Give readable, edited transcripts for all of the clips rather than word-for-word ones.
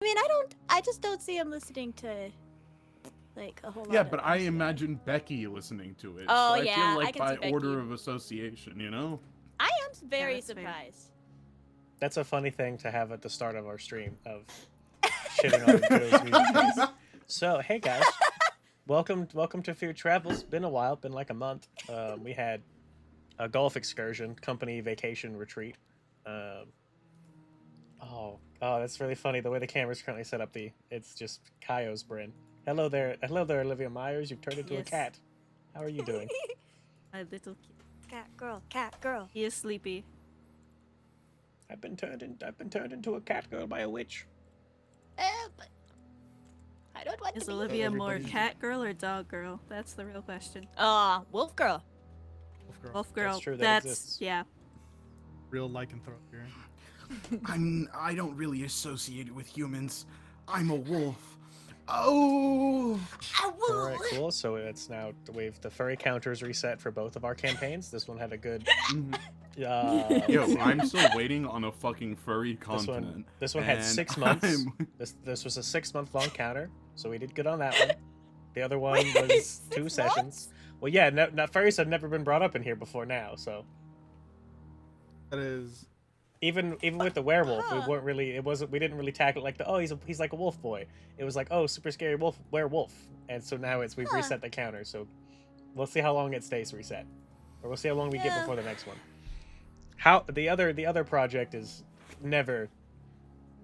I mean, I just don't see him listening to, like, a whole lot Yeah, of but I MCA. imagine Becky listening to it. Oh, So I feel yeah, I like can by see Becky. order of association, you know? I am very that's fair. surprised. That's a funny thing to have at the start of our stream of shitting on Joe's music taste. So, hey guys, welcome to Fear Travels. Been a while, been like a month. We had a golf excursion, company vacation retreat. Um, that's really funny. The way the camera's currently set up, it's just Kaio's Bryn. Hello there, Olivia Myers. You've turned into a Yes. cat. How are you doing? A little Cat girl, cat girl. he is sleepy. I've been turned into a cat girl by a witch. But I don't want Is to be. Olivia more everybody's- cat girl or dog girl? That's the real question. Wolf girl. Wolf girl. Wolf girl. That's true, that That's exists. yeah. Real lycanthrope here. I don't really associate with humans. I'm a wolf. Oh! All right, cool. So it's now the furry counters reset for both of our campaigns. This one had a good. let's Yo, see. I'm still waiting on a fucking furry This continent. this one had and 6 months. I'm- This was a 6-month-long counter, so we did good on that one. The other one Wait, was 6 2 sessions. months? Well, yeah, furries have never been brought up in here before now, so That is. even with the werewolf, Huh. we didn't really tackle it like he's like a wolf boy. It was like, oh, super scary werewolf, and so now we've Huh. reset the counter. So we'll see how long it stays reset, or we'll see how long we get Yeah. before the next one. How the other project is never.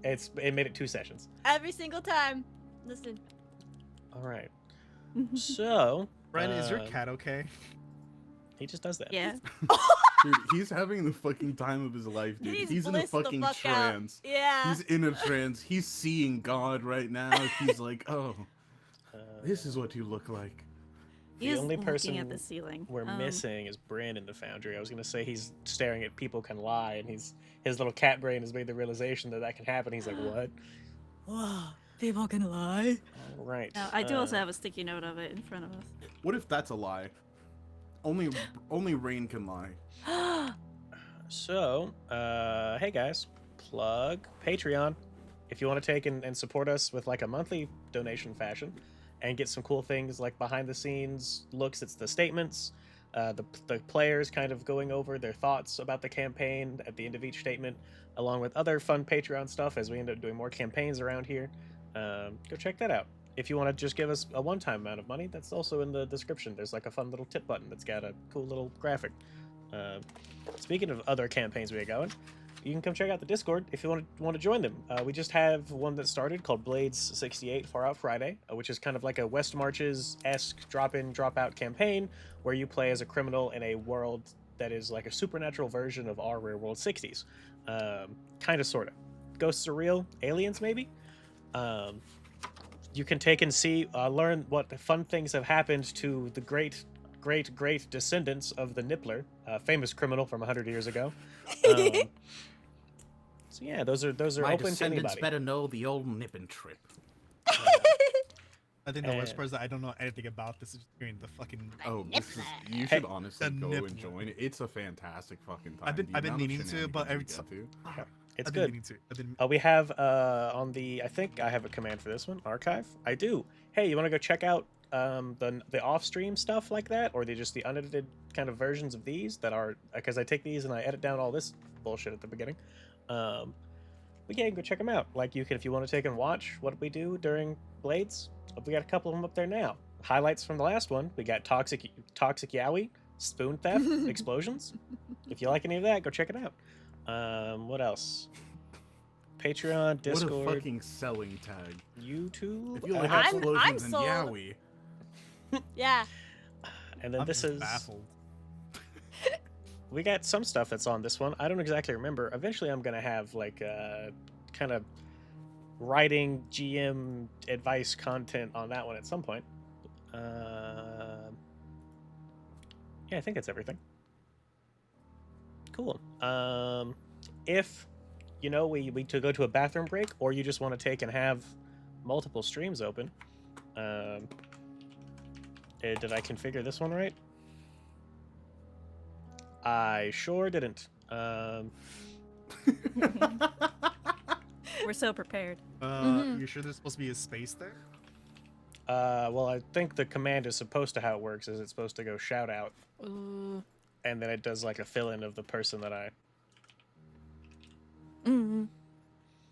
It made it 2 sessions. Every single time. Listen. All right. So Brian, is your um, cat okay? He just does that. Yeah. Dude, he's having the fucking time of his life, dude. He's in a blissed the fucking fuck out. trance. Yeah. He's in a trance. He's seeing God right now. He's like, oh, this is what you look like. He The is only looking person at the ceiling. we're missing is Bryn in the Foundry. I was gonna say he's staring at people can lie, and his little cat brain has made the realization that can happen. He's like, what? Whoa, people can lie. All right. No, I do also have a sticky note of it in front of us. What if that's a lie? Only Rain can lie. So, hey guys, plug Patreon. If you want to take and support us with like a monthly donation fashion and get some cool things like behind the scenes looks, it's the statements, the players kind of going over their thoughts about the campaign at the end of each statement, along with other fun Patreon stuff as we end up doing more campaigns around here. Go check that out. If you want to just give us a one-time amount of money, that's also in the description. There's like a fun little tip button that's got a cool little graphic. Speaking of other campaigns we got going, you can come check out the Discord if you want to join them. We just have one that started called Blades 68 Far Out Friday, which is kind of like a West Marches-esque drop-in, drop-out campaign where you play as a criminal in a world that is like a supernatural version of our Real World 60s. Kind of, sort of. Ghosts are real, aliens maybe. You can take and see, learn what fun things have happened to the great descendants of the Nippler, a famous criminal from 100 years ago. So yeah, those are My open to descendants anybody. better know the old nip and trip. I think the worst Eh. part is that I don't know anything about this. Is hearing the fucking. Oh, this is, you Hey, should honestly the go nipple. and join. It's a fantastic fucking time. I've been- The I've been amount of meaning to, but every shenanigans you get to. It's I've been good. meaning to. I've been. We have on the, I think I have a command for this one, archive. I do. Hey, you want to go check out the off-stream stuff like that, or just the unedited kind of versions of these that are, because I take these and I edit down all this bullshit at the beginning. But yeah, go check them out. Like you can, if you want to take and watch what we do during Blades, we got a couple of them up there now. Highlights from the last one: we got toxic Yowie, spoon theft, explosions. If you like any of that, go check it out. What else? Patreon, Discord, What a fucking selling tag. YouTube. If you like I'm explosions and sold. yaoi. Yeah. And then I'm this just is baffled. we got some stuff that's on this one. I don't exactly remember. Eventually, I'm gonna have like kind of writing GM advice content on that one at some point. Yeah, I think that's everything. Cool. If we to go to a bathroom break, or you just want to take and have multiple streams open. Did I configure this one right? I sure didn't. We're so prepared. You sure there's supposed to be a space there? Well, I think the command is supposed to how it works is it's supposed to go shout out, Ooh. and then it does like a fill-in of the person that I. Mm. You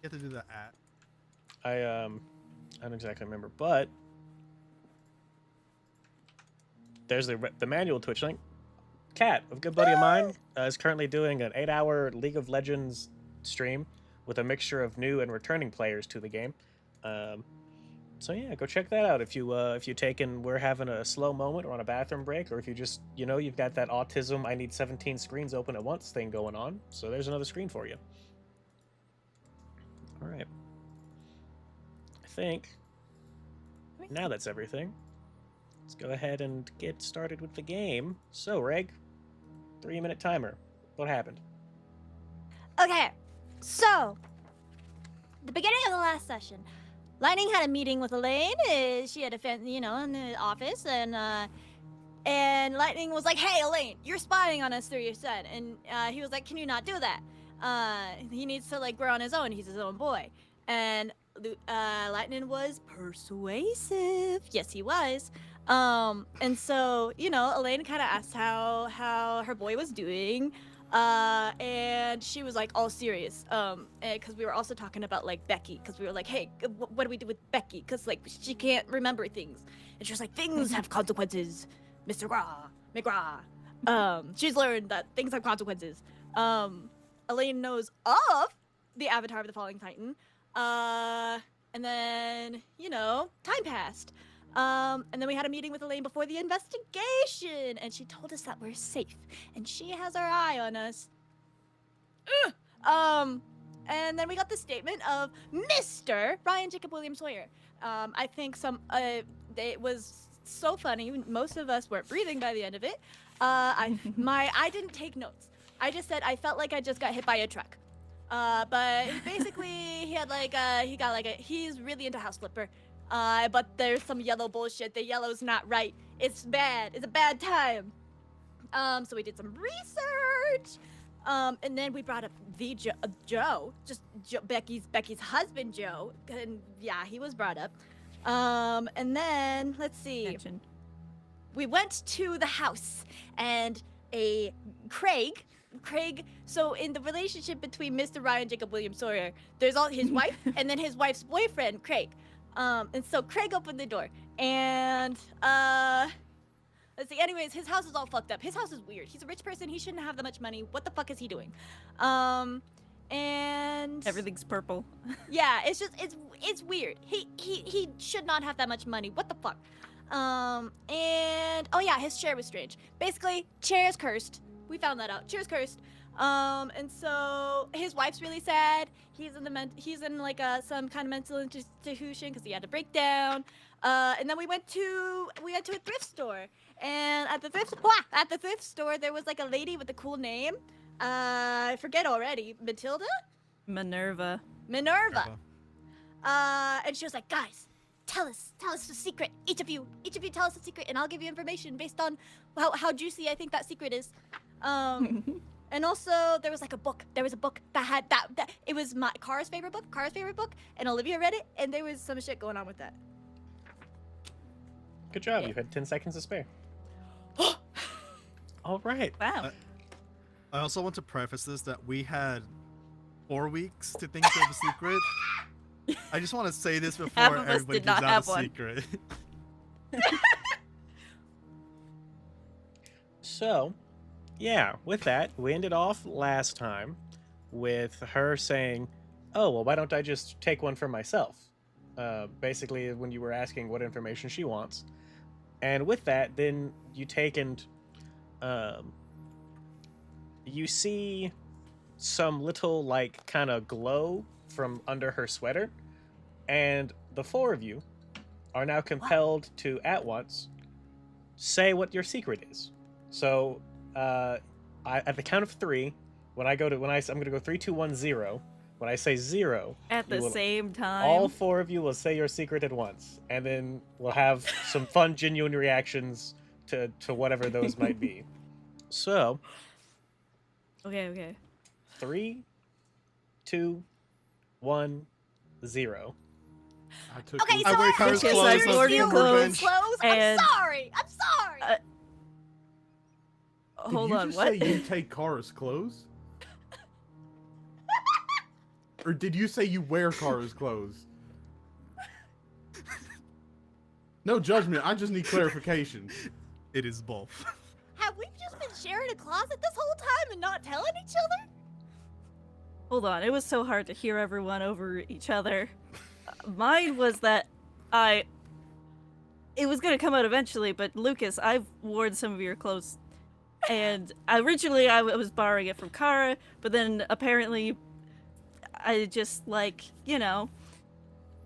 have to do the at. I don't exactly remember, but there's the manual Twitch link. Kat, a good buddy of mine, is currently doing an 8-hour League of Legends stream with a mixture of new and returning players to the game. So yeah, go check that out if you taken we're having a slow moment or on a bathroom break, or if you just you've got that autism I need 17 screens open at once thing going on. So there's another screen for you. All right. I think now that's everything. Let's go ahead and get started with the game. So, Reg, 3-minute timer. What happened? Okay, so the beginning of the last session, Lightning had a meeting with Elaine. She had a fan, in the office, and Lightning was like, "Hey, Elaine, you're spying on us through your son." And he was like, "Can you not do that? He needs to grow on his own. He's his own boy." And Lightning was persuasive. Yes, he was. And so, Elaine kind of asked how her boy was doing. And she was all serious. Because we were also talking about Becky, because we were like, "Hey, what do we do with Becky? Because she can't remember things." And she was like, "Things have consequences, Mr. McGraw. She's learned that things have consequences. Elaine knows of the Avatar of the Falling Titan. And then, time passed. And then we had a meeting with Elaine before the investigation, and she told us that we're safe, and she has her eye on us. And then we got the statement of Mr. Ryan Jacob William Sawyer. I think it was so funny. Most of us weren't breathing by the end of it. I didn't take notes. I just said I felt like I just got hit by a truck. But basically he had he's really into House Flipper. But there's some yellow bullshit. The yellow's not right. It's bad. It's a bad time. So we did some research. And then we brought up Joe, Becky's husband, Joe. And yeah, he was brought up. And then let's see. Mention. We went to the house, and Craig, so in the relationship between Mr. Ryan Jacob William Sawyer, there's his wife and then his wife's boyfriend, Craig. And so Craig opened the door, and let's see, anyways, his house is all fucked up. His house is weird. He's a rich person. He shouldn't have that much money. What the fuck is he doing? And Everything's purple. yeah, it's weird. He should not have that much money. What the fuck? And oh yeah, his chair was strange. Basically, chair's cursed. We found that out. Chair's cursed. And so his wife's really sad. He's in some kind of mental institution because he had a breakdown. And then we went to a thrift store. And at the thrift store there was a lady with a cool name. I forget already. Minerva. Minerva. And she was like, "Guys, tell us the secret. Each of you tell us the secret, and I'll give you information based on how juicy I think that secret is." And also there was a book. There was a book that had that it was my Kara's favorite book, and Olivia read it, and there was some shit going on with that. Good job. Yeah. You had 10 seconds to spare. All right. Wow. I also want to preface this that we had 4 weeks to think of a secret. I just want to say this before Half of us everybody did gives not out have a one. secret. So, yeah, with that, we ended off last time with her saying, "Oh, well, why don't I just take one for myself?" Basically, when you were asking what information she wants. And with that, then you take and you see some little, kind of glow from under her sweater. And the 4 of you are now compelled to, at once, say what your secret is. So, at the count of 3, I'm going to go 3, 2, 1, 0. When I say 0, At the same time. all 4 of you will say your secret at once, and then we'll have some fun, genuine reactions to whatever those might be. So, Okay. 3, 2, 1, 0. I took Okay, Luke's so I wear I Kara's Lucas, clothes. I I wore was your being clothes. revenge. I'm and- sorry. I'm sorry. Uh, Did Hold you on, just what? say you take Kara's clothes? Or did you say you wear Kara's clothes? No judgment. I just need clarification. It is both. Have we just been sharing a closet this whole time and not telling each other? Hold on, it was so hard to hear everyone over each other. Mine was that it was gonna come out eventually, but Lucas, I've worn some of your clothes. And originally I was borrowing it from Kara, but then apparently I just, like, you know.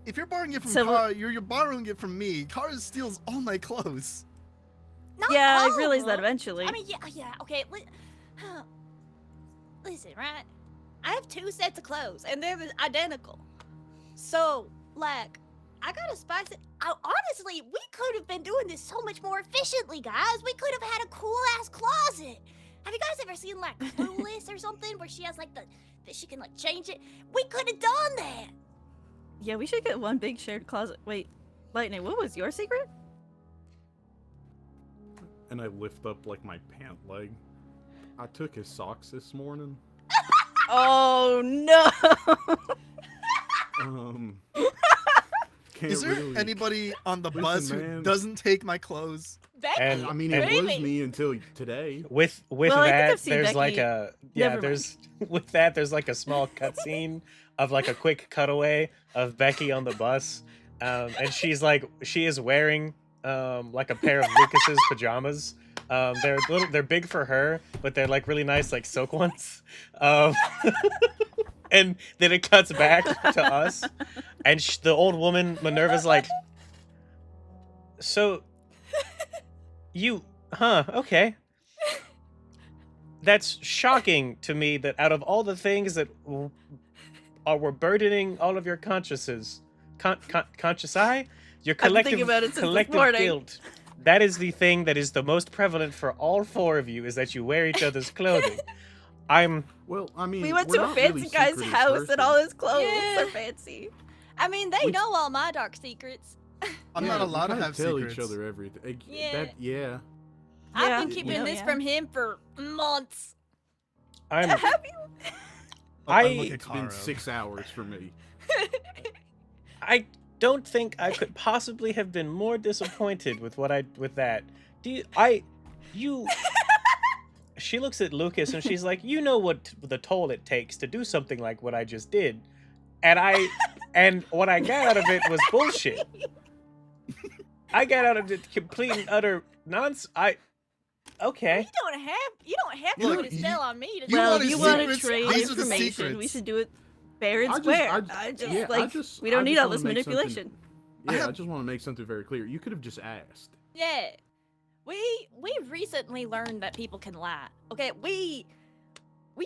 If you're borrowing it from So- Kara, you're borrowing it from me. Kara steals all my clothes. Not Yeah, all I of realized that them. eventually. I mean, yeah, okay. Listen, right? I have 2 sets of clothes, and they're identical. So, like, I gotta spice it. Honestly, we could have been doing this so much more efficiently, guys. We could have had a cool-ass closet. Have you guys ever seen, like, Clueless or something, where she has, like, that she can, like, change it? We could have done that. Yeah, we should get one big shared closet. Wait, Lightning, what was your secret? And I lift up like my pant leg. I took his socks this morning. Oh no! Can't Is there really... anybody on the Listen, bus who man. doesn't take my clothes? Becky, And- I mean, and- it was Really? me until today. With Well, I think that, I've seen there's like Becky- a yeah, Never mind. there's with that there's like a small cutscene of like a quick cutaway of Becky on the bus, and she is wearing like a pair of Lucas's pajamas. They're big for her, but they're like really nice like silk ones. And then it cuts back to us, and the old woman Minerva's like, "So, okay." That's shocking to me that out of all the things that were burdening all of your consciences, conscious-eye, your I've been thinking collective, about it since this collective morning. guilt, that is the thing that is the most prevalent for all 4 of you, is that you wear each other's clothing. Well, I mean, We went we're to a not fancy really guy's secret at house first, and all his clothes Yeah. are fancy. I mean, they We- know all my dark secrets. I'm Yeah, not we allowed to kinda have tell secrets. each other everything. Yeah. Yeah. I've Yeah. been keeping Yeah. this Yeah. from him for months. Have you? Unlook at It's been Kara. 6 hours for me. I don't think I could possibly have been more disappointed with that. She looks at Lucas and she's like, "You know what the toll it takes to do something like what I just did." And what I got out of it was bullshit. I got out of it complete and utter nonsense. Okay. You don't have to Look, put a spell on me to you Well, wanted you want to secrets, trade these are the information. We secrets. should do it fair and I just- square. We don't I need just all wanna this make something- manipulation. Yeah, I just want to make something very clear. You could have just asked. Yeah. We recently learned that people can lie. Okay, we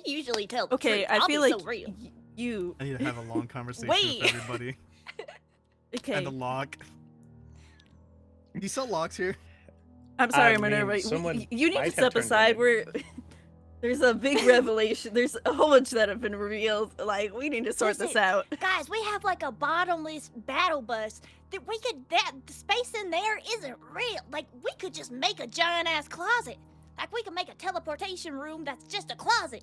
usually tell the Okay, truth. I I'll feel be like so real. you. I need to have a long conversation Wait. with everybody. Okay, And a lock. Do you sell locks here? I'm sorry, I mean, Minerva. someone You need might to have step turned aside. it We're there's a big revelation. There's a whole bunch that have been revealed. Like, we need to sort this Listen, out. Guys, we have like a bottomless battle bus that the space in there isn't real. Like, we could just make a giant ass closet. Like, we could make a teleportation room that's just a closet.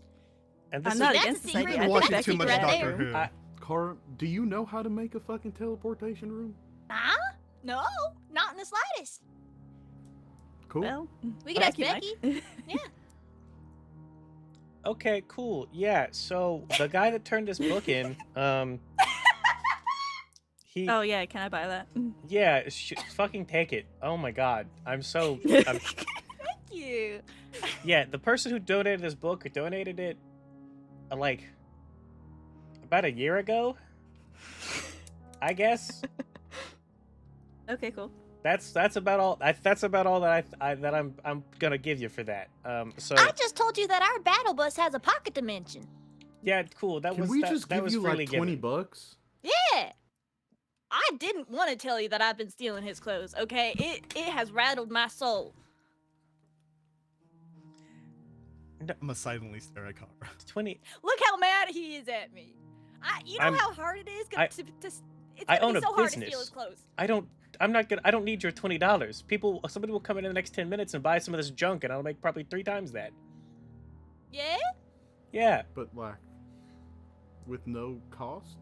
And this I'm is not that's against a this secret. idea. You've I been think watching Becky too much could right Doctor there. Who. I- Cara, do you know how to make a fucking teleportation room? Nah? No, not in the slightest. Cool. Well, We can ask Becky Becky. might. Okay, cool. Yeah, so the guy that turned this book in, he, Oh yeah, can I buy that? yeah, fucking take it. Oh my god, I'm Thank you. yeah, the person who donated this book donated it, like, about a year ago, I guess. Okay, cool. That's about all. That's about all that I'm gonna give you for that. So I just told you that our battle bus has a pocket dimension. yeah, cool. That Can was we that, just that give was you freely like 20 given. bucks? Yeah. I didn't want to tell you that I've been stealing his clothes, okay? It has rattled my soul. I'm gonna silently stare at Kara. 20. Look how mad he is at me. You know I'm- how hard it is I- to it's I gonna own be a so hard to steal business. his clothes. I don't need your $20. Somebody will come in the next 10 minutes and buy some of this junk, and I'll make probably 3 times that. Yeah? Yeah. But like, with no cost.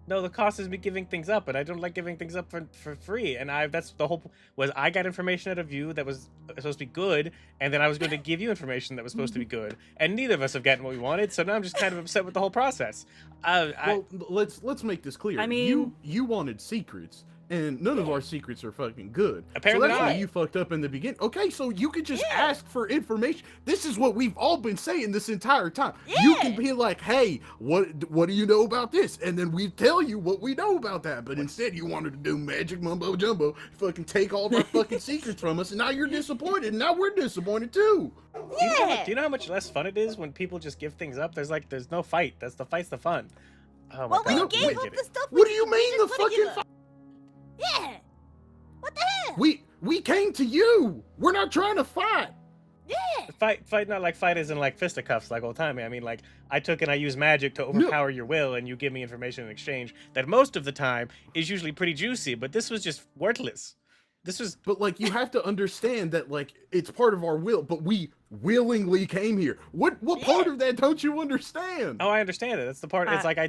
No, the cost is me giving things up, and I don't like giving things up for free. And that's the whole was I got information out of you that was supposed to be good, and then I was going to give you information that was supposed to be good, and neither of us have gotten what we wanted. So now I'm just kind of upset with the whole process. Well, let's make this clear. I mean- you wanted secrets, and none of our secrets are fucking good. Apparently so that's why not. you fucked up in the beginning. Okay, so you could just ask for information. This is what we've all been saying this entire time. You can be like, "Hey, what do you know about this?" And then we tell you what we know about that. But instead, you wanted to do magic mumbo jumbo, fucking take all of our fucking secrets from us, and now you're disappointed. And now we're disappointed too. Yeah. Do you know how much less fun it is when people just give things up? There's no fight. The fight's the fun. Oh my Well, we God, gave I up get the it. stuff. What do you mean the just wanna give fucking? up. Yeah. What the hell? We came to you. We're not trying to fight. Yeah. Fight not like fight isn't like fisticuffs like old timey. I mean, like, I took and I used magic to overpower your will, and you give me information in exchange that most of the time is usually pretty juicy, but this was just worthless. This was But like, you have to understand that like it's part of our will. But we willingly came here. What part of that don't you understand? Oh, I understand it. That's the part. It's like I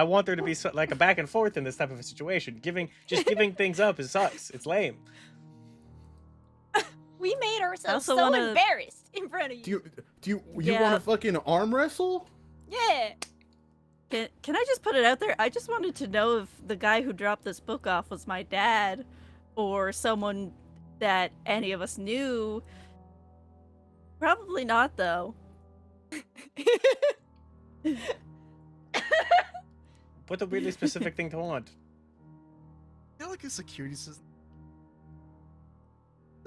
want there to be like a back and forth in this type of a situation. Giving things up sucks. It's lame. We made ourselves also so wanna- embarrassed in front of you. Do you Yeah. want to fucking arm wrestle? Yeah. Can I just put it out there? I just wanted to know if the guy who dropped this book off was my dad or someone that any of us knew. Probably not, though. What a weirdly specific thing to want. I feel like a security system.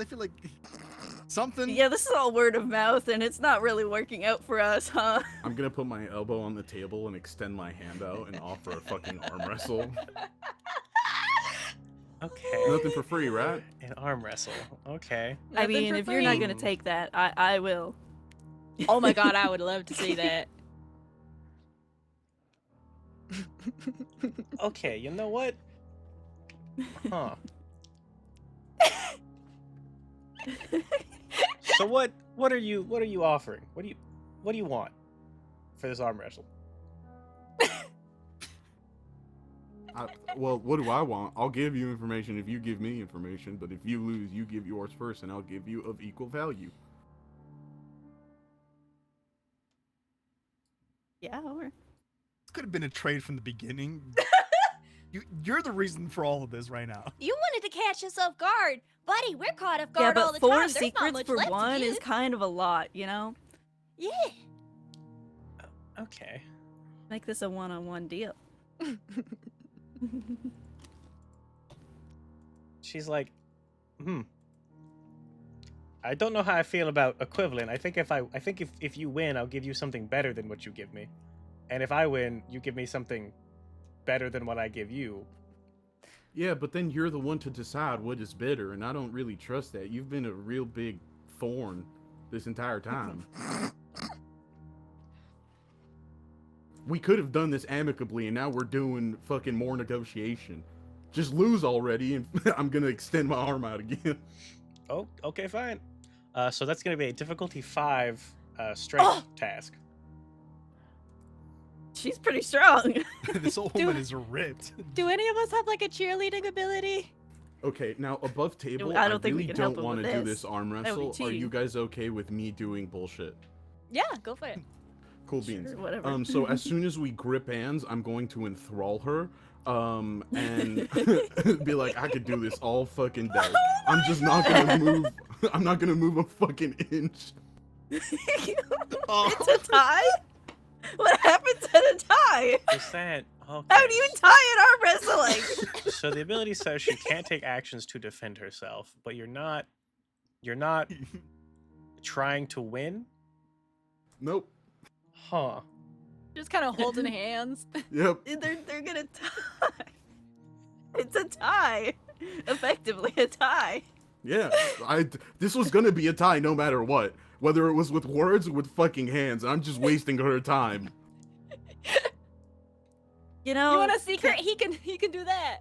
I feel like something. Yeah, this is all word of mouth, and it's not really working out for us, huh? I'm gonna put my elbow on the table and extend my hand out and offer a fucking arm wrestle. Okay. Nothing for free, right? An arm wrestle. Okay. I Nothing mean, for if you're not free. gonna take that, I will. Oh my god, I would love to see that. Okay. You know what? Huh. So what are you offering? What do you want for this arm wrestle? Well, what do I want? I'll give you information if you give me information, but if you lose, you give yours first, and I'll give you of equal value. Yeah, or This could have been a trade from the beginning. You're the reason for all of this right now. You wanted to catch us off guard. Buddy, we're caught off yeah, guard all the but time. 4 There's not secrets much for left to one is give. kind of a lot, you know. Yeah. Okay. Make this a one-on-one deal. She's like, I don't know how I feel about equivalent. I think if you win, I'll give you something better than what you give me. And if I win, you give me something better than what I give you. Yeah, but then you're the one to decide what is better, and I don't really trust that. You've been a real big thorn this entire time. We could have done this amicably, and now we're doing fucking more negotiation. Just lose already, and I'm gonna extend my arm out again. Oh, okay, fine. So that's gonna be a difficulty 5 strength task. She's pretty strong. This old woman is ripped. Do any of us have like a cheerleading ability? Okay, now above table, I I don't think we really can help don't him want with to do this. this arm That would be wrestle. Are you cheating. guys okay with me doing bullshit? Yeah, go for it. Cool beans. Sure, whatever. So as soon as we grip hands, I'm going to enthrall her, and be like, I could do this all fucking day. I'm just not gonna move. I'm not gonna move a fucking inch. Oh. It's a tie? What happens at a tie? Is that okay? How do you tie in arm wrestling? So the ability says she can't take actions to defend herself, but you're not trying to win? Nope. Huh. Just kind of holding hands. Yep. They're gonna tie. It's a tie. Effectively a tie. Yeah. This was gonna be a tie no matter what, whether it was with words or with fucking hands. I'm just wasting her time. You know, You want a secret? He can do that.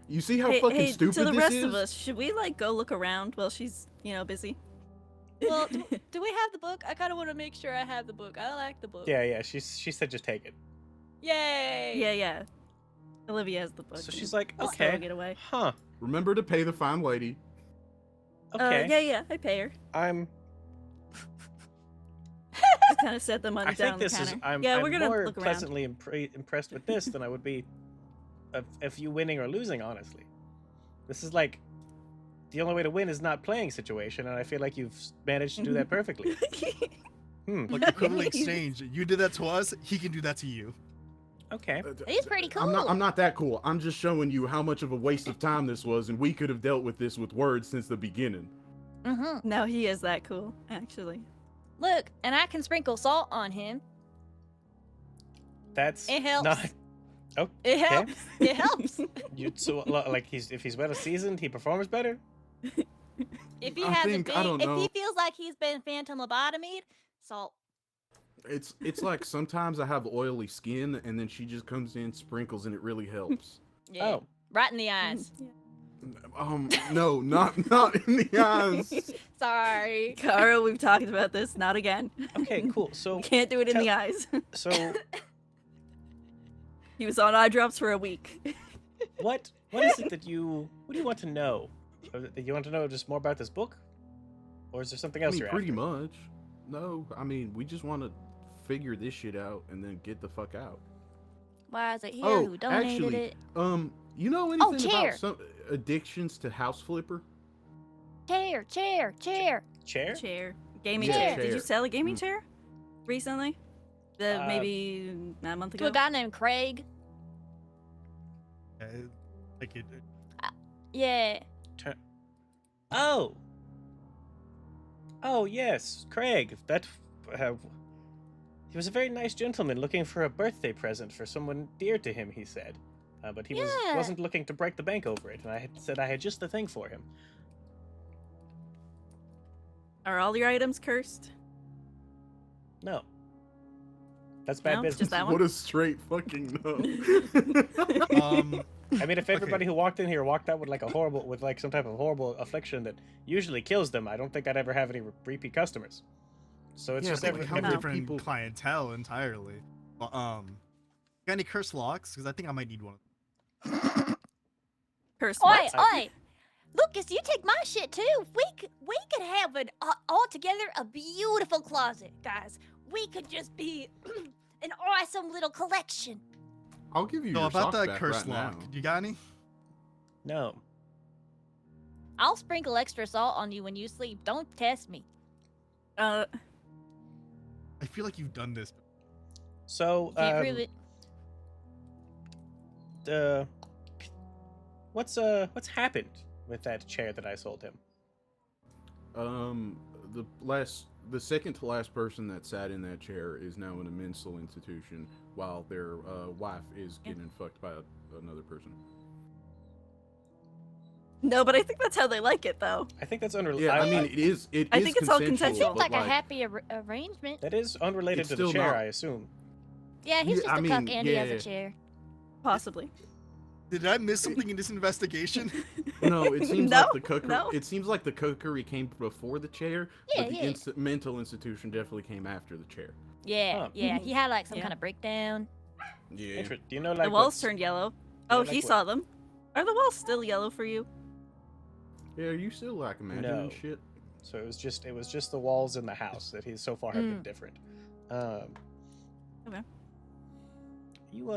You see how hey, fucking hey, stupid to the this rest is? of us, should we like go look around while she's, busy? Well, do we have the book? I kind of want to make sure I have the book. I like the book. Yeah. She said just take it. Yay! Yeah. Olivia has the book. So she's like, I'll still okay, get away. huh? Remember to pay the fine lady. Okay. Yeah, I pay her. I'm. Just kind of set the money I down think on the this is. counter. I'm. Yeah, I'm we're gonna more look around. pleasantly impressed with this than I would be, if you winning or losing. Honestly, this is like, the only way to win is not playing situation, and I feel like you've managed to do that perfectly. Like equivalent exchange. You did that to us, he can do that to you. Okay. He's pretty cool. I'm not that cool. I'm just showing you how much of a waste of time this was, and we could have dealt with this with words since the beginning. Mm-hmm. No, he is that cool, actually. Look, and I can sprinkle salt on him. That's It helps. not. Oh, It okay. helps. It helps. Like if he's well seasoned, he performs better. If he I hasn't think- been, I don't if know. he feels like he's been phantom lobotomied, salt. It's like sometimes I have oily skin, and then she just comes in, sprinkles, and it really helps. Yeah. Oh, Right in the eyes. No, not in the eyes. Sorry. Kara, we've talked about this. Not again. okay, cool. So Can't do it in the eyes. so He was on eye drops for a week. what is it that you what do you want to know? You want to know just more about this book, or is there something I else mean, you're pretty after? much. No, I mean, we just want to figure this shit out and then get the fuck out. Why is it here? Oh, Who donated actually, it? You know anything chair. about some addictions to house flipper? Chair. Chair? Chair. Gaming Yeah, chair. Did you chair. sell a gaming Mm. chair? Recently? Maybe a month To a ago? guy named Craig. Like it. Yeah. Oh. Oh yes, Craig. That he was a very nice gentleman looking for a birthday present for someone dear to him. He said, but he Yeah. wasn't looking to break the bank over it, and I had said I had just the thing for him. Are all your items cursed? No. That's bad No? business. Just that one? What a straight fucking no. I mean, if everybody who walked in here walked out with like some type of horrible affliction that usually kills them, I don't think I'd ever have any repeat customers. So it's Yeah, just but every, how Have many different people- clientele entirely. But, got any curse locks? Because I think I might need one. Cursed Oi, what? oi. Lucas, you take my shit too. We could have an altogether a beautiful closet, guys. We could just be an awesome little collection. I'll give you So your about socks that back curse right lock, now. you got any? no. I'll sprinkle extra salt on you when you sleep. Don't test me. I feel like you've done this. So Can't prove it. what's happened with that chair that I sold him? The second to last person that sat in that chair is now in a mental institution, while their wife is getting fucked by another person. No, but I think that's how they like it, though. I think that's unrelated. Yeah, I mean, it is. I think it's all consensual, consensual. Seems but, like a happy arrangement. that is unrelated It's to the still chair, not- I assume. Yeah, he's Yeah, just I a mean, cuck and he has yeah. a chair. Possibly. Did I miss something in this investigation? No, it seems No, like the cookery. no. It seems like the cookery came before the chair, Yeah, but the yeah. mental institution definitely came after the chair. Yeah, Huh. yeah. He had like some Yeah. kind of breakdown. Yeah. Do you know like The walls what's- turned yellow. know, Oh, like he what- saw them. Are the walls still yellow for you? Yeah, are you still like imagining No. shit? So it was just the walls in the house that he so far have been Mm. different. Okay. You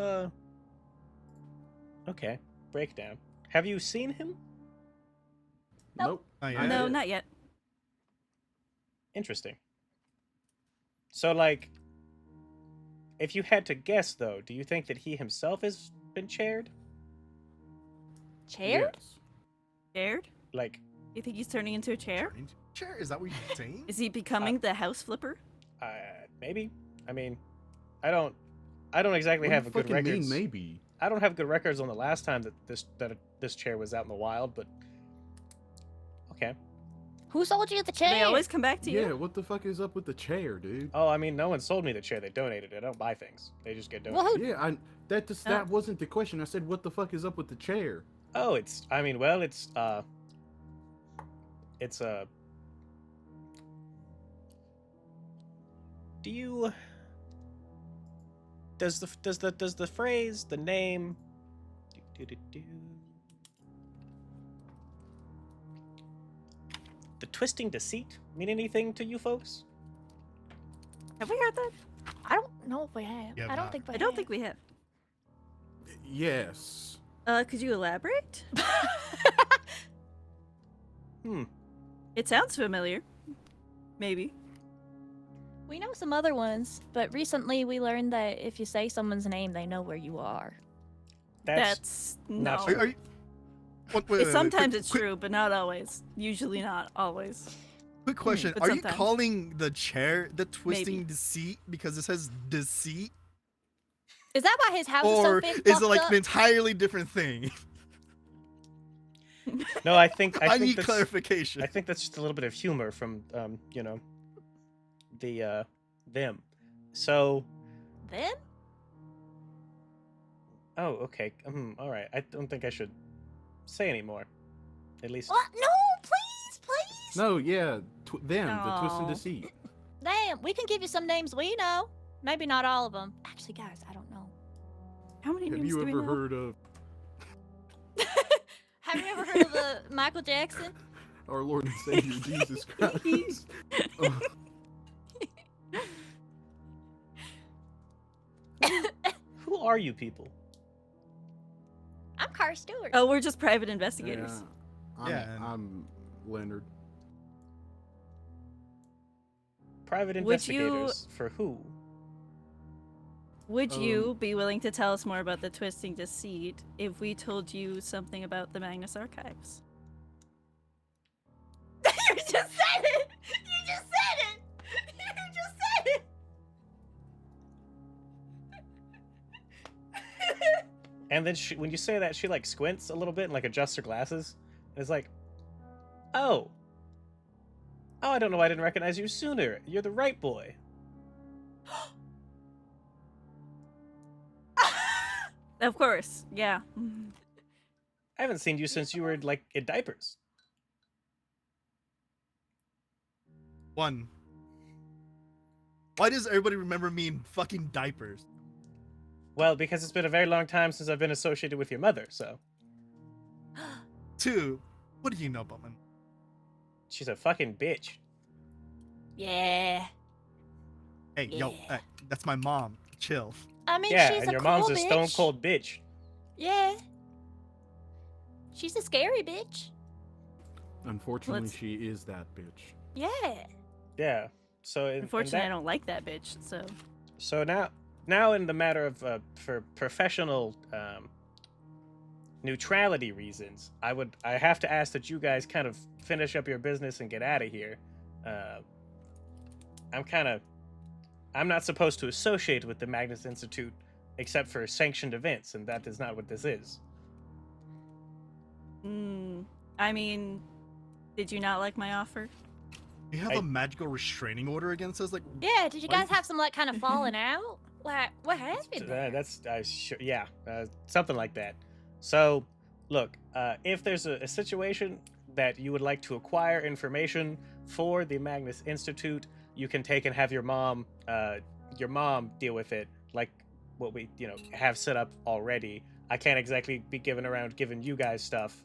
okay. Breakdown. Have you seen him? Nope. Oh, I yeah. No, did. not yet. Interesting. So like, if you had to guess though, do you think that he himself has been chaired? Chair? Yes. Scared? Like, You think he's turning into a chair? Chair? Is that what you're saying? Is he becoming the house flipper? maybe. I mean, I don't exactly What do have you a good fucking records. mean, maybe. I don't have good records on the last time that this chair was out in the wild, but okay. Who sold you the chair? They always come back to you. Yeah, what the fuck is up with the chair, dude? Oh, I mean, no one sold me the chair. They donated it. I don't buy things. They just get Well, donated. who- Yeah, that wasn't the question. I said, what the fuck is up with the chair? Oh, it's. I mean, well, it's Do you? Does the phrase, the name, the twisting deceit mean anything to you folks? Have we heard that? I don't know if we have. Yeah, I don't nah. think we I don't think we have. Yes. Could you elaborate? Hmm. It sounds familiar. Maybe. We know some other ones, but recently we learned that if you say someone's name, they know where you are. That's not no. true. Are you... Wait, Sometimes it's true, but not always. Usually not always. Quick question: but Are sometimes. you calling the chair the twisting Maybe. deceit because it says deceit, Is that why his house or is so is fucked it like up? an entirely different thing? No, I think I think need that's, clarification. I think that's just a little bit of humor from the them. So, Them? oh, okay. All right. I don't think I should say any more. At least. What? No, please, please. No, yeah, them, the twist and No. deceit. Damn, we can give you some names we know. Maybe not all of them. Actually, guys, I don't know. How many Have names you do we ever know? heard of Have you ever heard of Michael Jackson? our Lord and Savior Jesus Christ? Who are you people? I'm Cara Stewart. Oh, we're just private investigators. Yeah, and- I'm Leonard. Private Would you- investigators for who? Would you be willing to tell us more about the twisting deceit if we told you something about the Magnus Archives? You just said it. You just said it. You just said it. And then when you say that, she like squints a little bit and like adjusts her glasses. And it's like, oh, I don't know why I didn't recognize you sooner. You're the right boy. Of course, yeah. I haven't seen you since you were like in diapers. One. Why does everybody remember me in fucking diapers? Well, because it's been a very long time since I've been associated with your mother, so Two. What do you know about my? she's a fucking bitch. Yeah. Hey, yo, Yeah. that's my mom. Chill. I mean, Yeah, she's and a your cool mom's a bitch. stone cold bitch. Yeah. She's a scary bitch. Unfortunately, Let's- she is that bitch. Yeah. Yeah. So Unfortunately, I don't like that bitch, so. So now in the matter of for professional neutrality reasons, I have to ask that you guys kind of finish up your business and get out of here. I'm not supposed to associate with the Magnus Institute except for sanctioned events, and that is not what this is. I mean, did you not like my offer? You have I- a magical restraining order against us? Like, Yeah, did you Why- guys have some like kind of falling out? What happened there? That's something like that. So, look, if there's a situation that you would like to acquire information for the Magnus Institute, you can take and have your mom deal with it, like what we have set up already. I can't exactly be giving you guys stuff.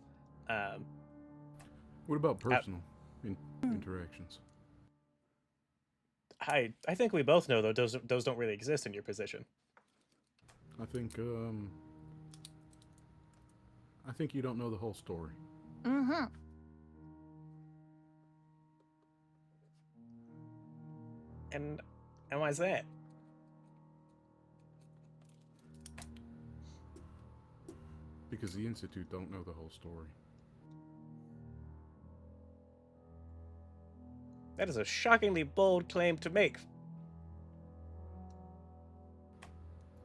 What about personal interactions? I think we both know though those don't really exist in your position. I think you don't know the whole story. Mm-hmm. And why's that? Because the Institute don't know the whole story. That is a shockingly bold claim to make.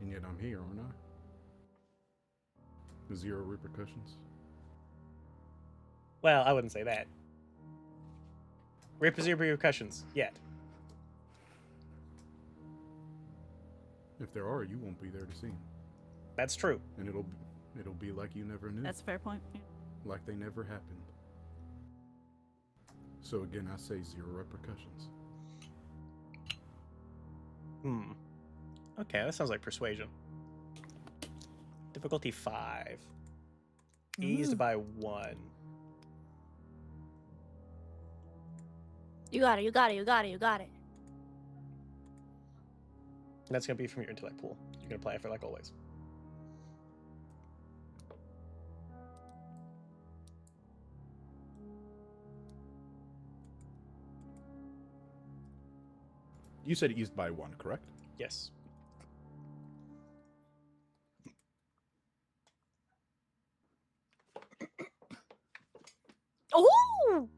And yet I'm here, aren't I? Zero repercussions. Well, I wouldn't say that. repercussions yet. If there are, you won't be there to see 'em. That's true. And it'll be like you never knew. That's a fair point. Yeah. Like they never happened. So again, I say 0 repercussions. Okay, that sounds like persuasion. Difficulty 5. Eased by 1. You got it. You got it. You got it. You got it. That's gonna be from your intellect pool. You're gonna apply it for like always. You said eased by 1, correct? Yes. Oh!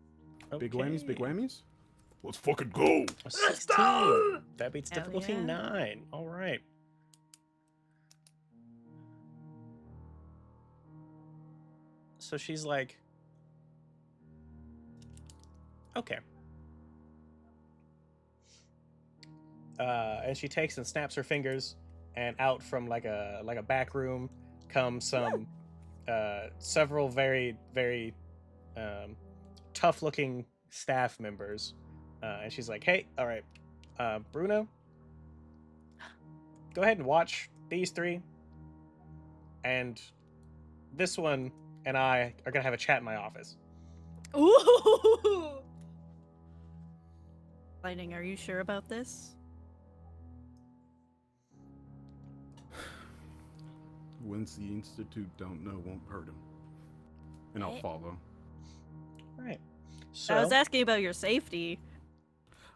Big whammies, big whammies. Let's fucking go. 16. That beats Hell difficulty yeah. 9. All right. So she's like, okay. And she takes and snaps her fingers, and out from like a back room come some several very tough looking staff members, and she's like, hey, all right, Bruno, go ahead and watch these 3, and this one and I are gonna have a chat in my office. Ooh! Lightning, are you sure about this? Whence the Institute don't know won't hurt him. And I'll Eh. follow. Right. So I was asking about your safety.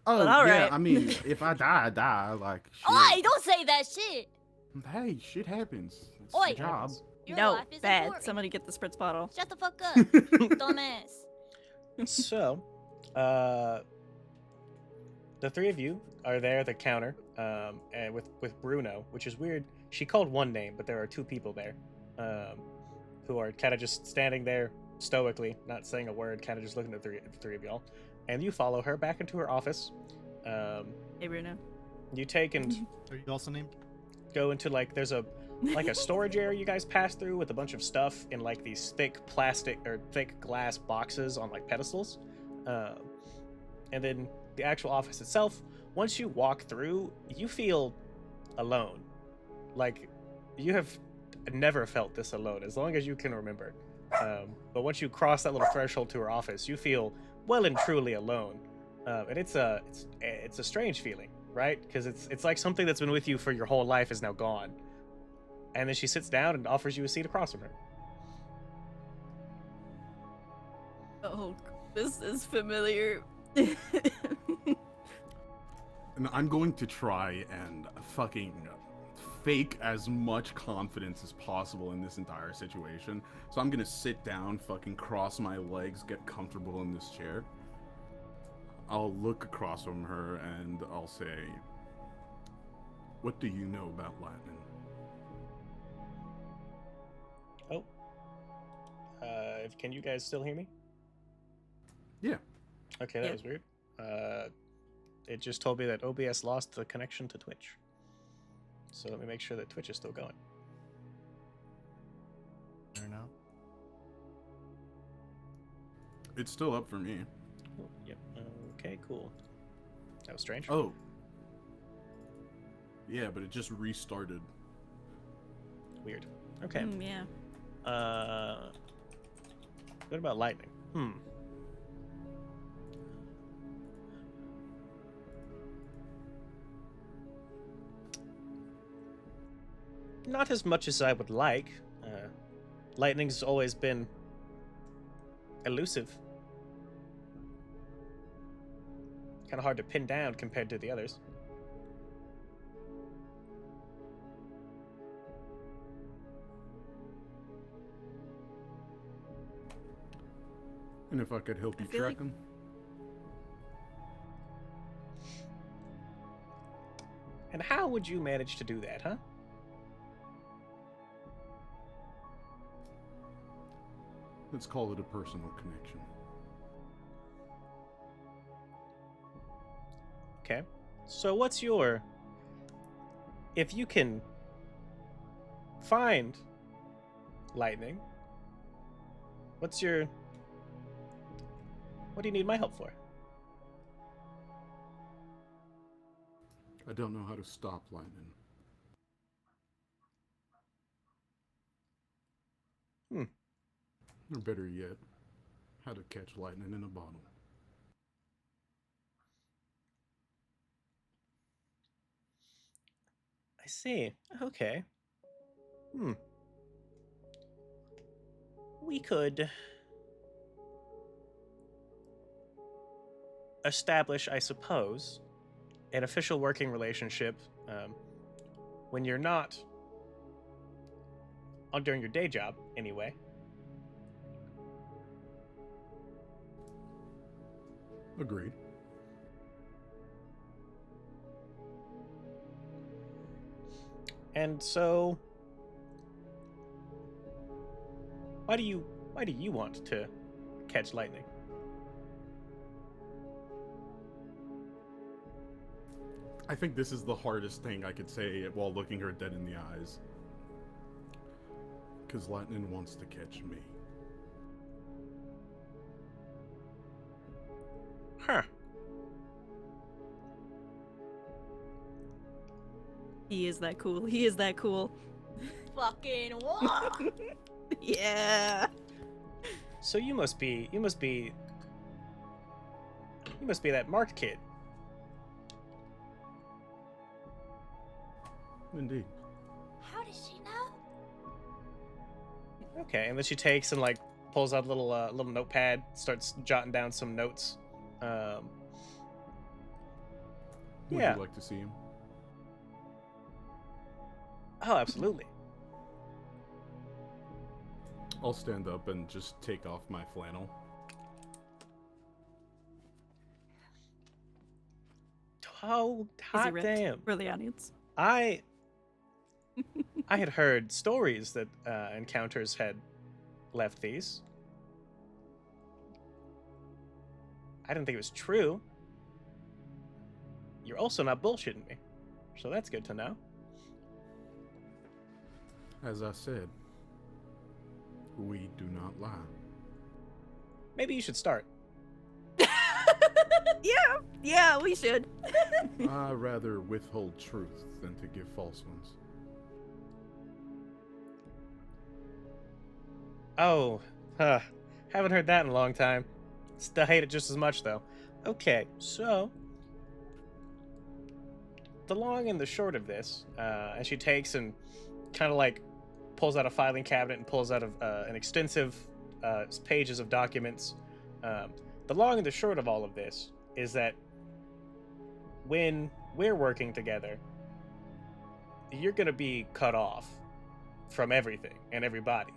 Oh, But all yeah, right. I mean, if I die, I die. Like, shit. Oi! Don't say that shit. Hey, shit happens. It's Oi. a job. Your No, life is bad. important. Somebody get the spritz bottle. Shut the fuck up, dumbass. So, the 3 of you are there at the counter, and with Bruno, which is weird. She called one name, but there are 2 people there, who are kind of just standing there stoically, not saying a word, kind of just looking at the three of y'all. And you follow her back into her office. Hey, Bruno. You take and Are you also named? go into there's a storage area you guys pass through with a bunch of stuff in like these thick plastic or thick glass boxes on like pedestals, and then the actual office itself. Once you walk through, you feel alone. Like you have never felt this alone as long as you can remember. But once you cross that little threshold to her office, you feel well and truly alone, and it's a strange feeling, right? Because it's like something that's been with you for your whole life is now gone. And then she sits down and offers you a seat across from her. Oh, this is familiar. And I'm going to try and fucking fake as much confidence as possible in this entire situation. So I'm gonna sit down, fucking cross my legs, get comfortable in this chair. I'll look across from her and I'll say, what do you know about Latin? Oh. Can you guys still hear me? Yeah. Okay, that Yeah. was weird. It just told me that OBS lost the connection to Twitch. So let me make sure that Twitch is still going. Or no? It's still up for me. Oh, yep. Okay, cool. That was strange. Oh. Yeah, but it just restarted. Weird. Okay. Yeah. What about lightning? Not as much as I would like. Lightning's always been elusive. Kind of hard to pin down compared to the others. And if I could help you feel track like- them. And how would you manage to do that, huh? Let's call it a personal connection. Okay. So what's your... If you can find lightning, what's your... What do you need my help for? I don't know how to stop lightning. Or better yet, how to catch lightning in a bottle. I see. Okay. We could establish, I suppose, an official working relationship when you're not during your day job, anyway. Agreed. And so, why do you want to catch lightning? I think this is the hardest thing I could say while looking her dead in the eyes. Because lightning wants to catch me. Huh. He is that cool. He is that cool. Fucking what? Yeah. So you must be that marked kid. Indeed. How does she know? Okay, and then she takes and like pulls out a little notepad, starts jotting down some notes. Would Yeah. you like to see him? Oh, absolutely. I'll stand up and just take off my flannel. Oh, Is he hot ripped damn. for the audience? I had heard stories that encounters had left these. I didn't think it was true. You're also not bullshitting me, so that's good to know. As I said, we do not lie. Maybe you should start. Yeah, we should. I rather withhold truth than to give false ones. Oh, haven't heard that in a long time. Still hate it just as much, though. Okay, so the long and the short of this, and she takes and kind of like pulls out a filing cabinet and pulls out an extensive pages of documents. The long and the short of all of this is that when we're working together, you're gonna be cut off from everything and everybody.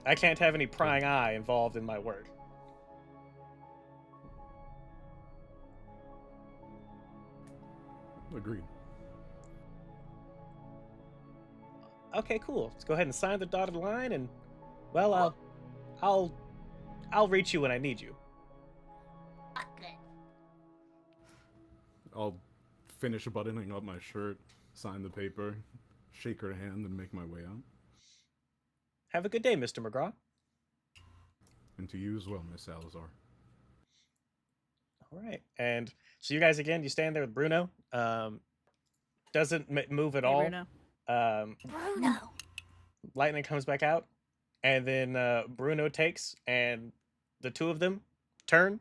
I can't have any prying eye involved in my work. Agreed. Okay, cool. Let's go ahead and sign the dotted line, and well, I'll reach you when I need you. Okay. I'll finish buttoning up my shirt, sign the paper, shake her hand, and make my way out. Have a good day, Mr. McGraw. And to you as well, Miss Salazar. All right, and so you guys again, you stand there with Bruno. Doesn't move at Hey, all. Bruno. Bruno. Lightning comes back out, and then Bruno takes, and the two of them turn,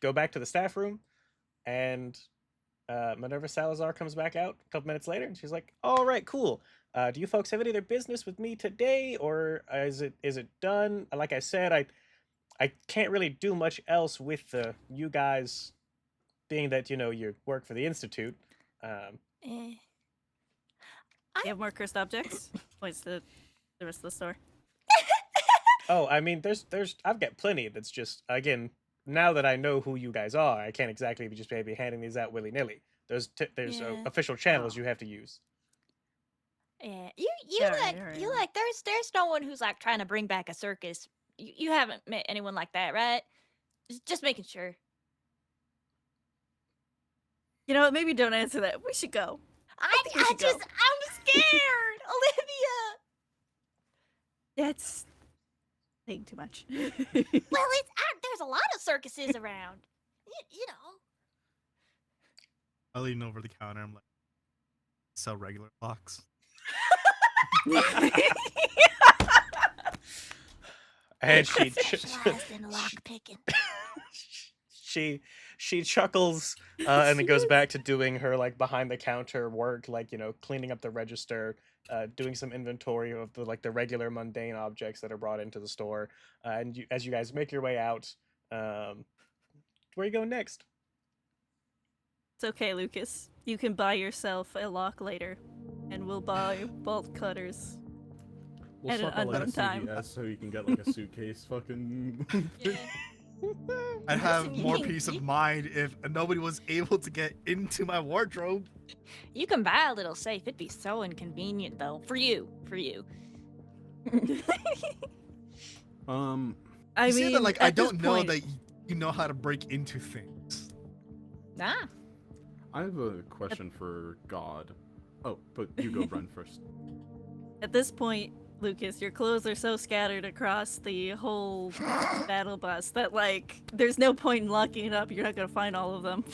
go back to the staff room, and Minerva Salazar comes back out a couple minutes later, and she's like, "All right, cool. Do you folks have any other business with me today, or is it done? Like I said, I can't really do much else with you guys, being that you work for the institute." Eh. You have more cursed objects? Points to the rest of the store. Oh, I mean, there's I've got plenty. That's just, again, now that I know who you guys are, I can't exactly be just maybe handing these out willy nilly. There's Yeah. official channels Oh. you have to use. Yeah, you Alright, you alright. there's no one who's like trying to bring back a circus. You haven't met anyone like that, right? Just making sure. You know what? Maybe don't answer that. We should go. think we should go. I'm scared, Olivia. That's saying too much. Well, there's a lot of circuses around. You know. I lean over the counter. I'm like, sell regular locks. And she Specialized in lock picking. she chuckles and then goes back to doing her like behind the counter work, like, you know, cleaning up the register, doing some inventory of the like the regular mundane objects that are brought into the store. And as you guys make your way out, where are you going next? It's okay, Lucas. You can buy yourself a lock later, and we'll buy bolt cutters. We'll At an stop at like unknown time. CVS so you can get like a suitcase fucking. Yeah. I'd have Listen, you more can- peace you- of mind if nobody was able to get into my wardrobe. You can buy a little safe. It'd be so inconvenient, though, for you. I You see mean, that, like, I at this don't know point- that you know how to break into things. Nah. I have a question for God. Oh, but you go run first. At this point, Lucas, your clothes are so scattered across the whole battle bus that, like, there's no point in locking it up. You're not gonna find all of them.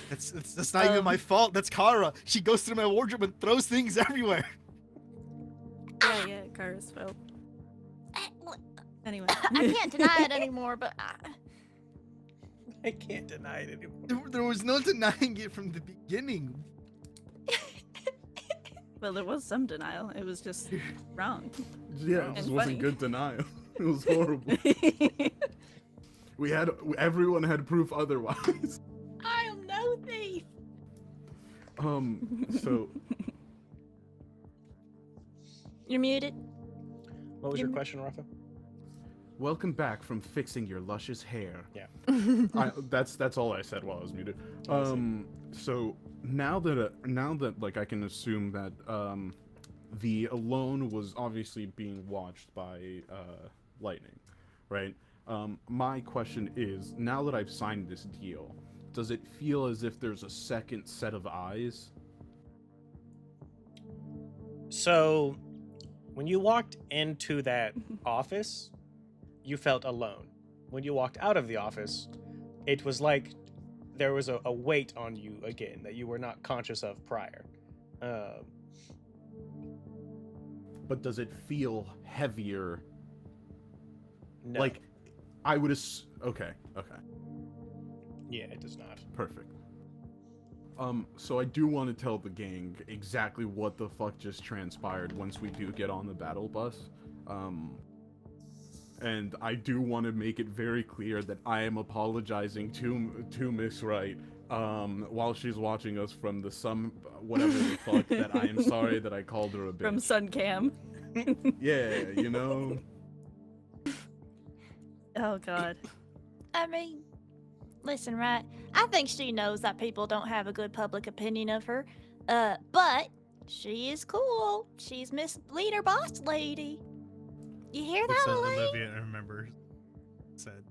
That's not even my fault. That's Kara. She goes through my wardrobe and throws things everywhere. yeah, Kara's fault. Look, Anyway. I can't deny it anymore, but I can't deny it anymore. There was no denying it from the beginning. Well, there was some denial. It was just wrong. Yeah, it And just funny. wasn't good denial. It was horrible. Everyone had proof otherwise. I am no thief. So You're muted. What was your question, Rafa? welcome back from fixing your luscious hair. Yeah. That's all I said while I was muted. Oh, I see. So now that like I can assume that the Alone was obviously being watched by Lightning, right? My question is, now that I've signed this deal, does it feel as if there's a second set of eyes? So, when you walked into that office, you felt alone. When you walked out of the office, it was like there was a weight on you again that you were not conscious of prior. But does it feel heavier? No. Like, I would okay, Yeah, it does not. perfect. So I do want to tell the gang exactly what the fuck just transpired once we do get on the battle bus. And I do want to make it very clear that I am apologizing to Miss Wright while she's watching us from the whatever the fuck, that I am sorry that I called her a bitch. From Suncam. Yeah, you know. Oh, God. I mean, listen, right? I think she knows that people don't have a good public opinion of her. But she is cool. She's Miss Leader Boss Lady. You hear that, So Elaine? Olivia, I remember, said.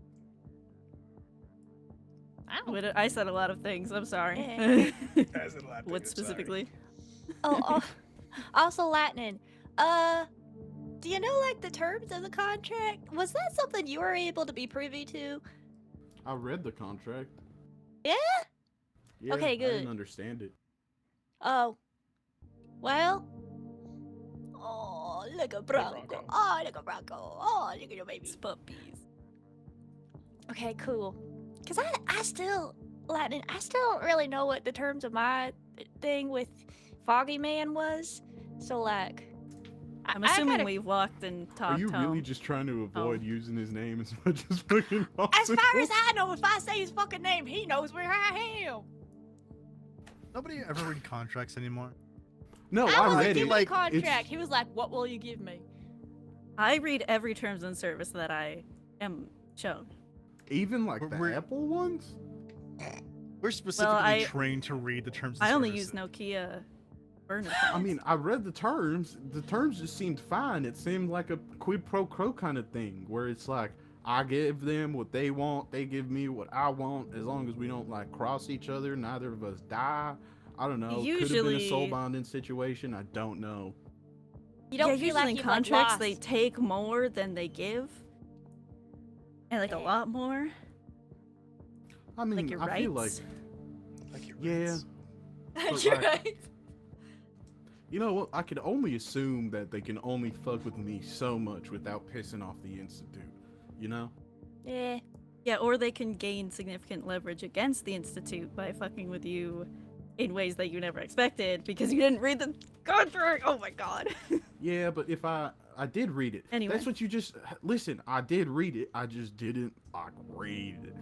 I don't I said a lot of things. I'm sorry. Yeah. As in Latin, What sorry. specifically? Oh, also Latin. Do you know like the terms of the contract? Was that something you were able to be privy to? I read the contract. Yeah? Yeah, Okay, I good. didn't understand it. Oh. Well. Oh, look a Bronco. Bronco. Oh, look a Bronco. Oh, look at your baby. Puppies. Okay, cool. Cause I still Latin. I still don't really know what the terms of my thing with Foggy Man was. So like, I'm I assuming gotta- we walked and Are talked you home. really just trying to avoid Oh. using his name as much as fucking possible? As far as I know, if I say his fucking name, he knows where I am. Nobody ever read contracts anymore. No, I I was read given it. a like, contract. He was like, "What will you give me?" I read every terms and service that I am shown. Even like the We're- Apple ones? We're specifically I- trained to read the terms. Of I only service. use Nokia burner I phones. mean, I read the terms. The terms just seemed fine. It seemed like a quid pro quo kind of thing, where it's like, I give them what they want. They give me what I want. As long as we don't like cross each other, neither of us die. I don't know. Could have been a soul Usually- bonding situation. I don't know. You don't yeah, feel usually like in you've, contracts like, they lost. take more than they give, and like a Yeah. lot more. I mean, Like your I feel like, rights. Like your yeah. rights. But, You're like, right. You know what? I could only assume that they can only fuck with me so much without pissing off the Institute. You know? Yeah. Yeah, or they can gain significant leverage against the Institute by fucking with you in ways that you never expected because you didn't read the contract. Oh my god. Yeah, but if I did read it. Anyway. That's what you just listen. I did read it. I just didn't like read it.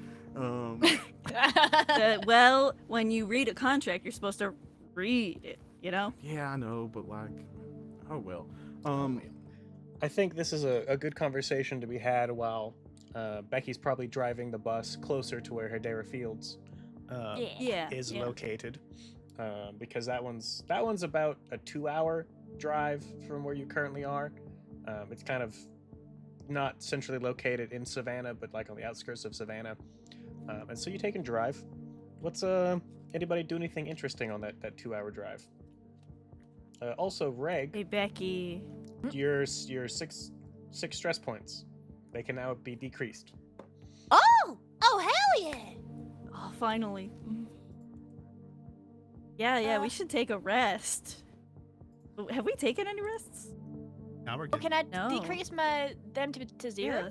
Well, when you read a contract, you're supposed to read it, you know? Yeah, I know, but like, oh well. I think this is a good conversation to be had while Becky's probably driving the bus closer to where Hedera Fields Yeah. Yeah. is yeah. located, because that one's about a 2-hour drive from where you currently are. It's kind of not centrally located in Savannah, but like on the outskirts of Savannah. And so you take and drive. What's anybody do anything interesting on that 2-hour drive? Also, Reg, Hey, Becky. your 6 stress points, they can now be decreased. Oh! Oh, hell yeah! Oh, finally. Yeah, we should take a rest. Have we taken any rests? Now we're Oh, good. can I No. decrease them to 0?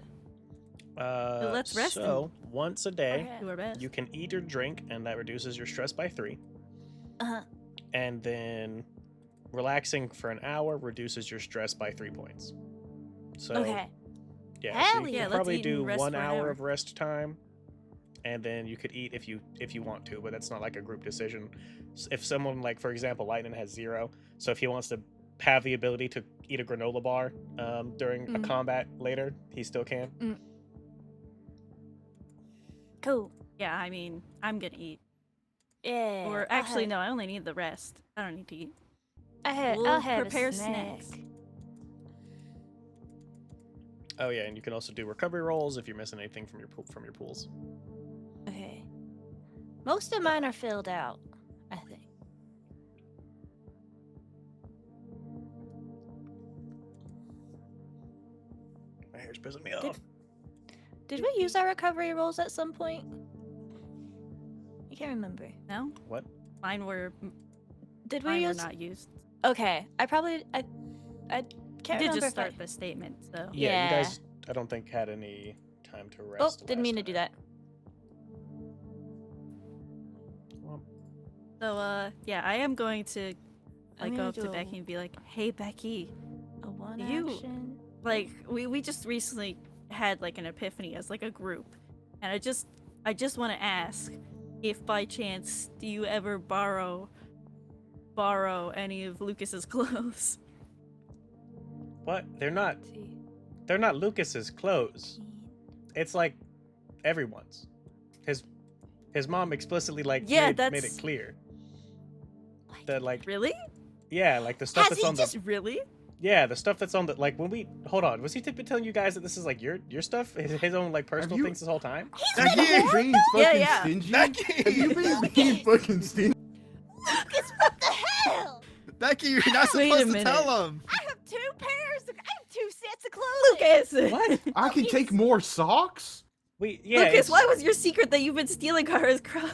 let's rest So, once a day, Okay. Do our best. you can eat or drink, and that reduces your stress by 3. Uh-huh. And then relaxing for an hour reduces your stress by 3 points. So, Okay. yeah, Hell so you yeah. can Let's probably eat and do rest 1 for an hour hour. of rest time, and then you could eat if you want to, but that's not like a group decision. If someone, like for example, Lightning has 0, so if he wants to have the ability to eat a granola bar during a combat later, he still can. Cool. Yeah, I mean, I'm gonna eat. Yeah. Or actually, no, I only need the rest. I don't need to eat. We'll I'll have prepare a snack. snacks. Oh yeah, and you can also do recovery rolls if you're missing anything from your pools. Okay. Most of mine are filled out, I think. My hair's pissing me off. Did we use our recovery rolls at some point? I can't remember. No? What? Mine were Did we mine were use? not used. Okay, I can't We remember. did just if start the statement, so. Yeah, Yeah. you guys, I don't think had any time to Oh, rest. didn't mean to do that. Well, So, yeah, I am going to I'm like go gonna up to do Becky and be like, "Hey, Becky, a one You- action. like we just recently had like an epiphany as like a group, and I just want to ask if by chance do you ever borrow any of Lucas's clothes?" what? They're not Let's see. Lucas's clothes. It's like everyone's. His mom explicitly like Yeah, made that's- it clear What? that like Really? yeah, like the stuff Has that's he on just- the Really? yeah, the stuff that's on the like when we hold on, was he telling you guys that this is like your stuff, his own like personal you- things this whole time? Have you been being fucking yeah. stingy? Becky! Have you been being fucking stingy? Lucas, what the hell? Becky, you're not Wait a supposed to minute. tell him. I have 2 pairs. I have 2 sets of clothing. Lucas! What? I can take more socks? Yeah, Lucas, it's- why was your secret that you've been stealing Kara's clothes?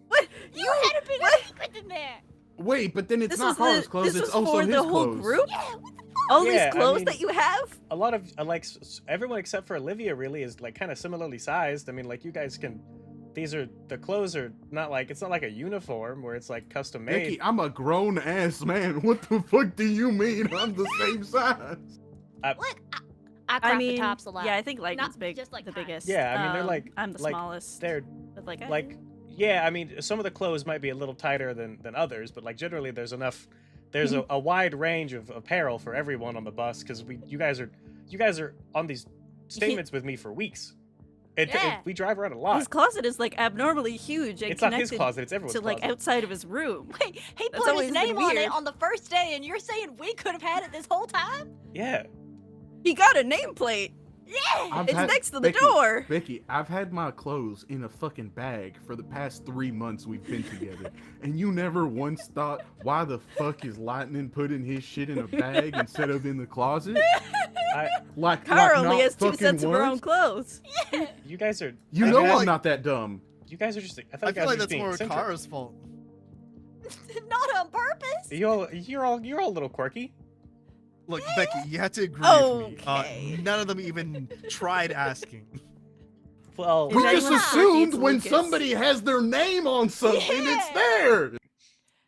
What? You had a bit what? of secret in there. Wait, but then it's This not was Carla's the clothes, this it's was also for his the whole clothes. group? Yeah, what the All Yeah, these I clothes mean- that you have? a lot of like everyone except for Olivia really is like kind of similarly sized. I mean, like you guys can. The clothes are not like it's not like a uniform where it's like custom made. Becky, I'm a grown ass man. What the fuck do you mean I'm the same size? What? I crop mean, the tops a lot. yeah, I think Lightning's Not big, just like the mine. biggest. Yeah, I mean, they're like- I'm the like, smallest. They're but like, like yeah, I mean some of the clothes might be a little tighter than others, but like generally there's enough. There's a wide range of apparel for everyone on the bus because you guys are on these statements with me for weeks. Yeah. We drive around a lot. his closet is like abnormally huge and It's not connected his closet. It's everyone's to like closet. outside of his room. Wait, he That's put always his been name on weird. it on the first day, and you're saying we could have had it this whole time? Yeah. He got a nameplate. Yeah. It's next to the door. Becky, I've had my clothes in a fucking bag for the past 3 months we've been together, and you never once thought, why the fuck is Lightning putting his shit in a bag instead of in the closet? Kara not only has 2 fucking sets of her own once? clothes. You guys are. You I know feel I'm like- not that dumb. You guys are just. I thought I you guys feel were like just that's being more eccentric. Kara's fault. Not on purpose. You're all a little quirky. Look, Becky, you have to agree with me. Okay. None of them even tried asking. Well, Is We that just even assumed Lucas? when somebody has their name on something, it's Yeah. there.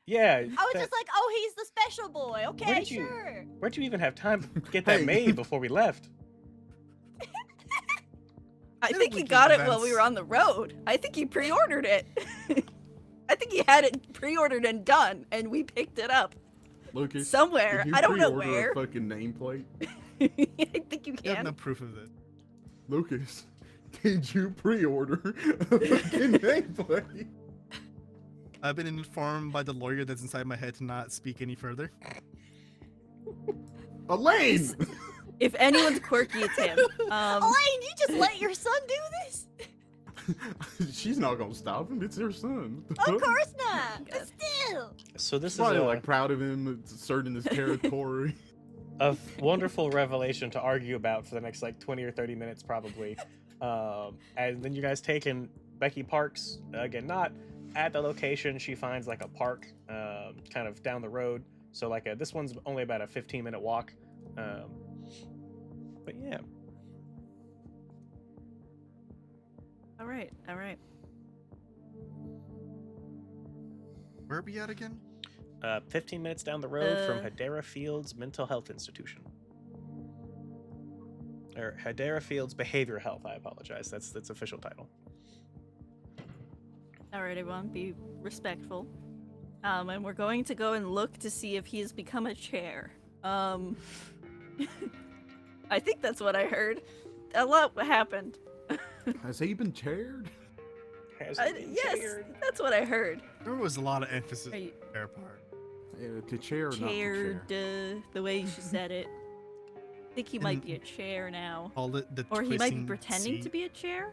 yeah. I was just like, oh, he's the special boy. Okay, did you- sure. Where'd you even have time to get that Hey. made before we left? I Didn't think we he keep got it while events? we were on the road. I think he pre-ordered it. I think he had it pre-ordered and done, and we picked it up Lucas, somewhere. did you I don't know pre-order where. a fucking nameplate? I think you You have can. no proof of it. Lucas, did you pre-order a fucking nameplate? I've been informed by the lawyer that's inside my head to not speak any further. Elaine! If anyone's quirky, it's him. Elaine, you just let your son do this? She's not gonna stop him. It's her son. Of course not. But still. So this is Probably a, like proud of him asserting his territory. a wonderful revelation to argue about for the next like 20 or 30 minutes probably. And then you guys take in Becky Parks again, not at the location. She finds like a park kind of down the road. So like this one's only about a 15-minute walk. But yeah. All right, all right. Where are we at again? 15 minutes down the road from Uh. Hedera Fields Mental Health Institution. Or Hedera Fields Behavioral Health, I apologize. That's its official title. All right, everyone, be respectful. And we're going to go and look to see if he has become a chair. I think that's what I heard. A lot happened. Has he been chaired? Has it been Yes, shared? that's what I heard. There was a lot of emphasis Are on you the air part. To chair or not to chaired? chair? The way she said it. I think he might be a chair now. Call it the Or he might be twisting pretending to seat. be a chair?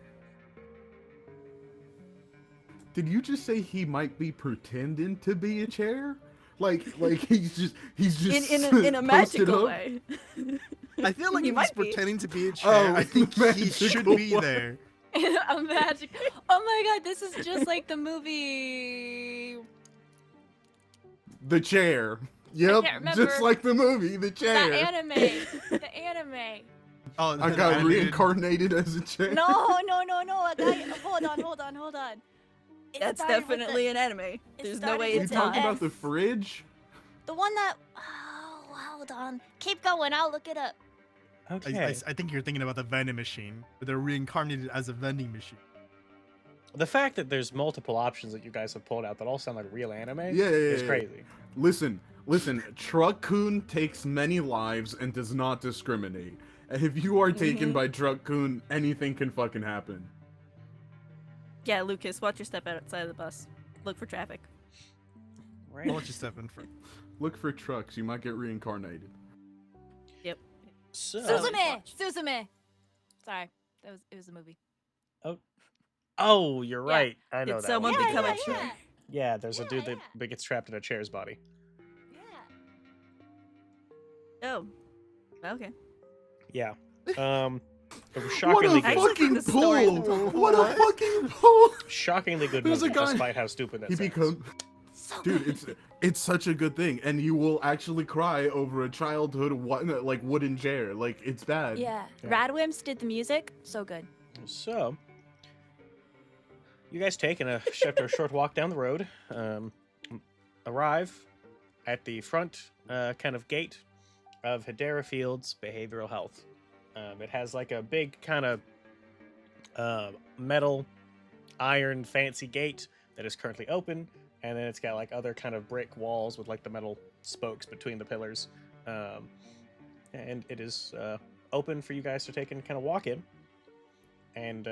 Did you just say he might be pretending to be a chair? Like he's just In a posted magical up? way. I feel like He if he's might be. pretending to be a chair, Oh, I think he should magical be way. there. A magic. Oh my god, this is just like the movie. The chair. Yep, can't remember just like the movie, The Chair. The anime. The anime. Oh, I the got animated- reincarnated as a chair. No. A guy. Hold on. It That's started with definitely an anime. There's no started way You with it's the talking not. about the fridge? the one that. Oh, hold on. Keep going. I'll look it up. Okay. I think you're thinking about the vending machine, but they're reincarnated as a vending machine. The fact that there's multiple options that you guys have pulled out that all sound like real anime Yeah, is yeah. crazy. Listen. Truck-kun takes many lives and does not discriminate. And if you are taken by Truck-kun, anything can fucking happen. Yeah, Lucas, watch your step outside of the bus. Look for traffic. Right. I'll let you step in for. Look for trucks. You might get reincarnated. Yep. So, Suzume. Sorry, it was a movie. oh, you're right. I know Did that someone one. become yeah, a chair? Yeah, there's a dude Yeah, that gets trapped in a chair's body. Yeah. Oh. Okay. Yeah. It was What shockingly a I good. actually think fucking the story pull! has been told What a before. fucking pull! Shockingly good There's a movie, guy- despite how stupid that He sounds. becomes. So Dude, it's such a good thing, and you will actually cry over a childhood like wooden chair. Like it's bad. Yeah. Yeah. Radwimps did the music. So good. So, you guys take after a short walk down the road, arrive at the front kind of gate of Hedera Fields Behavioral Health. It has like a big kind of metal, iron, fancy gate that is currently open, and then it's got like other kind of brick walls with like the metal spokes between the pillars, and it is open for you guys to take and kind of walk in. And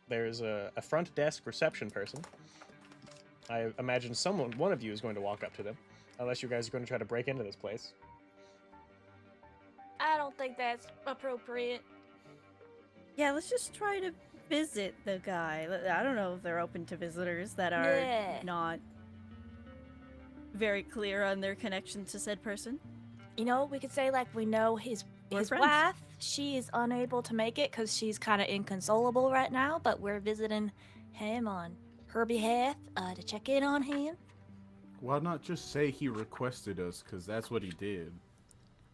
there's a front desk reception person. I imagine one of you is going to walk up to them, unless you guys are going to try to break into this place. I don't think that's appropriate. Yeah, let's just try to visit the guy. I don't know if they're open to visitors that are Yeah. not very clear on their connection to said person. You know, we could say like we know his We're friends. wife. She is unable to make it because she's kind of inconsolable right now. But we're visiting him on her behalf to check in on him. Why not just say he requested us? Because that's what he did.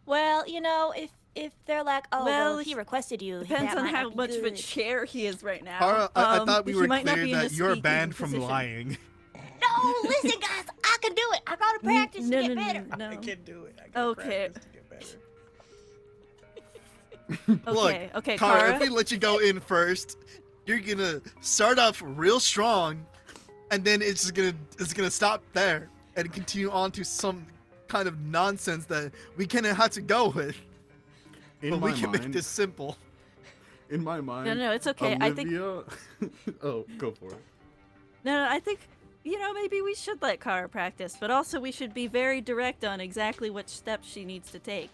Well, you know, if they're like, oh, well, Well, he requested you. Depends that on might how not be much of a good. chair he is right now. Kara, I thought we he were might not clear be in a that you're speaking banned from position. lying. No, listen, guys, I can do it. I gotta practice No, to get no, better. no. I can do it. I can Okay. practice to get better. Okay, okay, Kara, Kara. if we let you go in first, you're gonna start off real strong, and then it's gonna stop there and continue on to some kind of nonsense that we kind of have to go with. In But my we can mind, make this simple. in my mind, No, it's okay. I think Olivia... oh, go for it. no, I think maybe we should let Kara practice, but also we should be very direct on exactly which steps she needs to take,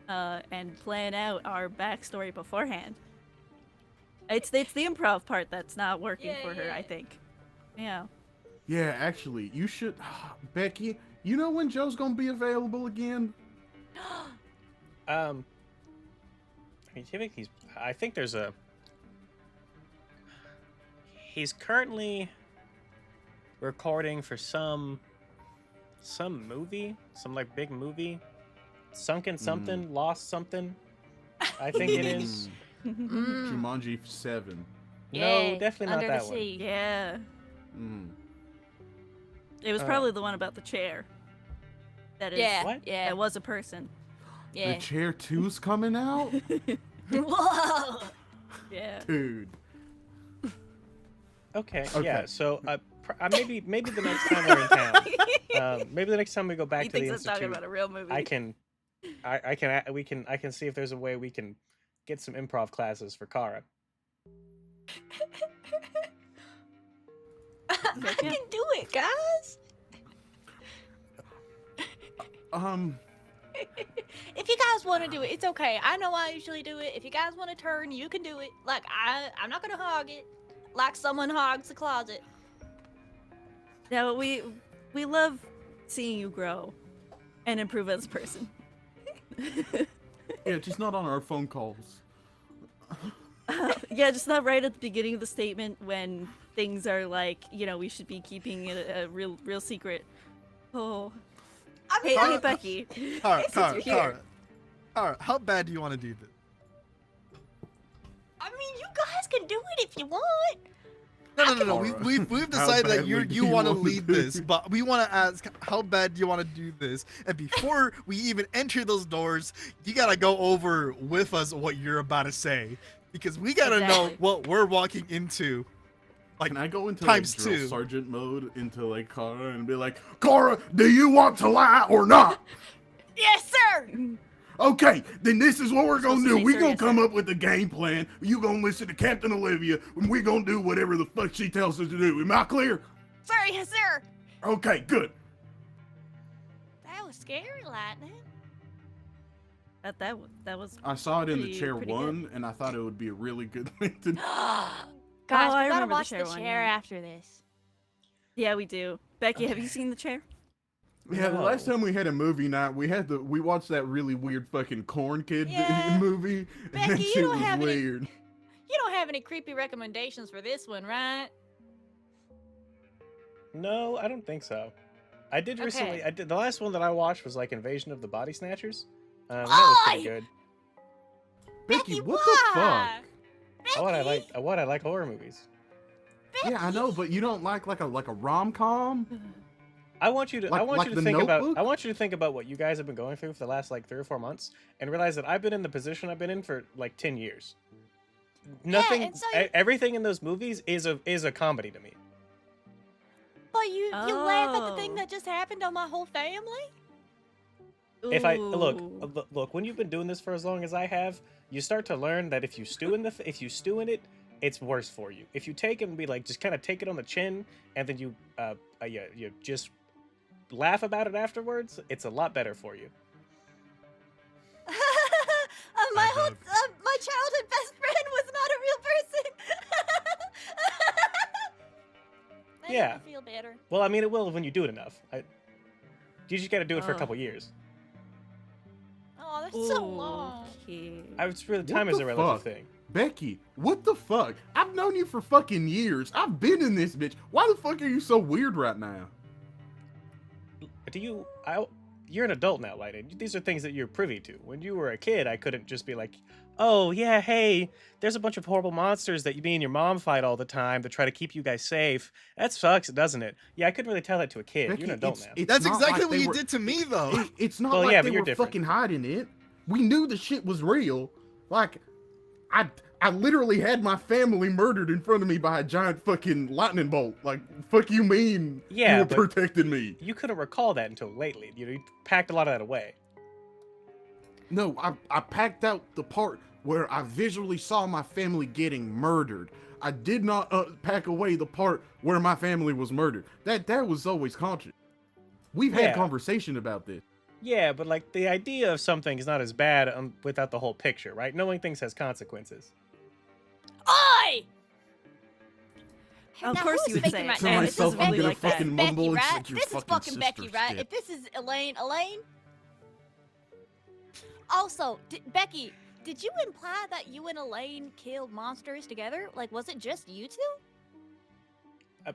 and plan out our backstory beforehand. It's the improv part that's not working for her, I think. Yeah. Yeah, actually, you should... Becky, you know when Joe's gonna be available again? I mean, I think there's a. He's currently recording for some movie, some like big movie, Sunken something, lost something. I think it is. Jumanji 7. No, Yeah, definitely not under that the one. sea. Yeah. Mm. It was probably the one about the chair. That is. Yeah, What? yeah, That was a person. yeah. The Chair 2's coming out? Whoa! Yeah. Dude. Okay, Okay. yeah. So maybe the next time we're in town, maybe the next time we go back He to the thinks it's talking institute, about a real movie. I can see if there's a way we can get some improv classes for Kara. I can do it, guys. If you guys want to do it, it's okay. I know I usually do it. If you guys want to turn, you can do it. Like I'm not gonna hog it, like someone hogs the closet. Yeah, we love seeing you grow and improve as a person. Yeah, just not on our phone calls. Yeah, just not right at the beginning of the statement when things are like, we should be keeping it a real secret. Oh. I mean, Hey, Becky. Kara, Since Kara, you're here. Kara, Kara, how bad do you want to do this? I mean, you guys can do it if you want. No. Kara, We've how decided that badly do you you want to wanna lead do this, it? but we want to ask how bad do you want to do this? And before we even enter those doors, you gotta go over with us what you're about to say, because we gotta know Exactly. what we're walking into. Like, Can I go into times like drill two. sergeant mode into like Kara and be like, Kara, do you want to lie or not? Yes, sir. Okay, then this is what we're gonna Supposed to do. say We sir, gonna yes, come sir. up with a game plan. You gonna listen to Captain Olivia, and we gonna do whatever the fuck she tells us to do. Am I clear? Sir, yes, sir. Okay, good. That was scary, Lightning. That was. I saw it in the Pretty- chair pretty one, and I thought it would be a really good thing to do. Guys, I we gotta remember the watch chair the one, chair yeah. after this. Yeah, we do. Becky, have you seen the chair? Yeah, the last No. time we had a movie night, we watched that really weird fucking corn kid Yeah. movie. And Becky, that you shit don't was have any- weird. You don't have any creepy recommendations for this one, right? No, I don't think so. I did recently. Okay. I did the last one that I watched was like Invasion of the Body Snatchers. That was pretty Why? good. Becky, what why? the fuck? I like horror movies. Yeah, I know, but you don't like a rom-com? I want you to Like The think about Notebook? I want you to think about what you guys have been going through for the last like 3 or 4 months and realize that I've been in the position I've been in for like 10 years. Nothing and so you- everything in those movies is a comedy to me. But you laugh at the Oh. thing that just happened on my whole family? If I Ooh. look, when you've been doing this for as long as I have, you start to learn that if you stew in it, it's worse for you. If you take it and be like, just kind of take it on the chin, and then you just laugh about it afterwards, it's a lot better for you. My childhood best friend was not a real Make Yeah. me feel better. Well, I mean, it will when you do it enough. You just got to do it for a Oh. couple years. Oh, that's so long. Okay. I was really What time is the a relative fuck? thing. Becky, what the fuck? I've known you for fucking years. I've been in this bitch. Why the fuck are you so weird right now? You're an adult now, Lightning. These are things that you're privy to. When you were a kid, I couldn't just be like, oh, yeah, hey, there's a bunch of horrible monsters that me and your mom fight all the time to try to keep you guys safe. That sucks, doesn't it? Yeah, I couldn't really tell that to a kid. Becky, You're an adult now. it's That's not exactly like what they you were- did to me, though. It's not Well, like yeah, they but you're were different. fucking hiding it. We knew the shit was real. Like, I literally had my family murdered in front of me by a giant fucking lightning bolt. Like, fuck you mean Yeah, you were but- protecting me? You couldn't recall that until lately. You packed a lot of that away. No, I packed out the part where I visually saw my family getting murdered. I did not pack away the part where my family was murdered. That was always conscious. We've had Yeah. conversation about this. Yeah, but like the idea of something is not as bad without the whole picture, right? Knowing things has consequences. Oi! Of Now, course who's you would speaking say it. right To now? This myself, is I'm really gonna like that. fucking Becky, mumble. It's right? like your This is fucking fucking Becky, sister right? did. If this is Elaine. Also, Becky, did you imply that you and Elaine killed monsters together? Like, was it just you two?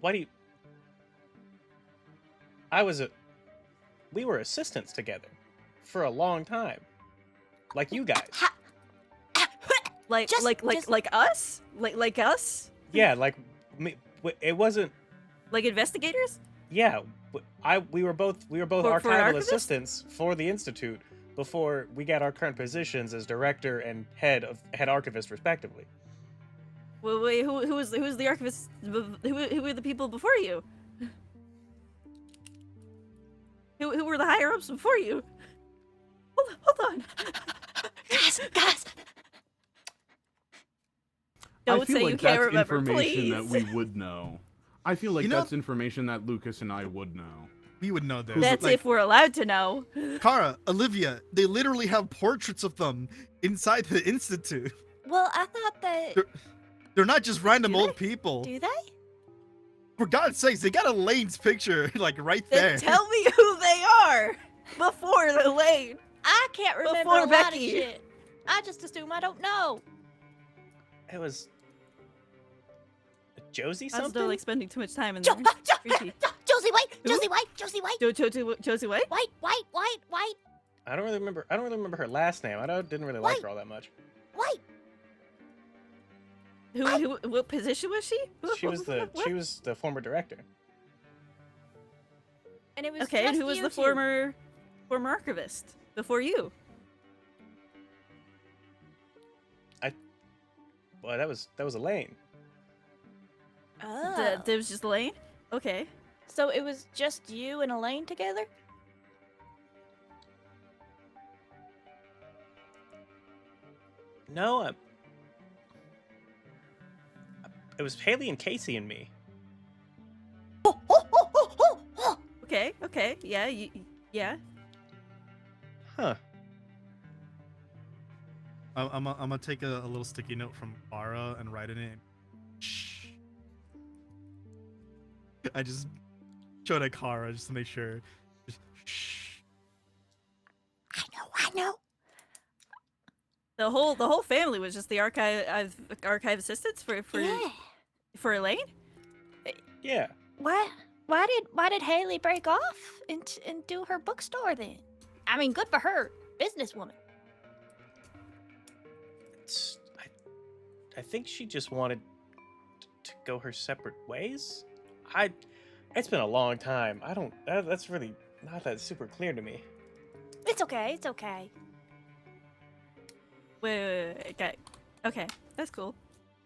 Why do you? We were assistants together for a long time, like you guys. Like Just- like just- us? Like us? Yeah, like it wasn't. Like investigators? Yeah, we were both For archival archivists? assistants for the institute before we got our current positions as director and head archivist respectively. Well, wait, who was the archivist? Who were the people before you? Who were the higher ups before you? Hold on. Guys! Don't I feel say like you can't that's remember, information please. that we would know. I feel like You know- that's information that Lucas and I would know. We would know this. That's Like, if we're allowed to know. Kara, Olivia, they literally have portraits of them inside the institute. Well, I thought that. They're not just random Do old they? people. Do they? For God's sakes, they got Elaine's picture like right there. Then tell me who they are before Elaine. I can't remember Before a lot Becky. of shit. I just assume I don't know. It was Josie I'm something. still like spending too much time in Jo- there. Jo- Creepy. Josie White! Who? Josie White! Josie White! Josie White? White! I don't really remember her last name. Didn't really like Wait. her all that much. White! What position was she? She was the former director. And it was Okay, and just who was you the two. former archivist before you? Well, that was Elaine. Oh. That was just Elaine? Okay. So it was just you and Elaine together? No, it was Haley and Casey and me. Okay. Yeah, yeah. Huh. I'm gonna take a little sticky note from Bara and write in it. Shh. I just showed it Kara just to make sure. Just, shh. I know. The whole family was just the archive assistants for Yeah. for Elaine? Yeah. Why did Haley break off and do her bookstore then? I mean, good for her, businesswoman. I think she just wanted to go her separate ways. It's been a long time. That's really not that super clear to me. It's okay. It's okay. Wait. Okay, that's cool.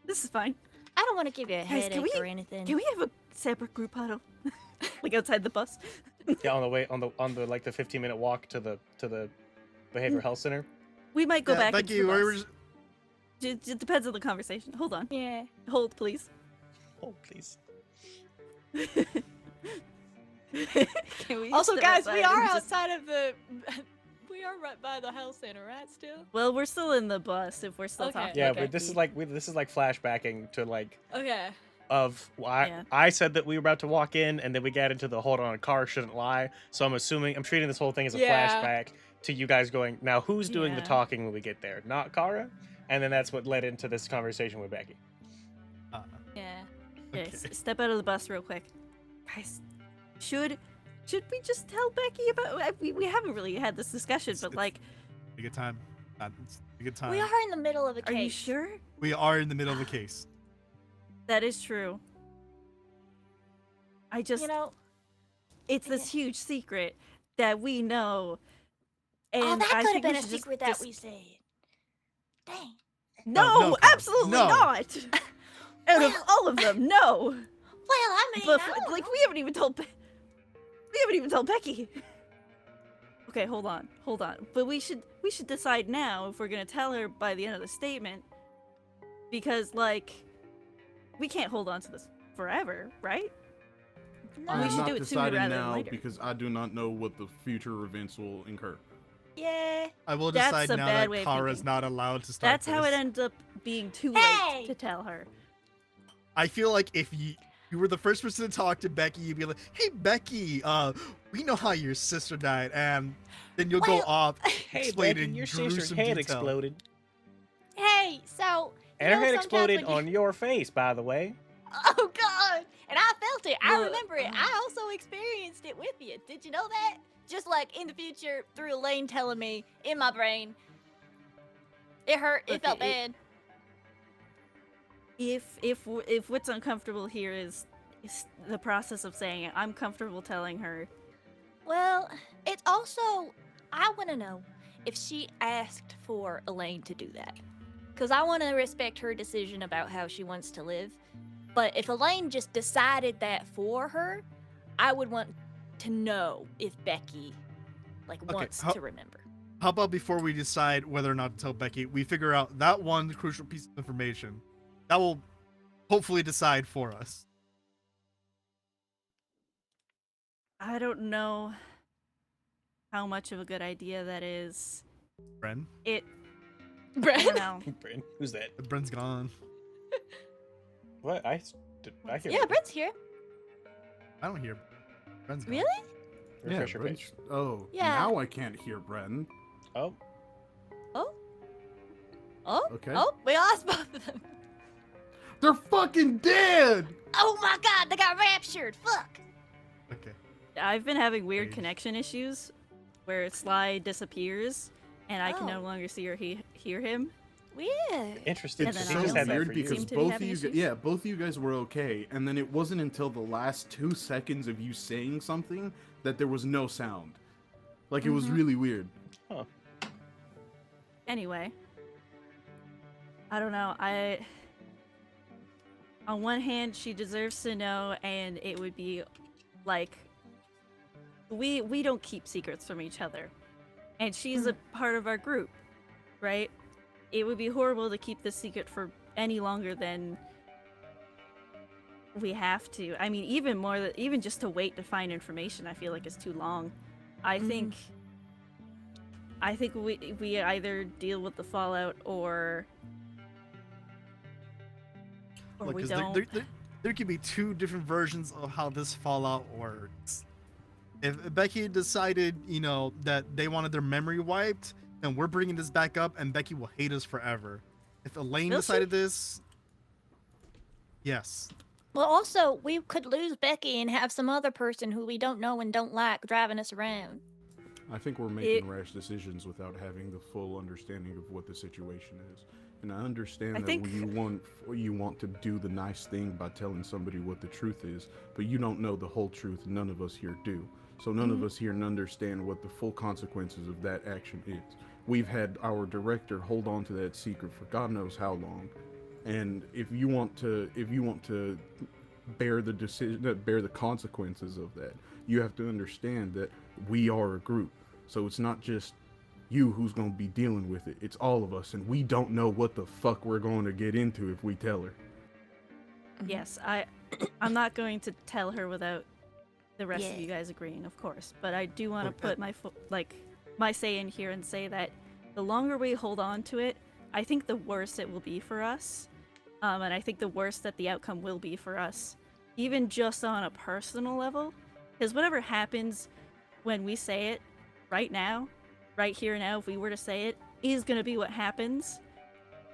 This is fine. I don't want to give you a Guys, headache can we- or anything. Can we have a separate group huddle? Like outside the bus? Yeah, on the like the 15-minute walk to the behavioral health center. We might go back Becky, into the where bus. was It depends on the conversation. Hold on. Yeah. Hold, please. Oh, please. Can we Also, step guys, we outside are and just- outside of the. We are right by the health center, right? Still. Well, we're still in the bus if we're still Okay. talking. Yeah, about but this is Becky. like flashbacking to like Okay. Yeah. I said that we were about to walk in, and then we got into the hold on, car shouldn't lie. So I'm treating this whole thing as a Yeah. flashback to you guys going, now who's doing the Yeah. talking when we get there? Not Kara? And then that's what led into this conversation with Becky. Yeah. Okay, Okay. step out of the bus real quick. Guys, should we just tell Becky about? We haven't really had this discussion, but like, A good time. It's a good time. We are in the middle of a are you case. sure? We are in the middle of a case. That is true. I just, You know, it's this huge secret that we know, and oh, that I could have think been we a should just- secret that just- we said. Dang. No, no, Kara, absolutely no. not. Out of Well- all of them, no. Well, I mean, But I don't like, know. we haven't even told Becky. Okay, hold on. But we should decide now if we're gonna tell her by the end of the statement, because like, we can't hold on to this forever, right? No. We I'm should not do it sooner deciding rather than now later. because I do not know what the future events will incur. Yeah. I will That's decide a now bad that way of Kara's thinking. not allowed to start That's how it this. ends up being too Hey! late to tell her. I feel like if you were the first person to talk to Becky, you'd be like, "Hey, Becky, we know how your sister died," and then you'll go Well, off Hey, explaining Becky, your sister's gruesome head detail. exploded. Hey, so. And you her know, head sometimes exploded when you- on your face, by the way. Oh God! And I felt it. I Well, remember it. I also experienced it with you. Did you know that? Just like in the future, through Elaine telling me in my brain. It hurt. It Look, felt bad. If what's uncomfortable here is the process of saying it, I'm comfortable telling her. Well, it's also. I want to know if she asked for Elaine to do that. Because I want to respect her decision about how she wants to live. But if Elaine just decided that for her, I would want to know if Becky, like, Okay, wants how- to remember. How about before we decide whether or not to tell Becky, we figure out that one crucial piece of information that will hopefully decide for us. I don't know how much of a good idea that is. Bren, I Brad? don't know. Bryn, who's that? Bren's gone. What? I hear Yeah, Brett's here. I don't hear. Bren's gone. Really? Refresh your Bren- page. Oh, Yeah. now I can't hear Bren. Oh, Oh? Okay. Oh, we lost both of them. They're fucking dead! Oh my God, they got raptured. Fuck. Okay. I've been having weird Page. connection issues where Sly disappears and I can Oh. no longer see or hear him. Weird. interesting. It's then He I so just had that weird for because Seem to be both of having you, issues? yeah, both of you guys were okay, and then it wasn't until the last 2 seconds of you saying something that there was no sound. Like it was Mhm. really weird. Huh. Anyway, I don't know. On one hand, she deserves to know, and it would be like we don't keep secrets from each other, and she's a part of our group, right? It would be horrible to keep this secret for any longer than we have to. I mean, even just to wait to find information, I feel like is too long. I think we either deal with the fallout or Look, we 'cause don't. there could be 2 different versions of how this fallout works. If Becky decided, that they wanted their memory wiped, then we're bringing this back up, and Becky will hate us forever. If Elaine Will she? decided this, yes. Well, also, we could lose Becky and have some other person who we don't know and don't like driving us around. I think we're making rash decisions without having the full understanding of what the situation is. And I understand I that think- you want to do the nice thing by telling somebody what the truth is, but you don't know the whole truth. None of us here do. So none of us here understand what the full consequences of that action is. We've had our director hold on to that secret for God knows how long. And if you want to bear the consequences of that, you have to understand that we are a group. So it's not just you who's going to be dealing with it. It's all of us, and we don't know what the fuck we're going to get into if we tell her. Yes, I'm not going to tell her without the rest of Yeah. you guys agreeing, of course. But I do want to Okay. put my say in here and say that the longer we hold on to it, I think the worse it will be for us. And I think the worse that the outcome will be for us, even just on a personal level, because whatever happens when we say it right now, right here and now, if we were to say it, is going to be what happens.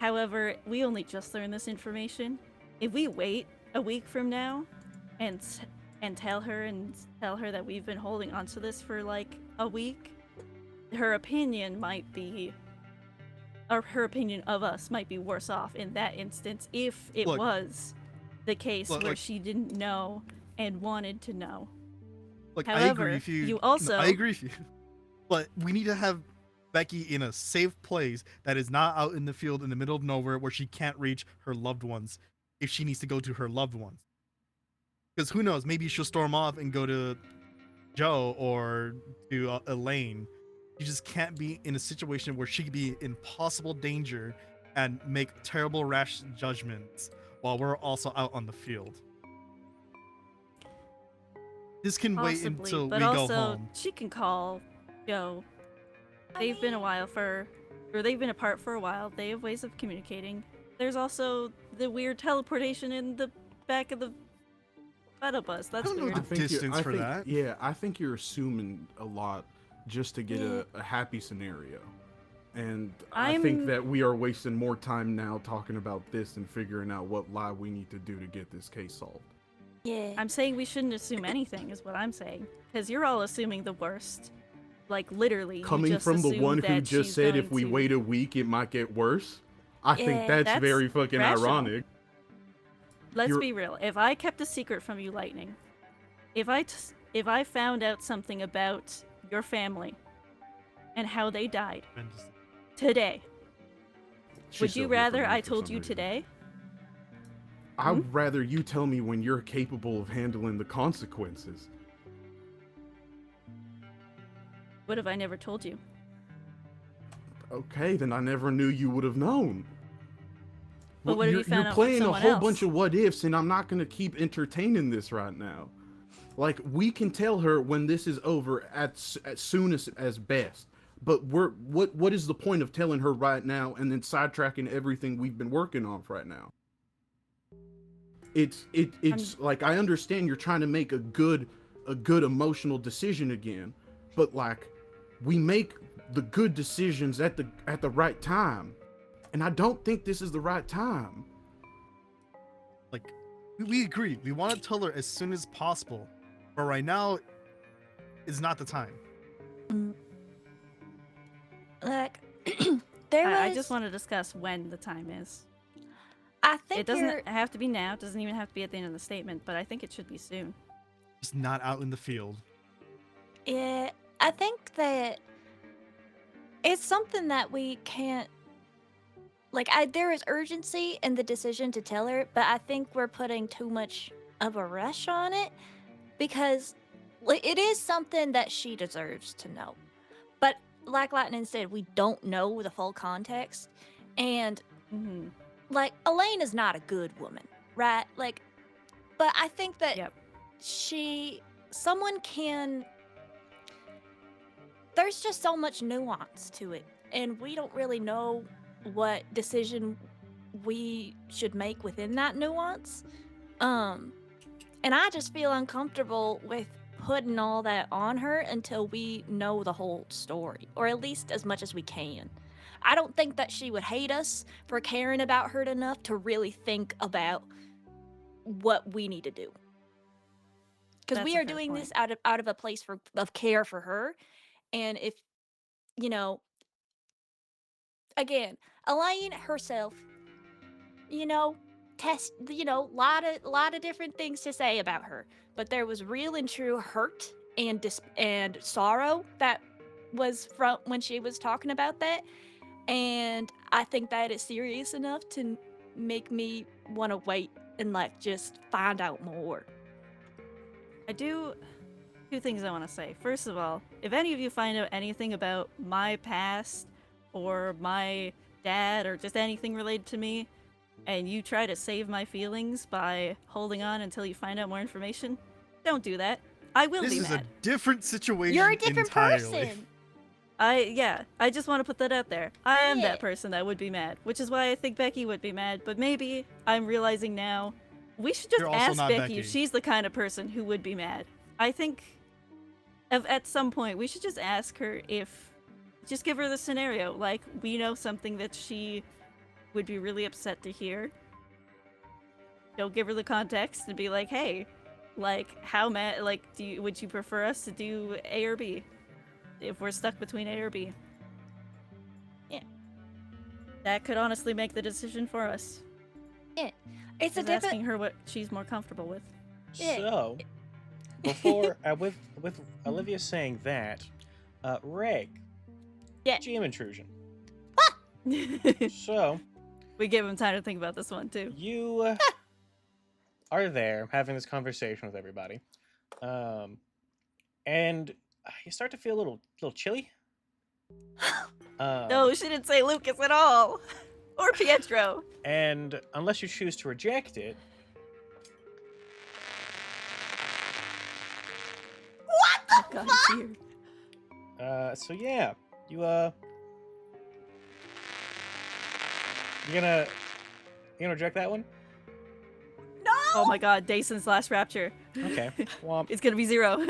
However, we only just learned this information. If we wait a week from now and tell her that we've been holding onto this for like a week, her opinion might be, or her opinion of us might be worse off in that instance if it Look, was the case look, where look. she didn't know and wanted to know. Like, I However, agree with you. you also- I agree with you. But we need to have Becky in a safe place that is not out in the field in the middle of nowhere where she can't reach her loved ones if she needs to go to her loved ones. Because who knows, maybe she'll storm off and go to Joe or to Elaine. You just can't be in a situation where she could be in possible danger and make terrible rash judgments while we're also out on the field. This can wait Possibly, until but we also go home. she can call Joe. I They've been mean- they've been apart for a while. They have ways of communicating. There's also the weird teleportation in the back of the battle bus. That's don't know weird. the distance for that. Yeah, I think you're assuming a lot just to get Yeah. a happy scenario. And I think I'm- that we are wasting more time now talking about this and figuring out what lie we need to do to get this case solved. Yeah. I'm saying we shouldn't assume anything, is what I'm saying. Because you're all assuming the worst. Like, literally. you Coming just from the assumed one who that just she's said if going we to- wait a week, it might get worse. I Yeah, think that's that's very fucking rational. ironic. Let's you're- be real. If I kept a secret from you, Lightning, if I found out something about your family and how they died today, She's would still you here for rather me I for told some you reason. today? I'd rather you tell me when you're capable of handling the consequences. What if I never told you? Okay, then I never knew you would have known. But what if you you're found out from playing a someone whole else? bunch of what ifs, and I'm not gonna keep entertaining this right now. Like, we can tell her when this is over as soon as best. But what is the point of telling her right now and then sidetracking everything we've been working on right now? It's like, I understand you're trying to make a good emotional decision again, but like, we make the good decisions at the right time. And I don't think this is the right time. Like, we agree. We want to tell her as soon as possible. But right now is not the time. Like, there was. I just want to discuss when the time is. I think It doesn't have to be now. It doesn't even have to be at the end of the statement, but I think it should be soon. Just not out in the field. Yeah, I think that it's something that we can't. Like, there is urgency in the decision to tell her, but I think we're putting too much of a rush on it because it is something that she deserves to know. But like Lightning said, we don't know the full context, and Mm-hmm. like, Elaine is not a good woman, right? Like, but I think that Yep. someone can. There's just so much nuance to it, and we don't really know what decision we should make within that nuance. And I just feel uncomfortable with putting all that on her until we know the whole story, or at least as much as we can. I don't think that she would hate us for caring about her enough to really think about what we need to do. Because That's we a are fair doing point. this out of a place of care for her, and if you know, again, Elaine herself, lot of different things to say about her, but there was real and true hurt and sorrow that was from when she was talking about that. And I think that is serious enough to make me want to wait and like just find out more. I do two things I want to say. First of all, if any of you find out anything about my past or my dad or just anything related to me, and you try to save my feelings by holding on until you find out more information, don't do that. I will This be is mad. a different situation. You're a different entirely. person. I just want to put that out there. I am Yeah. that person that would be mad, which is why I think Becky would be mad. But maybe I'm realizing now we should just You're also ask not Becky if Becky. she's the kind of person who would be mad. I think at some point we should just ask her if, just give her the scenario. Like, we know something that she would be really upset to hear. Don't give her the context and be like, hey, like, how mad, like, would you prefer us to do A or B? If we're stuck between A or B. Yeah. That could honestly make the decision for us. It's a Just different. asking her what she's more comfortable with. Yeah. So, before with Olivia saying that, Reg. Yeah. GM intrusion. We So gave him time to think about this one too. you are there having this conversation with everybody, and you start to feel a little chilly. No, she didn't say Lucas at all. Or Pietro. And unless you choose to reject it, Oh God, he's here. so yeah, you gonna reject that one? Oh my God, Dason's last rapture. Okay. Womp. It's gonna be 0.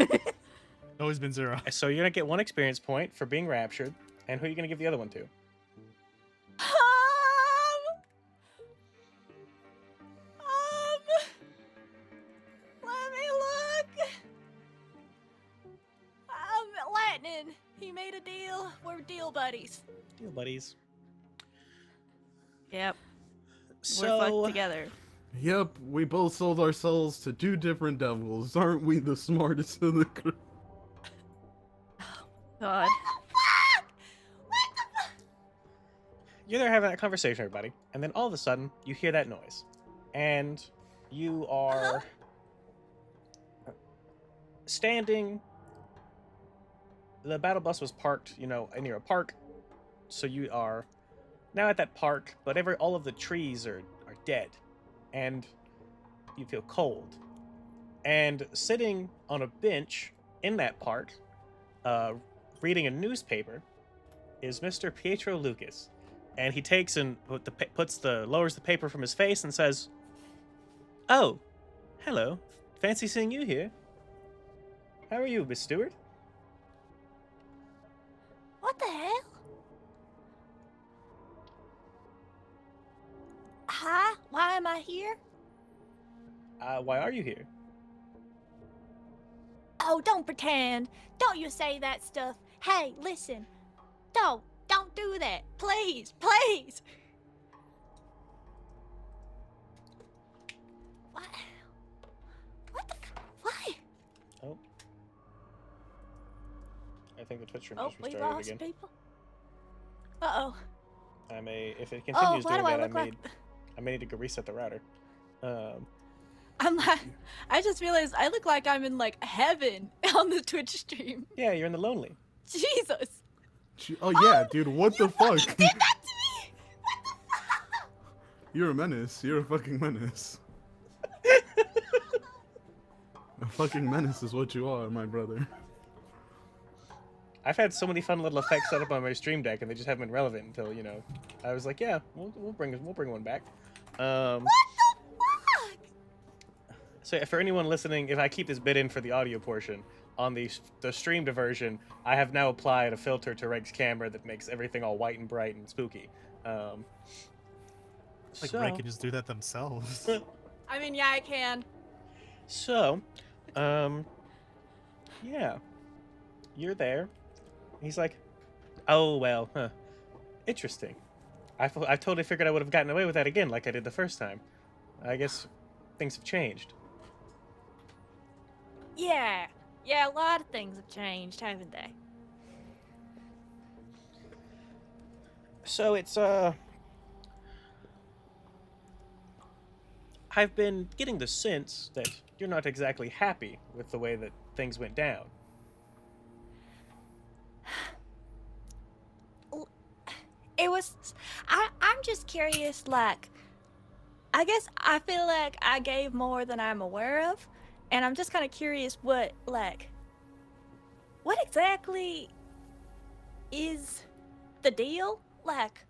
Always been 0. So you're gonna get 1 experience point for being raptured, and who are you gonna give the other one to? Let me look. Lightning. He made a deal. We're deal buddies. Deal buddies. Yep, we're So fucked together. Yep, we both sold our souls to 2 different devils. Aren't we the smartest in the group? God. you're there having that conversation, everybody, and then all of a sudden you hear that noise, and you are standing. The battle bus was parked, near a park, so you are now at that park, but all of the trees are dead, and you feel cold. And sitting on a bench in that park, reading a newspaper, is Mr. Pietro Lucas, and he takes and lowers the paper from his face and says, "Oh, hello, fancy seeing you here. How are you, Miss Stewart?" What the hell? Hi, why am I here? Why are you here? Oh, don't pretend. Don't you say that stuff. Hey, listen. Don't do that. Please, please. What? What the why? Oh. I think the Twitch stream Oh, just we restarted lost again. people. Uh-oh. If it Oh, continues why doing do I that, look like... I may need to go reset the router. I'm like, I just realized I look like I'm in like heaven on the Twitch stream. Yeah, you're in the lonely. Jesus. Oh yeah, dude, what the fuck? Did that to me? What the fuck? You're a menace. You're a fucking menace. A fucking menace is what you are, my brother. I've had so many fun little effects set up on my stream deck, and they just haven't been relevant until I was like, yeah, we'll bring one back. What the fuck? So for anyone listening, if I keep this bit in for the audio portion, on the streamed version, I have now applied a filter to Reg's camera that makes everything all white and bright and spooky. Like Ray can just do that themselves. I mean, yeah, I can. So, yeah, you're there. He's like, oh, well, huh. Interesting. I totally figured I would have gotten away with that again like I did the first time. I guess things have changed. Yeah. Yeah, a lot of things have changed, haven't they? So it's, I've been getting the sense that you're not exactly happy with the way that things went down. It was... I'm just curious, like... I guess I feel like I gave more than I'm aware of. And I'm just kind of curious what exactly... is the deal? Like,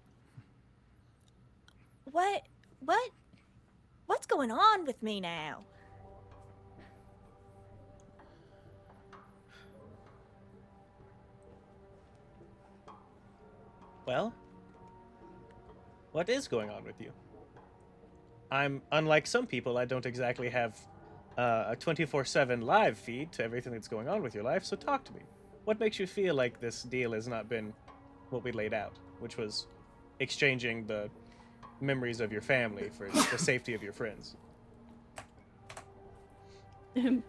what's going on with me now? Well, what is going on with you? I'm unlike some people. I don't exactly have a 24/7 live feed to everything that's going on with your life. So talk to me. What makes you feel like this deal has not been what we laid out, which was exchanging the memories of your family for the safety of your friends? When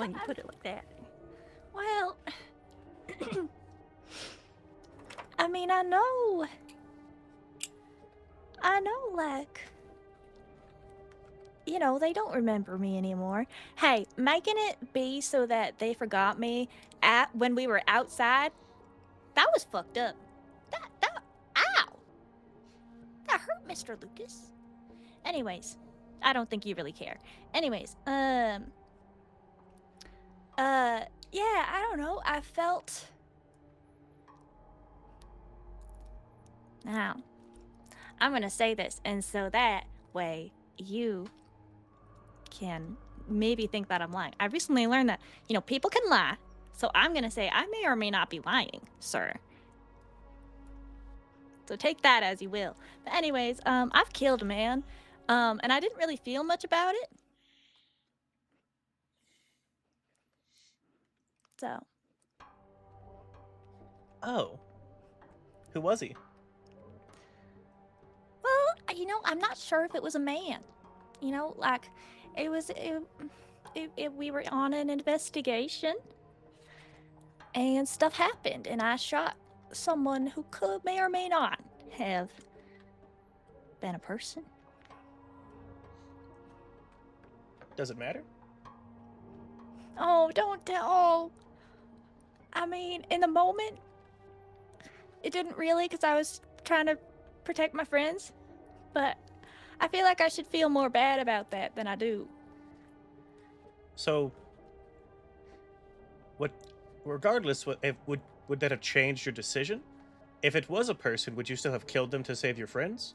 you put it like that. Well, I mean, I know, like, you know, they don't remember me anymore. Hey, making it be so that they forgot me when we were outside, that was fucked up. Ow! That hurt, Mr. Lucas. Anyways, I don't think you really care. Anyways, yeah, I don't know. I felt. Now, I'm gonna say this, and so that way you can maybe think that I'm lying. I recently learned that, you know, people can lie. So I'm gonna say I may or may not be lying, sir. So take that as you will. But anyways, I've killed a man. And I didn't really feel much about it. So. Oh. Who was he? Well, you know, I'm not sure if it was a man. You know, like, we were on an investigation. And stuff happened, and I shot someone who may or may not have been a person. Does it matter? Oh, don't tell. Oh. I mean, in the moment, it didn't really, because I was trying to protect my friends. But I feel like I should feel more bad about that than I do. So, regardless, would that have changed your decision? If it was a person, would you still have killed them to save your friends?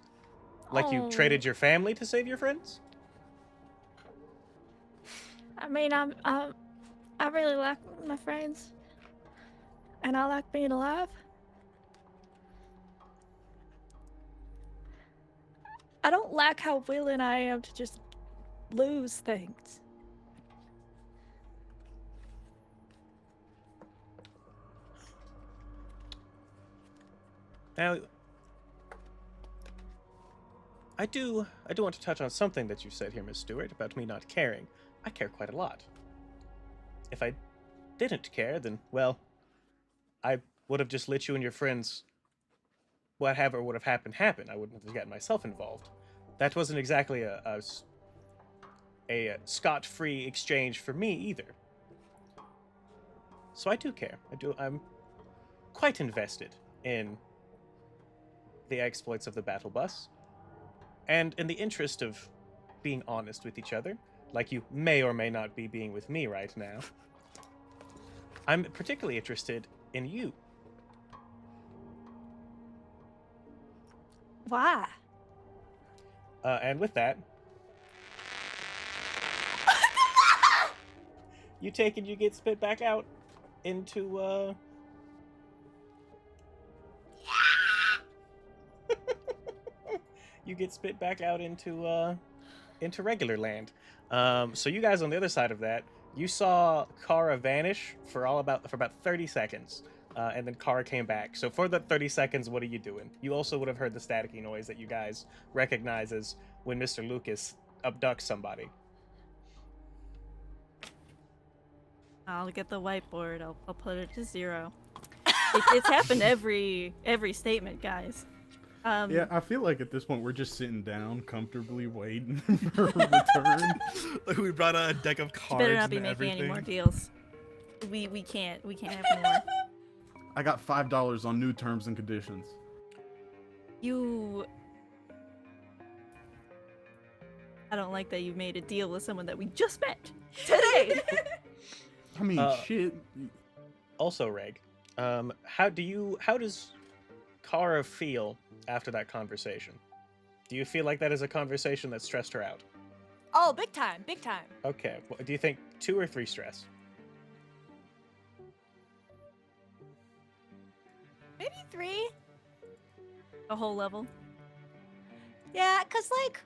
Like you traded your family to save your friends? I mean, I really like my friends, and I like being alive. I don't like how willing I am to just lose things. Now, I do want to touch on something that you said here, Miss Stewart, about me not caring. I care quite a lot. If I didn't care, then, well, I would have just let you and your friends, whatever would have happened, happen. I wouldn't have gotten myself involved. That wasn't exactly a scot-free exchange for me either. So I do care. I'm quite invested in the exploits of the battle bus. And in the interest of being honest with each other, like you may or may not be being with me right now, I'm particularly interested in you. Why? And with that, you take and you get spit back out into, you get spit back out into regular land. So you guys on the other side of that, you saw Kara vanish for about 30 seconds. And then Kara came back. So for the 30 seconds, what are you doing? You also would have heard the staticky noise that you guys recognize as when Mr. Lucas abducts somebody. I'll get the whiteboard. I'll put it to 0. It's happened every statement, guys. Yeah, I feel like at this point we're just sitting down, comfortably waiting for a return. Like we brought a deck of cards. Better not be and making everything. any more deals. We can't have more. I got $5 on new terms and conditions. I don't like that you made a deal with someone that we just met today. I mean, shit. Also, Reg, How does Kara feel after that conversation? Do you feel like that is a conversation that stressed her out? Oh, big time, big time. Okay. Do you think 2 or 3 stress? Maybe 3. A whole level. Yeah, cause like,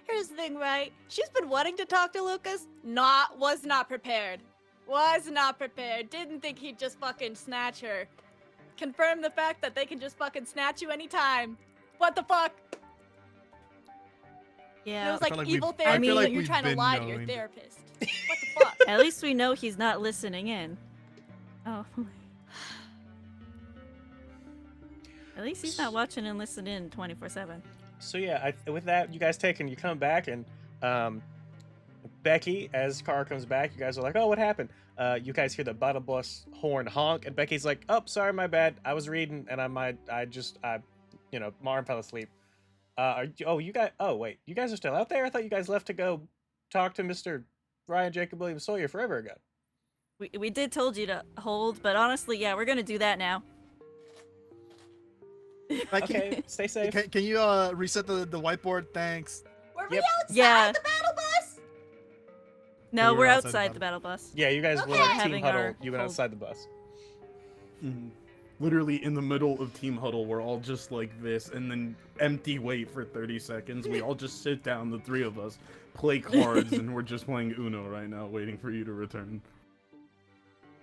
here's the thing, right? She's been wanting to talk to Lucas. Was not prepared. Was not prepared. Didn't think he'd just fucking snatch her. Confirm the fact that they can just fucking snatch you anytime. What the fuck? Yeah. It was I like feel like evil we've- I therapy, feel but like you're we've trying to been lie to your knowing. therapist. What the fuck? At least we know he's not listening in. Oh. At least he's not watching and listening in 24/7. So yeah, with that, you guys you come back, and Becky, as Kara comes back, you guys are like, "Oh, what happened?" You guys hear the battle bus horn honk, and Becky's like, "Oh, sorry, my bad. I was reading, and my arm fell asleep." Wait, you guys are still out there? I thought you guys left to go talk to Mr. Ryan Jacob William Sawyer forever ago. We did told you to hold, but honestly, yeah, we're gonna do that now. Okay, stay safe. Can you reset the whiteboard? Thanks. Were we Yep. outside Yeah. the battle bus? No, We we're were outside the outside battle. the battle bus. Yeah, you guys Okay. were like Having team huddle. our You went hold. outside the bus. Literally in the middle of team huddle, we're all just like this, and then empty wait for 30 seconds. We all just sit down, the 3 of us, play cards, and we're just playing Uno right now, waiting for you to return.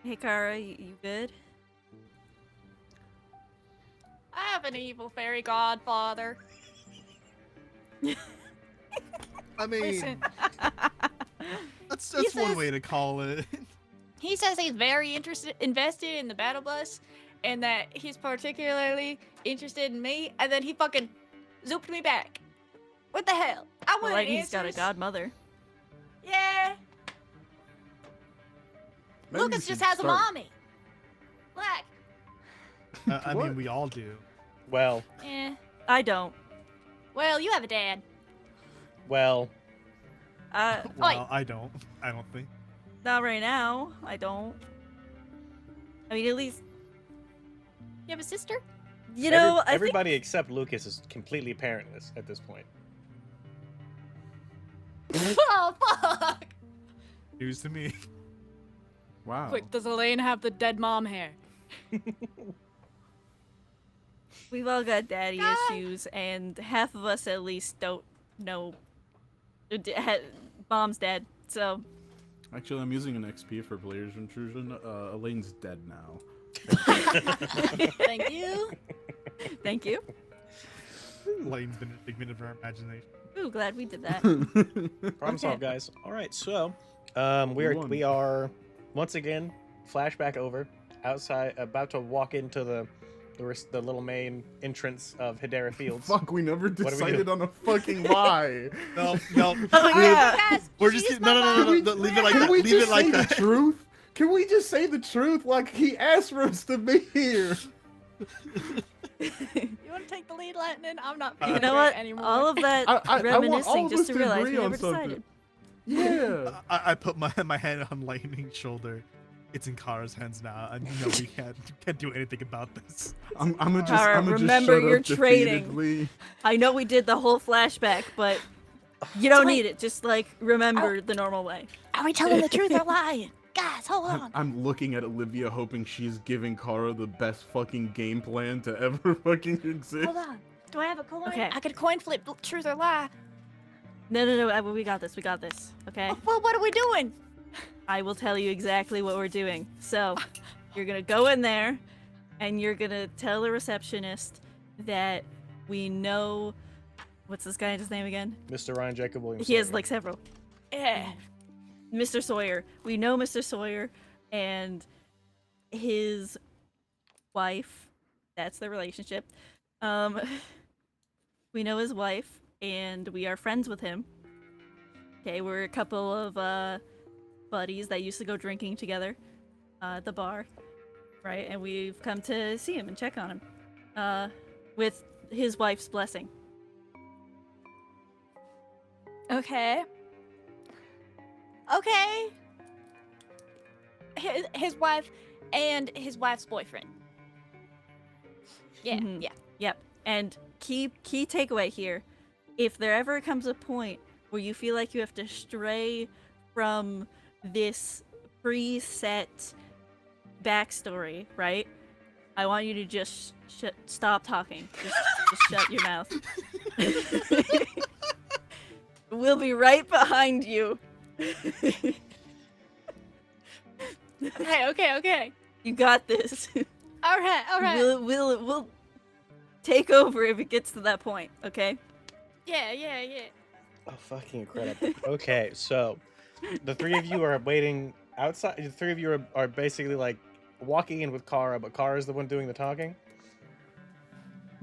Hey, Kara, you good? I have an evil fairy godfather. I mean, Listen, that's he one says- way to call it. he says he's very invested in the battle bus, and that he's particularly interested in me, and then he fucking zooped me back. What the hell? I Well, wanted like he's got a answers. godmother. Yeah. Maybe Lucas you just should has a start- mommy. Like, I What? mean, we all do. Well, I don't. well, you have a dad. well. Well, I don't think. Not right now. I don't. I mean, at least You have a sister? you know. I think Everybody except Lucas is completely parentless at this point. Oh, fuck! News to me. Wow. Quick, does Elaine have the dead mom hair? we've all got daddy God. issues, and half of us at least don't know. Mom's dead, so Actually, I'm using an XP for player's intrusion. Elaine's dead now. Thank you. thank you. Lane's been a figment of her imagination. Ooh, glad we did that. Problem solved, guys. All right, so won. we are once again flashback over outside, about to walk into the little main entrance of Hedera Fields. Fuck, we never do we decided do? on a fucking lie. No. Oh yeah. Guys, We're she's just my no. mom. Leave it like Can that. we Leave it just like say the that. truth? Can we just say the truth? Like, he asked for us to be here. You want to take the lead, Lightning? I'm not You feeling know it what? anymore. All of that I want all reminiscing of just us to to realize we agree on never something. decided. Yeah. I put my hand on Lightning's shoulder. It's in Kara's hands now, and you know we can't do anything about this. I'm gonna just, Tara, I'm gonna remember just shut you're up trading. defeatedly. I know we did the whole flashback, but you don't wait. need it. Just like remember the normal way. Are we telling the truth or lying? Guys, hold on. I'm looking at Olivia, hoping she's giving Kara the best fucking game plan to ever fucking exist. Hold on. Do I have a coin? Okay. I could coin flip truth or lie. No. We got this. We got this. Okay. Well, what are we doing? I will tell you exactly what we're doing. So, you're gonna go in there, and you're gonna tell the receptionist that we know. What's this guy's name again? Mr. Ryan Jacob Williams. He has like several. Yeah. Mr. Sawyer. We know Mr. Sawyer and his wife. That's their relationship. We know his wife, and we are friends with him. Okay, we're a couple of buddies that used to go drinking together at the bar, right? And we've come to see him and check on him with his wife's blessing. Okay. Okay. his wife and his wife's boyfriend. Yeah, Mhm. yeah. Yep. And key takeaway here: if there ever comes a point where you feel like you have to stray from this preset backstory, right? I want you to just stop talking. Just shut your mouth. We'll be right behind you. Okay. You got this. All right. We'll take over if it gets to that point, okay? Yeah. Oh, fucking incredible. Okay, so the three of you are waiting outside. The three of you are basically like walking in with Kara, but Kara's the one doing the talking.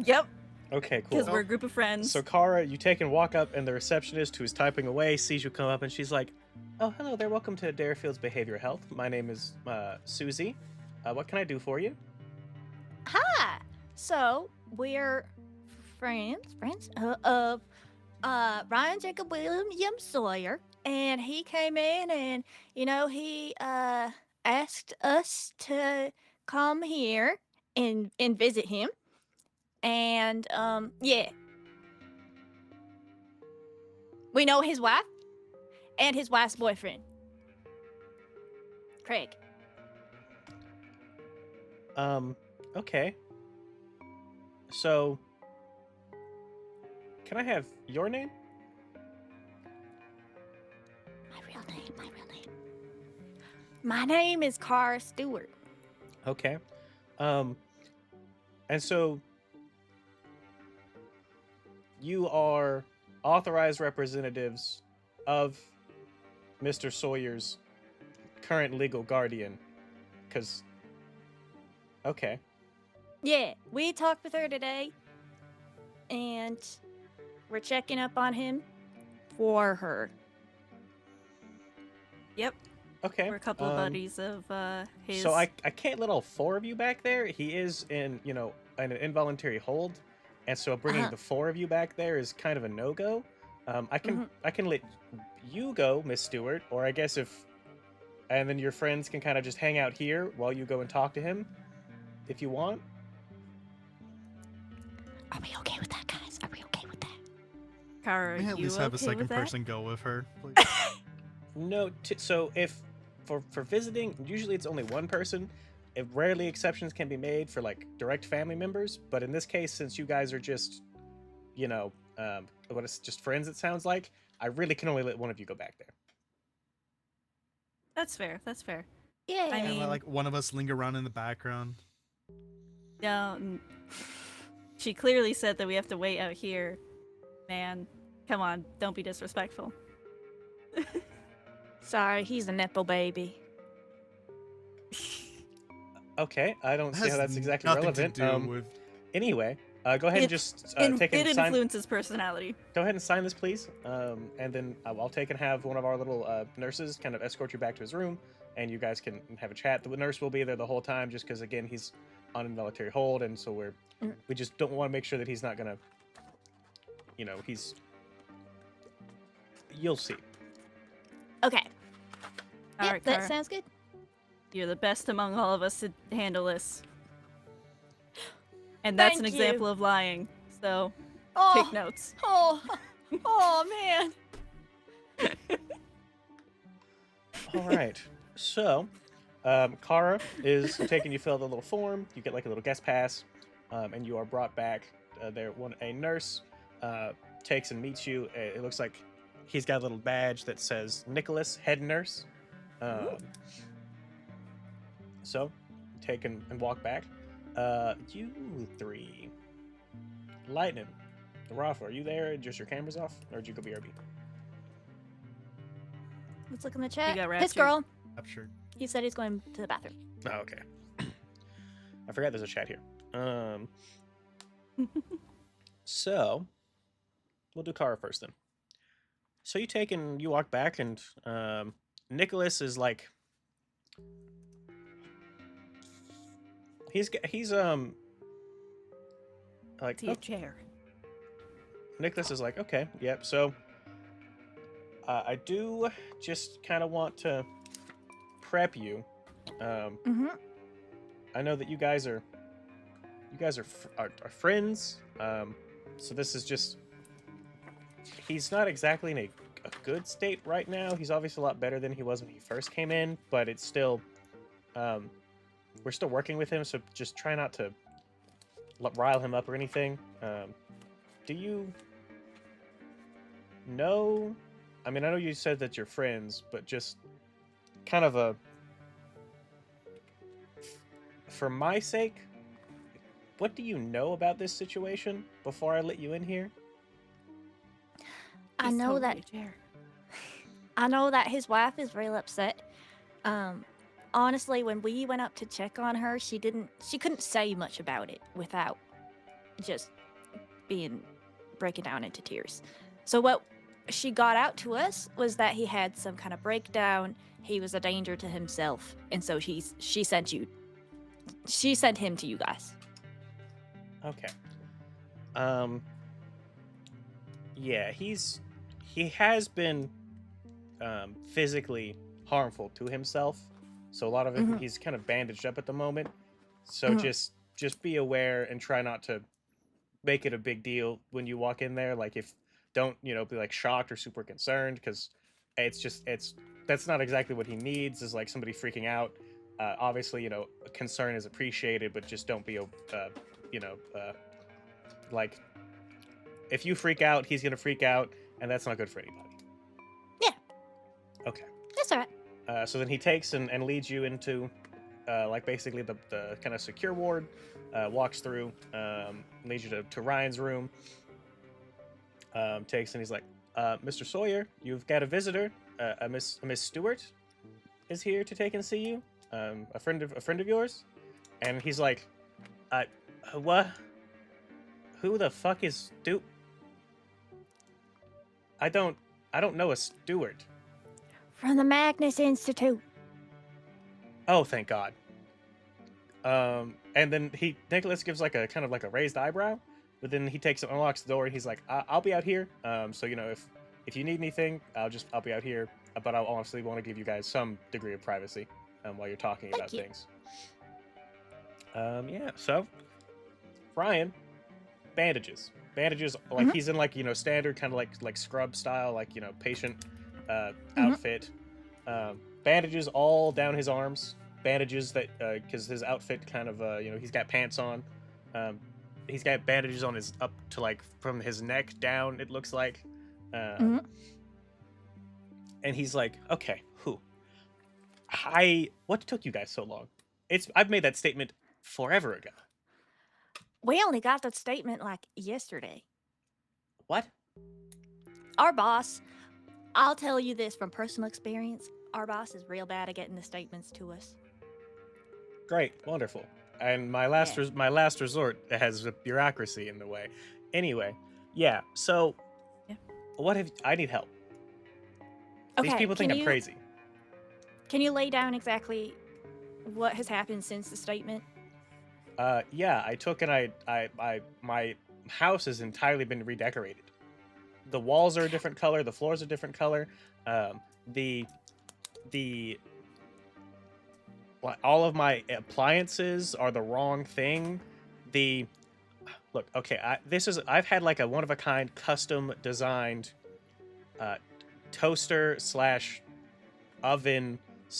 Yep, Okay, cool. because we're a group of friends. So Kara, you take and walk up, and the receptionist who is typing away sees you come up, and she's like, "Oh, hello there. Welcome to Darefield's Behavioral Health. My name is Susie. What can I do for you?" Hi. So we're friends of Ryan Jacob William Sawyer, and he came in and he asked us to come here and visit him, and yeah, we know his wife and his wife's boyfriend, Craig. Okay. So, can I have your name? My real name. My name is Cara Stewart. Okay. And so you are authorized representatives of Mr. Sawyer's current legal guardian, because... Okay. Yeah, we talked with her today, and we're checking up on him for her. Yep, Okay. we're a couple of buddies of his. So I can't let all four of you back there. He is in, an involuntary hold, and so bringing the four of you back there is kind of a no-go. I can let you go, Miss Stewart, or I guess and then your friends can kind of just hang out here while you go and talk to him, if you want. Are we okay with that, guys? Are we okay with that? Kara, Can we at you least have a okay second with that? person go with her, please? No, so if for visiting, usually it's only one person. If rarely exceptions can be made for like direct family members, but in this case, since you guys are just, what it's just friends, it sounds like, I really can only let one of you go back there. That's fair. That's fair. Yeah. I And mean- let, like one of us linger around in the background. No, she clearly said that we have to wait out here. Man, come on, don't be disrespectful. Sorry, he's a nepo baby. Okay, I don't see how Has that's exactly nothing relevant. to do with. Anyway, go ahead and just take It and sign. influences personality. Go ahead and sign this, please. And then I'll take and have one of our little nurses kind of escort you back to his room, and you guys can have a chat. The nurse will be there the whole time, just because again he's on involuntary hold, and so we just don't want to make sure that he's not gonna, he's. You'll see. Okay. All Yeah, right, that Kara. sounds good. You're the best among all of us to handle this. And that's Thank an you. example of lying. So Oh, take notes. oh man. All right. So, Kara is taking you fill out the little form. You get like a little guest pass, and you are brought back. A nurse takes and meets you. It looks like he's got a little badge that says Nicholas, head nurse. So, take and walk back. You three. Lightning, Rafa, are you there? Just your camera's off, or did you go BRB? Let's look in the chat. got This raptured. girl. Captured. He said he's going to the bathroom. Oh, okay. I forgot there's a chat here. So we'll do Kara first then. So you walk back, and Nicholas is like, he's like, See a chair. Nicholas is like, okay, yep. So I do just kind of want to prep you Mm-hmm. I know that you guys are friends. So this is just, he's not exactly in a good state right now. He's obviously a lot better than he was when he first came in, but it's still, we're still working with him. So just try not to rile him up or anything. Do you know? I mean, I know you said that you're friends, but just kind of for my sake, what do you know about this situation before I let you in here? I He's know totally that. a chair. I know that his wife is real upset. Honestly, when we went up to check on her, she couldn't say much about it without just breaking down into tears. So what she got out to us was that he had some kind of breakdown. He was a danger to himself, and so she sent him to you guys. Okay. Yeah, he has been physically harmful to himself. So a lot of it, Mhm. he's kind of bandaged up at the moment. So Mhm. just be aware and try not to make it a big deal when you walk in there. Like, if don't, be like shocked or super concerned, because that's not exactly what he needs, is like somebody freaking out. Obviously, concern is appreciated, but just don't be like, if you freak out, he's gonna freak out, and that's not good for anybody. Yeah. Okay. That's all right. So then he takes and leads you into like basically the kind of secure ward, walks through, leads you to Ryan's room, takes, and he's like, Mr. Sawyer, you've got a visitor. A Miss Stewart is here to take and see you. A friend of yours. And he's like, what? Who the fuck is I don't know a Stewart. From the Magnus Institute. Oh, thank God. And then Nicholas gives like a kind of like a raised eyebrow, but then he takes it, unlocks the door, and he's like, I'll be out here. So if you need anything, I'll be out here. But I honestly want to give you guys some degree of privacy while you're talking about you. things. Yeah. So, Ryan, bandages, like he's in like standard kind of like scrub style, like patient outfit. Bandages all down his arms. Bandages that because his outfit kind of he's got pants on. He's got bandages on his up to like from his neck down, it looks like. And he's like, okay, what took you guys so long? I've made that statement forever ago. We only got that statement like yesterday. What? Our boss, I'll tell you this from personal experience, our boss is real bad at getting the statements to us. Great, wonderful. And my last resort has a bureaucracy in the way. Anyway, yeah. So, Yeah. I need help. Okay, These people think I'm crazy. Can you lay down exactly what has happened since the statement? Yeah, I took and my house has entirely been redecorated. The walls are a different color, the floors are a different color. All of my appliances are the wrong thing. Look, okay, I've had like a one of a kind custom designed toaster / oven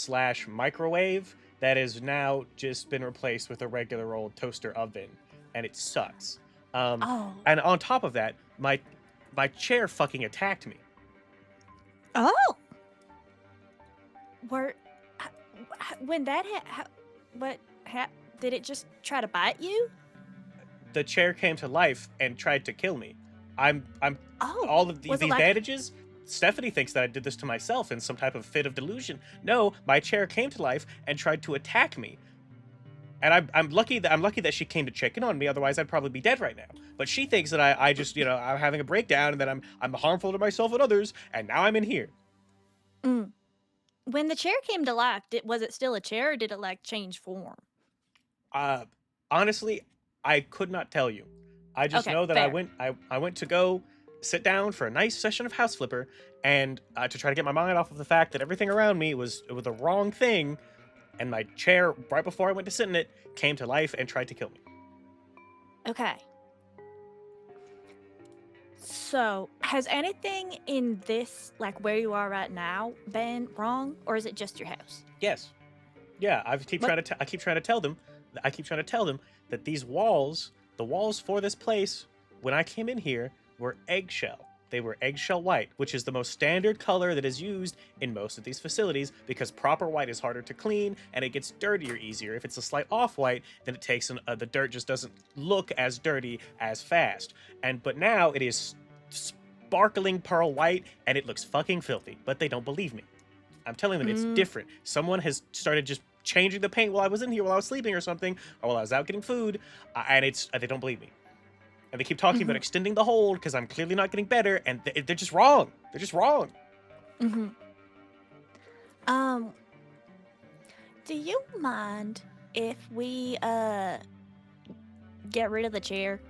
/ microwave that has now just been replaced with a regular old toaster oven, and it sucks. Oh. And on top of that, my chair fucking attacked me. Oh. When that did it just try to bite you? The chair came to life and tried to kill me. I'm Oh. all of Was it these like- bandages. Stephanie thinks that I did this to myself in some type of fit of delusion. No, my chair came to life and tried to attack me. And I'm lucky that she came to check in on me. Otherwise, I'd probably be dead right now. But she thinks that I just I'm having a breakdown and that I'm harmful to myself and others. And now I'm in here. When the chair came to life, was it still a chair or did it like change form? Honestly, I could not tell you. I just Okay, know that fair. I went to go sit down for a nice session of House Flipper, and to try to get my mind off of the fact that everything around me was the wrong thing. and my chair, right before I went to sit in it, came to life and tried to kill me. Okay. So, has anything in this, like where you are right now, been wrong, or is it just your house? Yes. Yeah, I keep trying to tell them that these walls, the walls for this place, when I came in here, were eggshell. They were eggshell white, which is the most standard color that is used in most of these facilities because proper white is harder to clean and it gets dirtier easier. If it's a slight off-white, then it takes the dirt just doesn't look as dirty as fast. But now it is sparkling pearl white and it looks fucking filthy, but they don't believe me. I'm telling them it's different. Someone has started just changing the paint while I was in here, while I was sleeping or something, or while I was out getting food, and they don't believe me. And they keep talking about extending the hold because I'm clearly not getting better, and they're just wrong. They're just wrong. Mm-hmm. Do you mind if we get rid of the chair?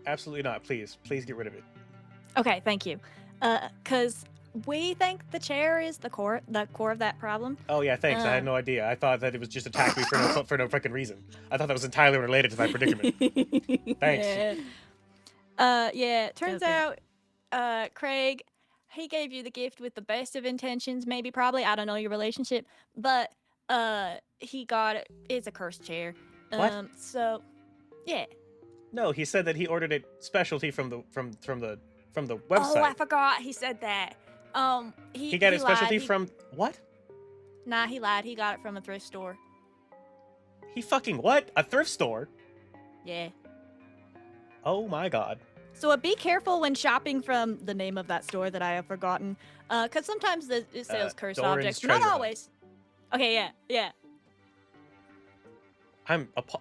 Absolutely not. Please get rid of it. Okay, thank you. 'Cause we think the chair is the core of that problem. Oh yeah, thanks. I had no idea. I thought that it was just attacked me for no freaking reason. I thought that was entirely related to my predicament. Thanks. Yeah. Turns Okay. out, Craig, he gave you the gift with the best of intentions, maybe, probably. I don't know your relationship, but he got it. It's a cursed chair. What? So, yeah. No, he said that he ordered it specialty from the Oh, website. I forgot he said that. He got it specialty lied. from what? Nah, he lied. He got it from a thrift store. He fucking what? A thrift store? Yeah. Oh my god. So be careful when shopping from the name of that store that I have forgotten, because sometimes it sells cursed Doran's objects, but Treasure not Hunt. always. Okay, yeah.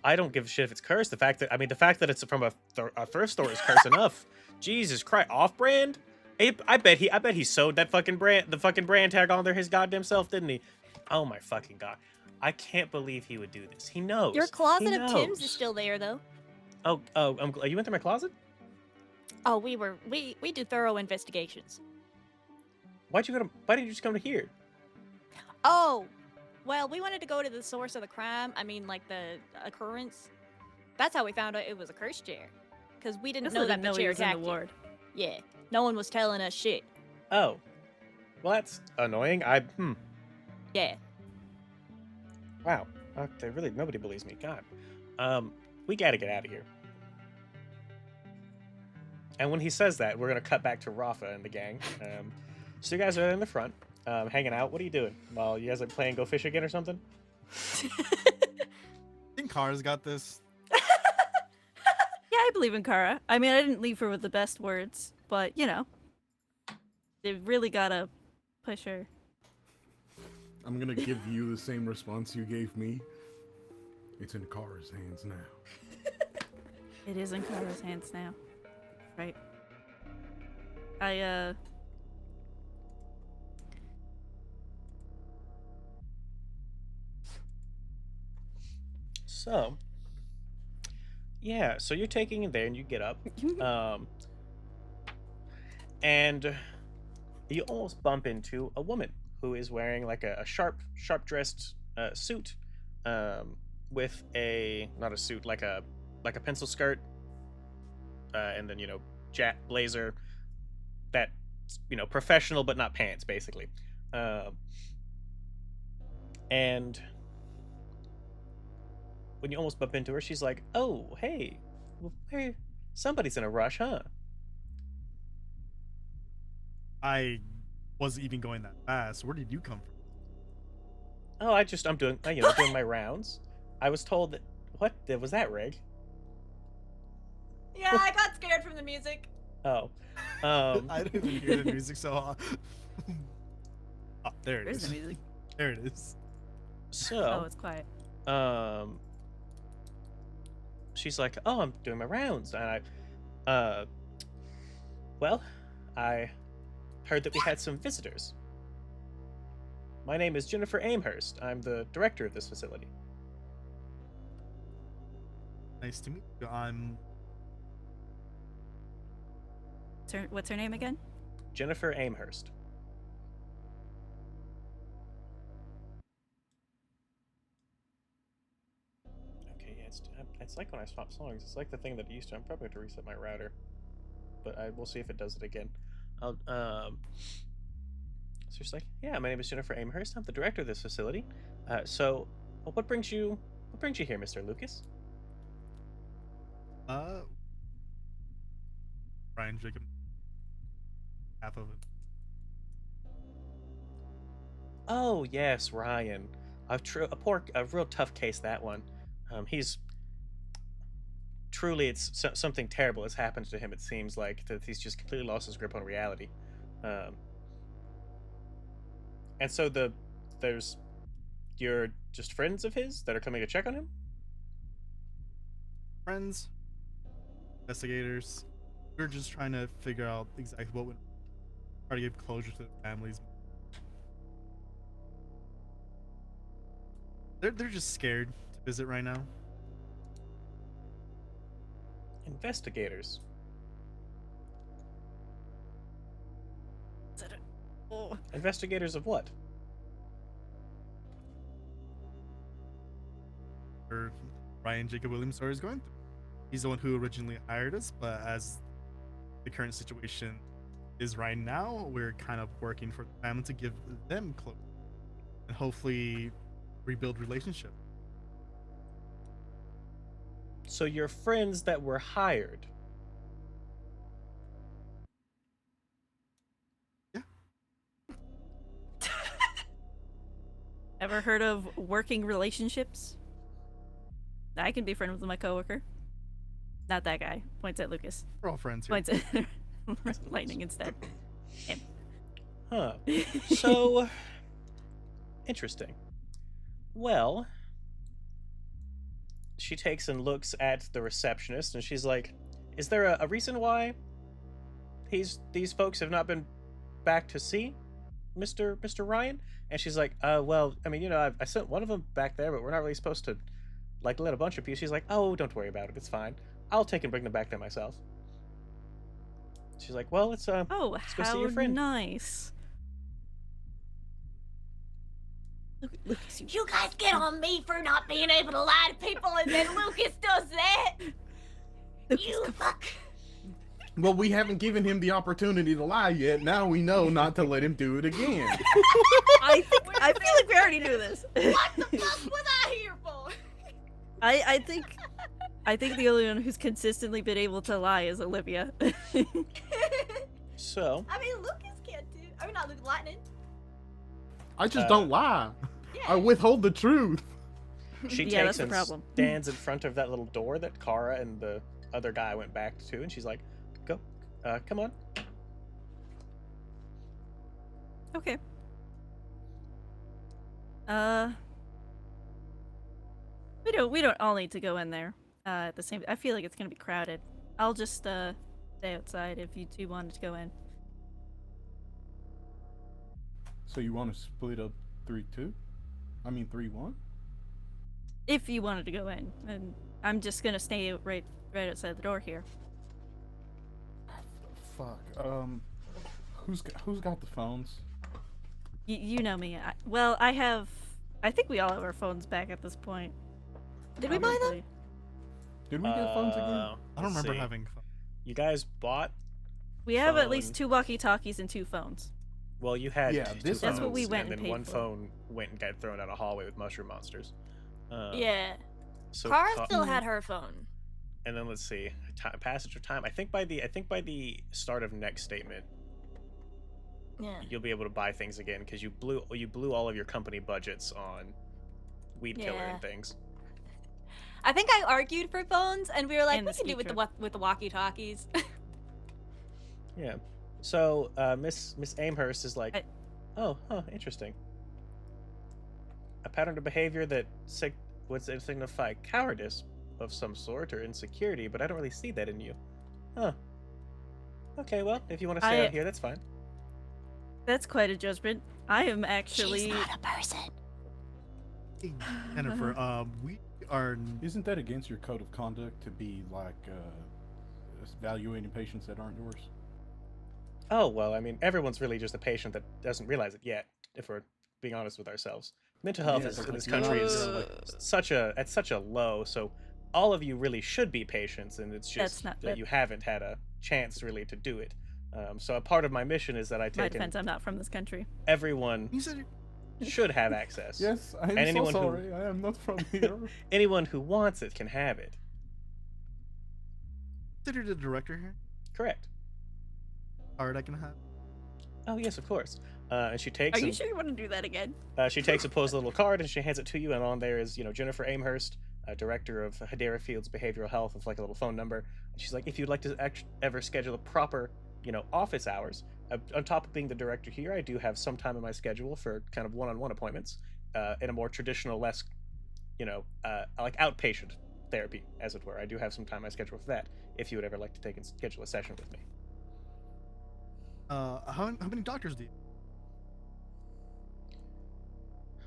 I don't give a shit if it's cursed. The fact that it's from a thrift store is cursed enough. Jesus Christ, off-brand? I bet he sewed that fucking brand tag on there his goddamn self, didn't he? Oh my fucking god. I can't believe he would do this. He knows. Your closet He of Tim's knows. is still there, though. You went to my closet? Oh, we do thorough investigations. Why didn't you just come to here? Oh, well, we wanted to go to the source of the crime. I mean, like the occurrence. That's how we found out it was a cursed chair, because we didn't know that the he chair was in the attacked you. ward. Yeah, no one was telling us shit. Oh. Well, that's annoying. Yeah. Wow. Nobody believes me. God. We gotta get out of here. And when he says that, we're gonna cut back to Rafa and the gang. So you guys are in the front, hanging out. What are you doing? Well, you guys like playing Go Fish again or something? I think Kara's got this. Yeah, I believe in Kara. I mean, I didn't leave her with the best words, but you know, they really gotta push her. I'm gonna give you the same response you gave me. It's in Kara's hands now. It is in Kara's hands now, right? So, yeah, so you're taking it there and you get up. And you almost bump into a woman who is wearing like a sharp dressed suit, with not a suit, like a pencil skirt, and then blazer, that professional but not pants, basically. And when you almost bump into her, she's like, "Oh, hey, somebody's in a rush, huh?" I wasn't even going that fast. Where did you come from? Oh, I'm doing doing my rounds. I was told that. What was that, Rig? Yeah, I got scared from the music. Oh, I didn't even hear the music so. There it Where's is. the music? There it is. Oh, so it's quiet. she's like, "Oh, I'm doing my rounds," and I heard that we had some visitors. My name is Jennifer Amherst. I'm the director of this facility. Nice to meet you. What's her name again? Jennifer Amherst. It's like when I swap songs. It's like the thing that it used to. I'm probably going to reset my router, but we'll see if it does it again. I'll So she's like, yeah, my name is Jennifer Amherst. I'm the director of this facility. What brings you here, Mr. Lucas? Ryan Jacob, half of it. Oh yes, Ryan. A real tough case, that one. He's truly, something terrible has happened to him. It seems like that he's just completely lost his grip on reality. And so you're just friends of his that are coming to check on him? Friends, investigators. We're just trying to figure out exactly what would try to give closure to the families. They're just scared to visit right now. Investigators. Oh. Investigators of what? Or Ryan Jacob Williams story is going through. He's the one who originally hired us, but as the current situation is right now, we're kind of working for the family to give them closure and hopefully rebuild relationship. So you're friends that were hired. Yeah. Ever heard of working relationships? I can be friends with my coworker. Not that guy. Points at Lucas. We're all friends here. Points at Lightning instead. Him. Huh. So interesting. Well, she takes and looks at the receptionist and she's like, is there a reason why these folks have not been back to see Mr. Ryan? And she's like, well, I mean, I sent one of them back there, but we're not really supposed to like let a bunch of people. She's like, oh, don't worry about it, it's fine, I'll take and bring them back there myself. She's like, well, let's go see how your friend. nice. Lucas, You guys get on me for not being able to lie to people, and then Lucas does that. You fuck. Well, we haven't given him the opportunity to lie yet. Now we know not to let him do it again. I feel like we already knew this. What the fuck was I here for? I think the only one who's consistently been able to lie is Olivia. So I mean, Lucas can't do. I mean, not Lucas, Lightning. I just don't lie. Yeah. I withhold the truth. she Yeah, takes that's the and problem. stands in front of that little door that Kara and the other guy went back to, and she's like, go, come on. Okay. We don't all need to go in there. At the same, I feel like it's gonna be crowded. I'll just stay outside if you two wanted to go in. So you want to split up 3-2? I mean 3-1? If you wanted to go in, and I'm just gonna stay right outside the door here. Fuck. Who's got the phones? You know me. I think we all have our phones back at this point. Did we buy them? Probably. Did we get phones again? I don't let's remember see. having fun. You guys bought. We have at least Phone. 2 walkie-talkies and 2 phones. Well, you had Yeah, two this- That's what phones, we went and and then paid one for. phone went and got thrown out a hallway with mushroom monsters. Yeah. So Kara Ka- still had her phone. and then let's see, passage of time. I think by the start of next statement, Yeah. you'll be able to buy things again because you blew all of your company budgets on weed killer Yeah. and things. I think I argued for phones, and we were like, And we the can do it speaker. with the walkie-talkies. Yeah. So Miss Amherst is like, oh, huh, interesting. A pattern of behavior that would signify cowardice of some sort or insecurity, but I don't really see that in you. Huh. Okay, well, if you want to stay I- out here, that's fine. That's quite a judgment. I am actually. She's not a person. Hey, Jennifer, we are. Isn't that against your code of conduct to be like evaluating patients that aren't yours? Oh, well, I mean, everyone's really just a patient that doesn't realize it yet, if we're being honest with ourselves. Mental health Yeah, is, but in this like, country you're is like- at such a low, so all of you really should be patients, and it's That's just not- that that- you haven't had a chance really to do it. So a part of my mission is that I My take in defense, I'm not from this country. everyone You said should have access. Yes, I am And so anyone who- sorry. I am not from here. Anyone who wants it can have it. considered the director here. Correct. Card I can have. Oh yes, of course. And she Are takes you and, sure you want to do that again? she takes and pulls a little card and she hands it to you, and on there is Jennifer Amherst, director of Hedera Fields Behavioral Health, with like a little phone number. And she's like, if you'd like to ever schedule a proper office hours, on top of being the director here, I do have some time in my schedule for kind of one-on-one appointments in a more traditional, less like outpatient therapy, as it were. I do have some time in my schedule for that, if you would ever like to take and schedule a session with me. How many doctors do you?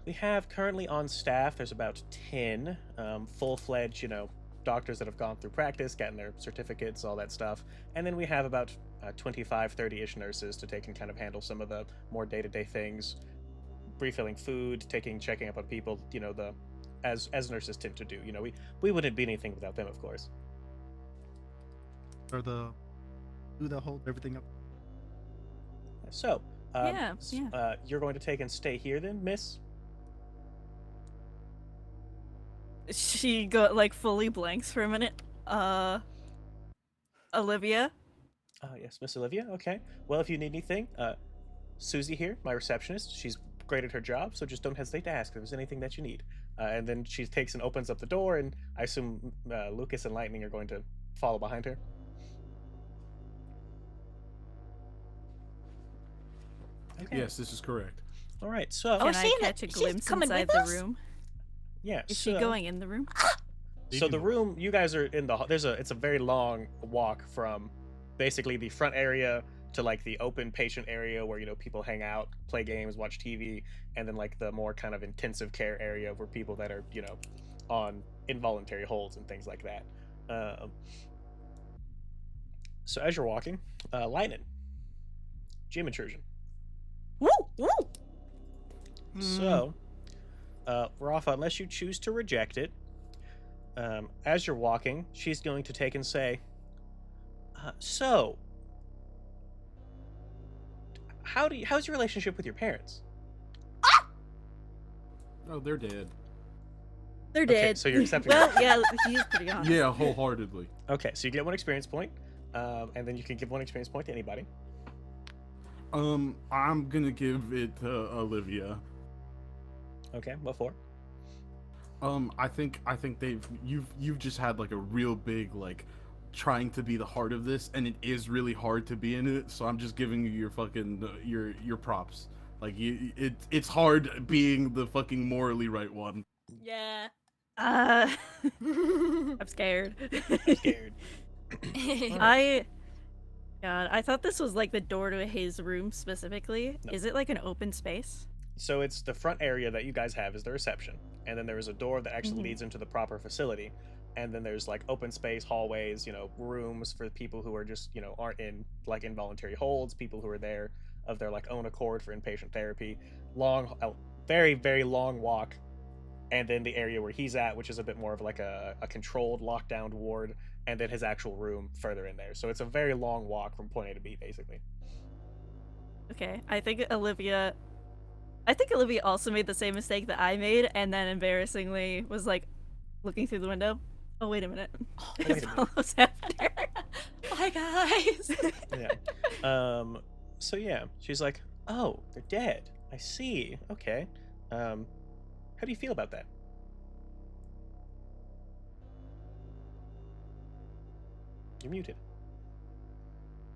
We have currently on staff, there's about 10 full-fledged, doctors that have gone through practice, gotten their certificates, all that stuff. And then we have about 25, 30-ish nurses to take and kind of handle some of the more day-to-day things, refilling food, checking up on people, as nurses tend to do. We wouldn't be anything without them, of course. Or do the hold everything up? So, Yeah. you're going to take and stay here then, miss? She fully blanks for a minute. Olivia? Yes, Miss Olivia. Okay. Well, if you need anything, Susie here, my receptionist, she's great at her job, so just don't hesitate to ask if there's anything that you need. And then she takes and opens up the door, and I assume Lucas and Lightning are going to follow behind her. Okay. Yes, this is correct. All right. So, Oh, Can I saying that catch a she's glimpse coming inside with the us? room? yeah. Is she going in the room? So the room, you guys are in the. It's a very long walk from basically the front area to like the open patient area where people hang out, play games, watch TV, and then like the more kind of intensive care area where people that are on involuntary holds and things like that. So as you're walking, Lightning, gym intrusion. Woo! Woo! So, Rafa, unless you choose to reject it, as you're walking, she's going to take and say, so, how's your relationship with your parents? Oh, they're dead. They're Okay, dead. so you're accepting Well, that. yeah, he's pretty honest. Yeah, wholeheartedly. Okay, so you get 1 experience point, and then you can give 1 experience point to anybody. I'm gonna give it to Olivia. Okay, what for? I think you've just had like a real big like trying to be the heart of this, and it is really hard to be in it. So I'm just giving you your fucking your props. Like it's hard being the fucking morally right one. Yeah. I'm scared. Scared. God, I thought this was like the door to his room specifically. No. Is it like an open space? So it's the front area that you guys have is the reception, and then there is a door that actually Mhm. leads into the proper facility, and then there's like open space, hallways, rooms for people who are just aren't in like involuntary holds, people who are there of their like own accord for inpatient therapy. Very very long walk, and then the area where he's at, which is a bit more of like a controlled lockdown ward, and then his actual room further in there. So it's a very long walk from point A to B, basically. Okay, I think Olivia also made the same mistake that I made, and then embarrassingly was like looking through the window. Oh, wait a minute. wait a minute. Follows after her. Hi guys. Yeah. So yeah, she's like, oh, they're dead. I see. Okay. How do you feel about that? You're muted.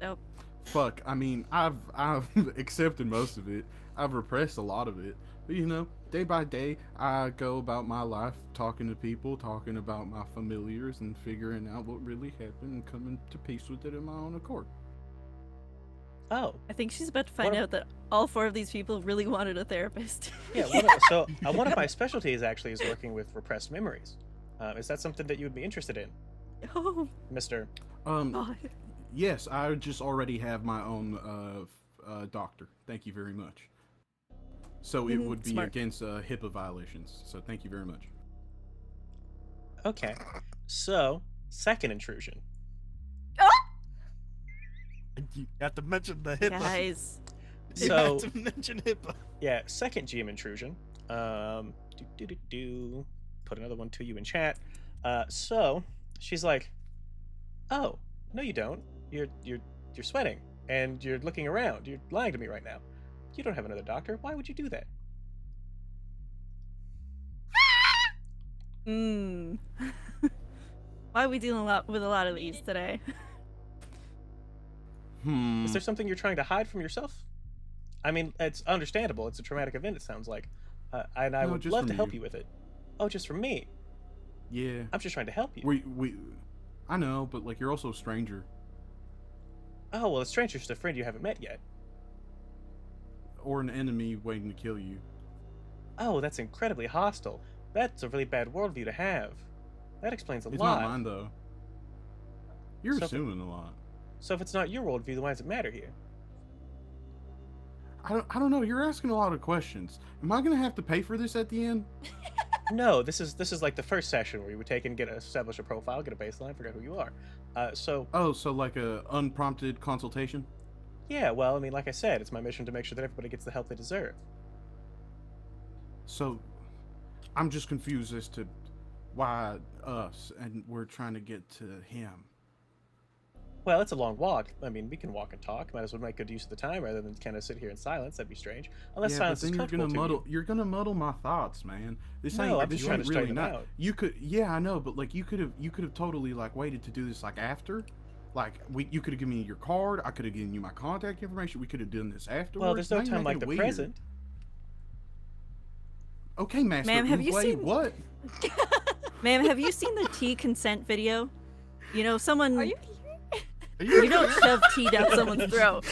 Nope. Fuck. I mean, I've accepted most of it. I've repressed a lot of it. But day by day, I go about my life talking to people, talking about my familiars, and figuring out what really happened and coming to peace with it in my own accord. Oh, I think she's about to find What a- out that all 4 of these people really wanted a therapist. yeah. One of my specialties actually is working with repressed memories. Is that something that you would be interested in, Oh, Mister? God. Yes, I just already have my own doctor. Thank you very much. So it would be Smart. against HIPAA violations. So thank you very much. Okay. So, second intrusion. You have to mention the HIPAA. Guys. You So, have to mention HIPAA. yeah, second GM intrusion. Put another one to you in chat. So she's like, "Oh, no, you don't. You're sweating and you're looking around. You're lying to me right now. You don't have another doctor. Why would you do that?" Why are we dealing with a lot of these today? Is there something you're trying to hide from yourself? I mean, it's understandable. It's a traumatic event. It sounds like, and I No, would just love from to help you. you with it. Oh, just from me. Yeah. I'm just trying to help you. We I know, but like you're also a stranger. Oh, well, a stranger's just a friend you haven't met yet. Or an enemy waiting to kill you. Oh, that's incredibly hostile. That's a really bad worldview to have. That explains a It's lot. not mine though. You're So- assuming a lot. So if it's not your worldview, then why does it matter here? I don't know, you're asking a lot of questions. Am I gonna have to pay for this at the end? No, this is like the first session where you would take and establish a profile, get a baseline, figure out who you are. So Oh, so like a unprompted consultation? yeah, well, I mean, like I said, it's my mission to make sure that everybody gets the help they deserve. So I'm just confused as to why us and we're trying to get to him. Well, it's a long walk. I mean, we can walk and talk. Might as well make good use of the time rather than kind of sit here in silence. That'd be strange. Unless Yeah, but silence is then comfortable you're gonna muddle my thoughts, man. This No, ain't I'm this just trying ain't to really straighten them not. out. You could, yeah, I know, but like you could have totally like waited to do this like after. Like you could have given me your card. I could have given you my contact information. We could have done this afterwards. Well, there's no Now you're time like making the it weird. present. Okay, Master. Ma'am, have you Ooflay, seen- what? Ma'am, have you seen the tea consent video? You know, someone. Are you You don't shove tea down someone's throat.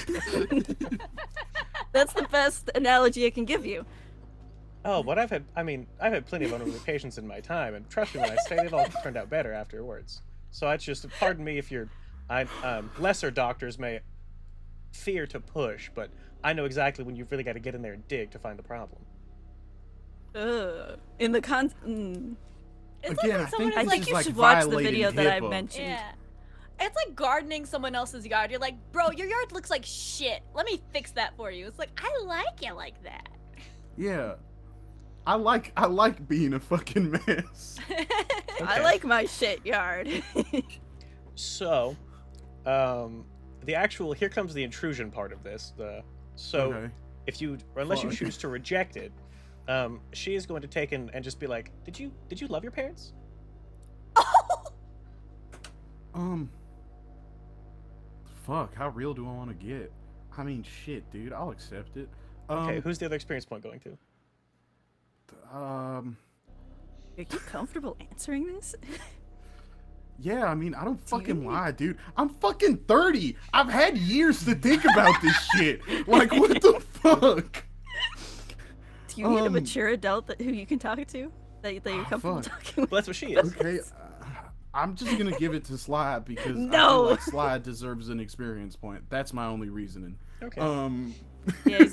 That's the best analogy I can give you. Oh, but I've had plenty of unruly patients in my time, and trust me when I say they've all turned out better afterwards. So it's just, pardon me if lesser doctors may fear to push, but I know exactly when you've really got to get in there and dig to find the problem. In the It's Again, like when someone I is I like, think you like should watch the violating video that I HIPAA. mentioned. yeah. It's like gardening someone else's yard. You're like, bro, your yard looks like shit. Let me fix that for you. It's like, I like it like that. Yeah. I like being a fucking mess. I Okay. like my shit yard. So, the actual here comes the intrusion part of this. Okay. Unless you Fuck. choose to reject it, she is going to take and just be like, did you love your parents? Fuck, how real do I want to get? I mean, shit, dude, I'll accept it. Okay, who's the other experience point going to? Are you comfortable answering this? Yeah, I mean, I don't fucking you- lie, dude. I'm fucking 30. I've had years to think about this shit. Like, what the fuck? Do you need a Um, mature adult who you can talk to? That you're comfortable fuck. talking with? Well, that's what she is. Okay, I'm just gonna give it to Slide because I No. feel like Slide deserves an experience point. That's my only reasoning. Okay. Yeah,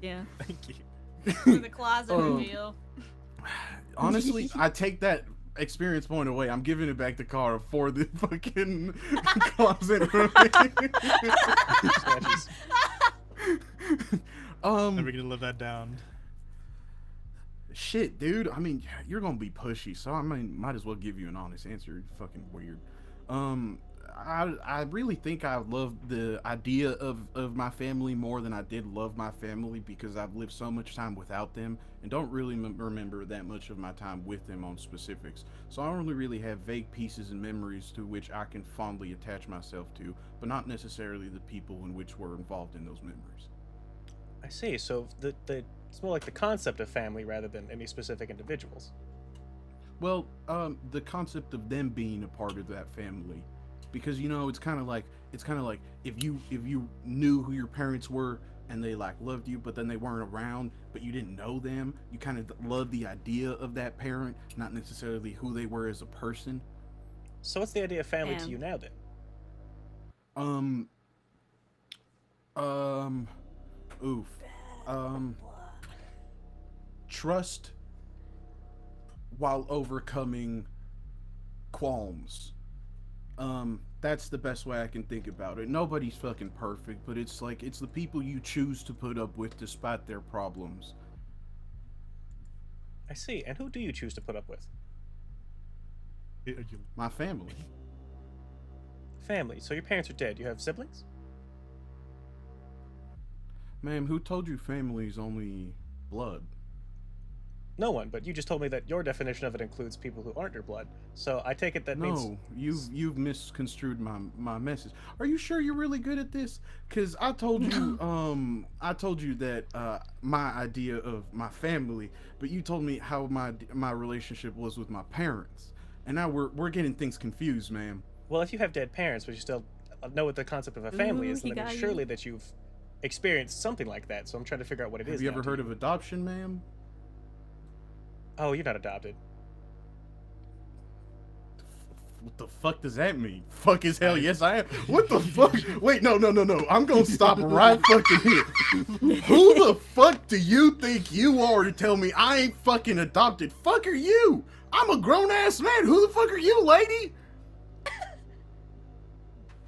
yeah. Thank you. For the closet Oh. reveal. Honestly, I take that experience point away. I'm giving it back to Kara for the fucking closet room. Snatches. Never gonna live that down. Shit, dude. I mean, you're gonna be pushy, so I mean, might as well give you an honest answer. You're fucking weird. I really think I love the idea of my family more than I did love my family because I've lived so much time without them and don't really remember that much of my time with them on specifics. So I only really have vague pieces and memories to which I can fondly attach myself to, but not necessarily the people in which were involved in those memories. I see. So it's more like the concept of family rather than any specific individuals. Well, the concept of them being a part of that family, because you know it's kind of like if you knew who your parents were and they like loved you, but then they weren't around, but you didn't know them, you kind of love the idea of that parent, not necessarily who they were as a person. So what's the idea of family to Damn. you now then? Oof. Trust while overcoming qualms. That's the best way I can think about it. Nobody's fucking perfect, but it's like it's the people you choose to put up with despite their problems. I see. And who do you choose to put up with? My family. Family. So your parents are dead. You have siblings? Ma'am, who told you family is only blood? No one, but you just told me that your definition of it includes people who aren't your blood. So I take it that means... No, you've misconstrued my message. Are you sure you're really good at this? Cause I told you that my idea of my family, but you told me how my relationship was with my parents, and now we're getting things confused, ma'am. Well, if you have dead parents, but you still know what the concept of a family Ooh, is, he then got it's you. surely that you've experienced something like that. So I'm trying to figure out what it is. Have you now ever to heard of adoption, ma'am? Oh, you're not adopted. What the fuck does that mean? Fuck as hell, yes I am. What the fuck? Wait, no. I'm gonna stop right fucking here. Who the fuck do you think you are to tell me I ain't fucking adopted? Fuck are you? I'm a grown ass man. Who the fuck are you, lady?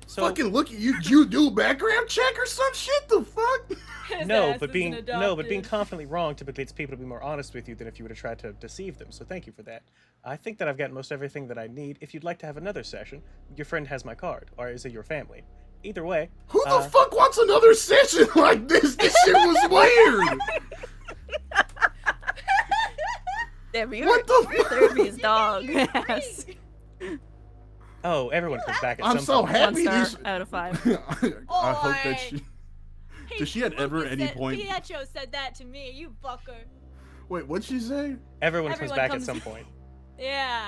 So Fucking look at you. You do a background check or some shit? The fuck? His no, ass but isn't being no, but being adopted. confidently wrong typically it's people to be more honest with you than if you were to try to deceive them. So thank you for that. I think that I've got most everything that I need. If you'd like to have another session, your friend has my card, or is it your family? Either way, Who the fuck wants another session like this? This shit was weird. Damn, you're, What the your fuck? therapy's dog ass. oh, everyone comes back at I'm some so point. happy. One this. star out of 5. I hope that Oi. she. Hey, Does she at ever Lucas any said- point- Pietro said that to me, you fucker. Wait, what'd she say? Everyone comes Everyone back comes- at some point. Yeah,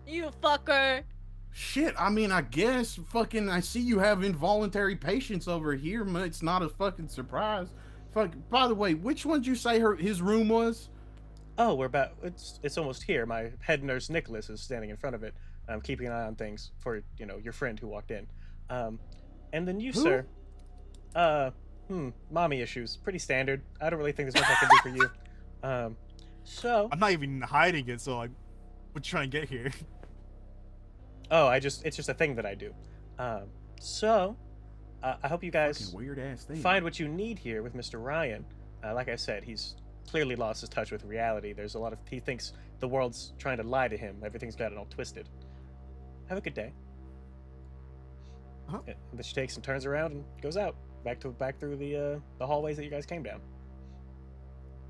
you fucker. Shit. I mean, I guess fucking. I see you have involuntary patience over here, but it's not a fucking surprise. Fuck. By the way, which one'd you say his room was? Oh, we're about. It's almost here. My head nurse Nicholas is standing in front of it, keeping an eye on things for your friend who walked in. And then you, Who? sir. Mommy issues. Pretty standard. I don't really think there's much I can do for you. So. I'm not even hiding it, so like, what you trying to get here? Oh, it's just a thing that I do. So, I hope you guys Fucking weird ass thing. find what you need here with Mr. Ryan. Like I said, he's clearly lost his touch with reality. There's a lot of he thinks the world's trying to lie to him. Everything's got it all twisted. Have a good day. Uh-huh. And then she takes and turns around and goes out back through the hallways that you guys came down.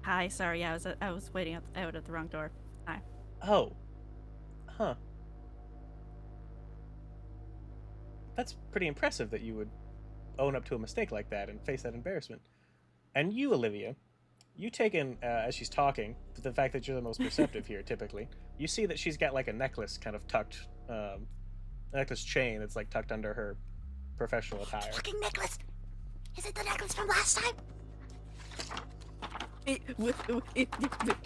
Hi, sorry, yeah, I was waiting out at the wrong door. Hi. Oh, huh. That's pretty impressive that you would own up to a mistake like that and face that embarrassment. And you, Olivia, you take in, as she's talking, the fact that you're the most perceptive here, typically, you see that she's got like a necklace kind of tucked, a necklace chain that's like tucked under her professional attire. Fucking necklace. Is it the necklace from last time?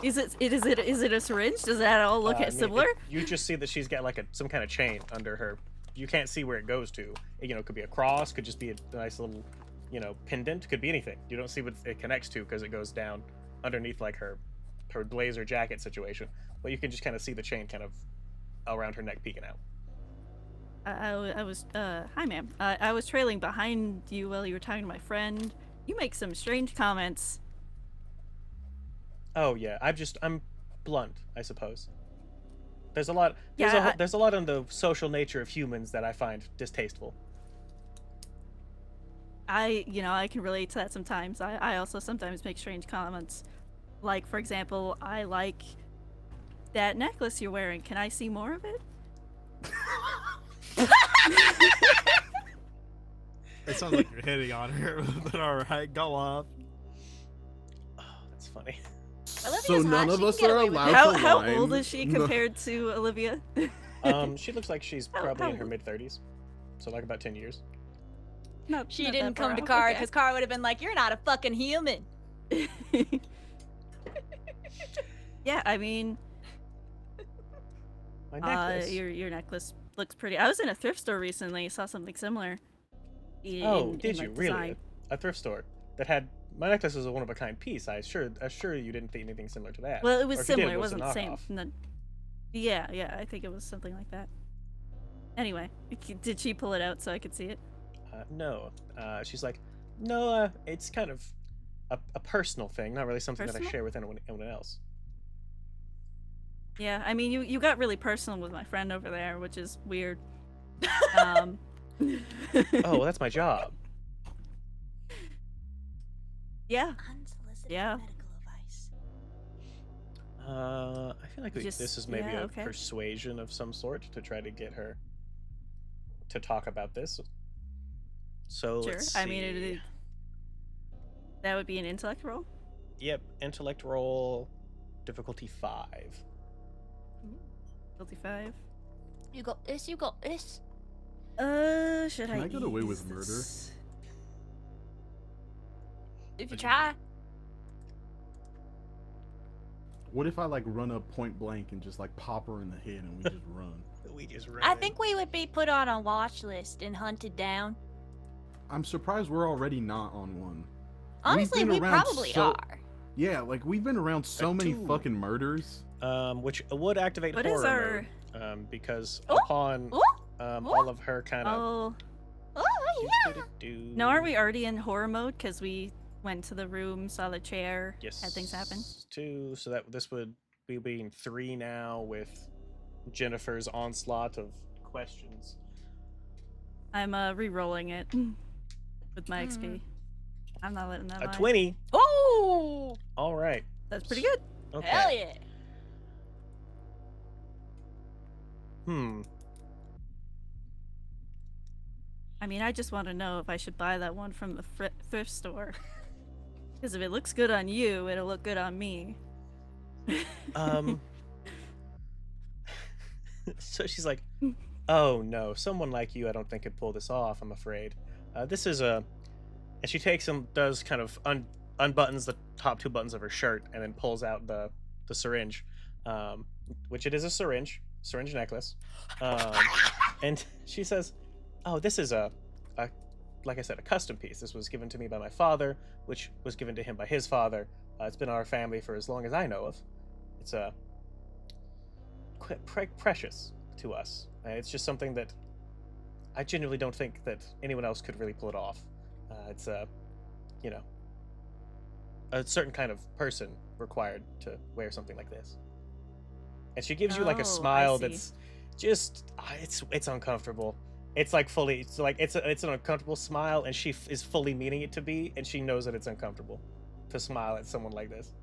Is it a syringe? Does that all look I mean, similar? you just see that she's got like some kind of chain under her. You can't see where it goes to. It could be a cross, could just be a nice little, pendant, could be anything. You don't see what it connects to because it goes down underneath like her blazer jacket situation. But you can just kind of see the chain kind of around her neck peeking out. I was hi ma'am. I was trailing behind you while you were talking to my friend. You make some strange comments. Oh yeah, I'm blunt, I suppose. There's a lot. Yeah, There's a lot in the social nature of humans that I find distasteful. I can relate to that sometimes. I also sometimes make strange comments. Like, for example, I like that necklace you're wearing. Can I see more of it? It sounds like you're hitting on her, but alright, go on. Oh, that's funny. So Olivia's none hot, of she us can get are away with allowed it. to How lie. old is she No. compared to Olivia? She looks like she's How- probably in how- her mid-30s, so like about 10 years. She Not didn't that far come to off, Kara okay. because Kara would have been like, "You're not a fucking human." Yeah, I mean, My necklace. your necklace looks pretty. I was in a thrift store recently, saw something similar. Did you like, really? design. A thrift store that had my necklace was a one-of-a-kind piece. I assure you didn't think anything similar to that. Well, it was Or if you did, similar. It was a wasn't the same. knockoff. No, Yeah, I think it was something like that. Anyway, did she pull it out so I could see it? No. She's like, no, it's kind of a personal thing, not really something that I Personal? share with anyone else. Yeah, I mean, you got really personal with my friend over there, which is weird. Um, Oh, well, that's my job. yeah. Unsolicited Yeah. medical advice. I feel like Just- this is maybe yeah, a okay. persuasion of some sort to try to get her to talk about this. So Sure. let's I mean, see. that would be an intellect roll. Yep, intellect roll, difficulty 5. Guilty 5. You got this. You got this. Should Can I get away use with murder? this? If you try. What if I like run up point blank and just like pop her in the head and we just run? We just I think we would be put on a watch list and hunted down. I'm surprised we're already not on one. Honestly, been we around probably so- are. Yeah, like we've been around so many two. fucking murders. which would activate What is horror our- mode, because Oh, upon oh, all of her kind of Oh, Oh yeah. no, aren't we already in horror mode? Because we went to the room, saw the chair, Yes. had things happen. 2, so that this would be being 3 now with Jennifer's onslaught of questions. I'm re-rolling it with my XP. I'm not letting that A lie. 20. Oh, All right. That's pretty good. Okay. hell yeah. I mean, I just want to know if I should buy that one from the thrift store. Because if it looks good on you, it'll look good on me. Um. So she's like, "Oh no, someone like you, I don't think could pull this off. I'm afraid. This is a," and she takes and does kind of unbuttons the top 2 buttons of her shirt and then pulls out the syringe, which it is a syringe necklace, and she says, "Oh, this is a like I said, a custom piece. This was given to me by my father, which was given to him by his father. It's been our family for as long as I know of. It's precious to us. It's just something that I genuinely don't think that anyone else could really pull it off. It's a certain kind of person required to wear something like this." And she gives you like Oh, I a smile see. that's just it's uncomfortable. It's like fully it's an uncomfortable smile, and she is fully meaning it to be, and she knows that it's uncomfortable to smile at someone like this.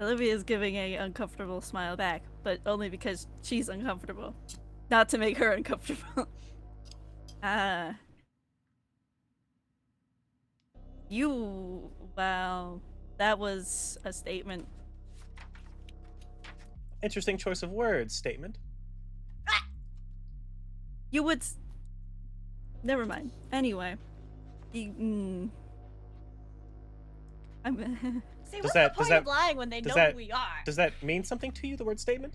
Olivia's giving a uncomfortable smile back, but only because she's uncomfortable. Not to make her uncomfortable. Wow. That was a statement. Interesting choice of words, statement. You would. Never mind. Anyway. I'm. See, Does what's that- the does point that- of lying when they does know that- who we are? Does that mean something to you, the word statement?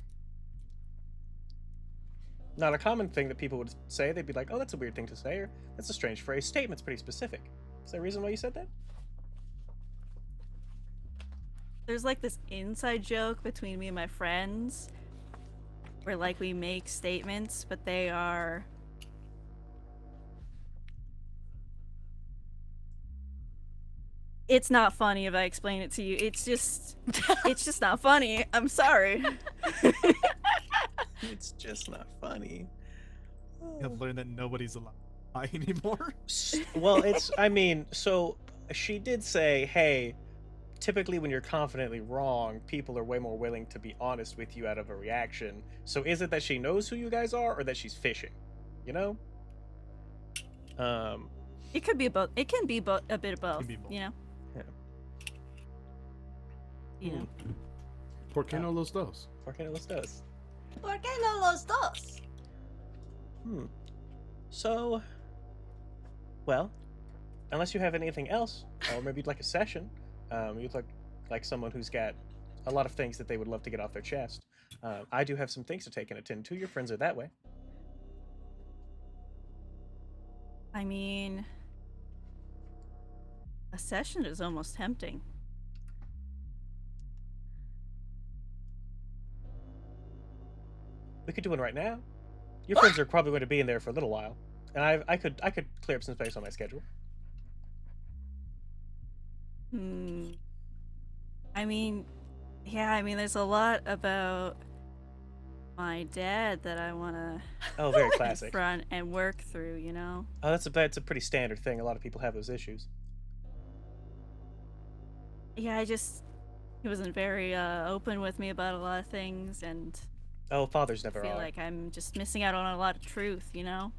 Not a common thing that people would say. They'd be like, "Oh, that's a weird thing to say," or "That's a strange phrase." Statement's pretty specific. Is there a reason why you said that? There's like this inside joke between me and my friends where like we make statements, but they are it's not funny if I explain it to you. It's just not funny. I'm sorry. It's just not funny. I've learned that nobody's alive anymore. Well, I mean, so she did say, hey, typically when you're confidently wrong, people are way more willing to be honest with you out of a reaction. So is it that she knows who you guys are, or that she's fishing? You know? It could be both. It can be a bit of both, be both. you know? Yeah. You know. ¿Por qué no los dos? ¿Por qué no los dos? ¿Por qué no los dos? So, well, unless you have anything else, or maybe you'd like a session, you'd like someone who's got a lot of things that they would love to get off their chest. I do have some things to take and attend to. Your friends are that way. I mean, a session is almost tempting. We could do one right now. Your friends are probably going to be in there for a little while, and I could clear up some space on my schedule. I mean, yeah, I mean, there's a lot about my dad that I want to Oh, very classic. confront and work through, you know? Oh, that's a pretty standard thing. A lot of people have those issues. Yeah, he wasn't very open with me about a lot of things, and Oh, fathers I never feel are. like I'm just missing out on a lot of truth, you know?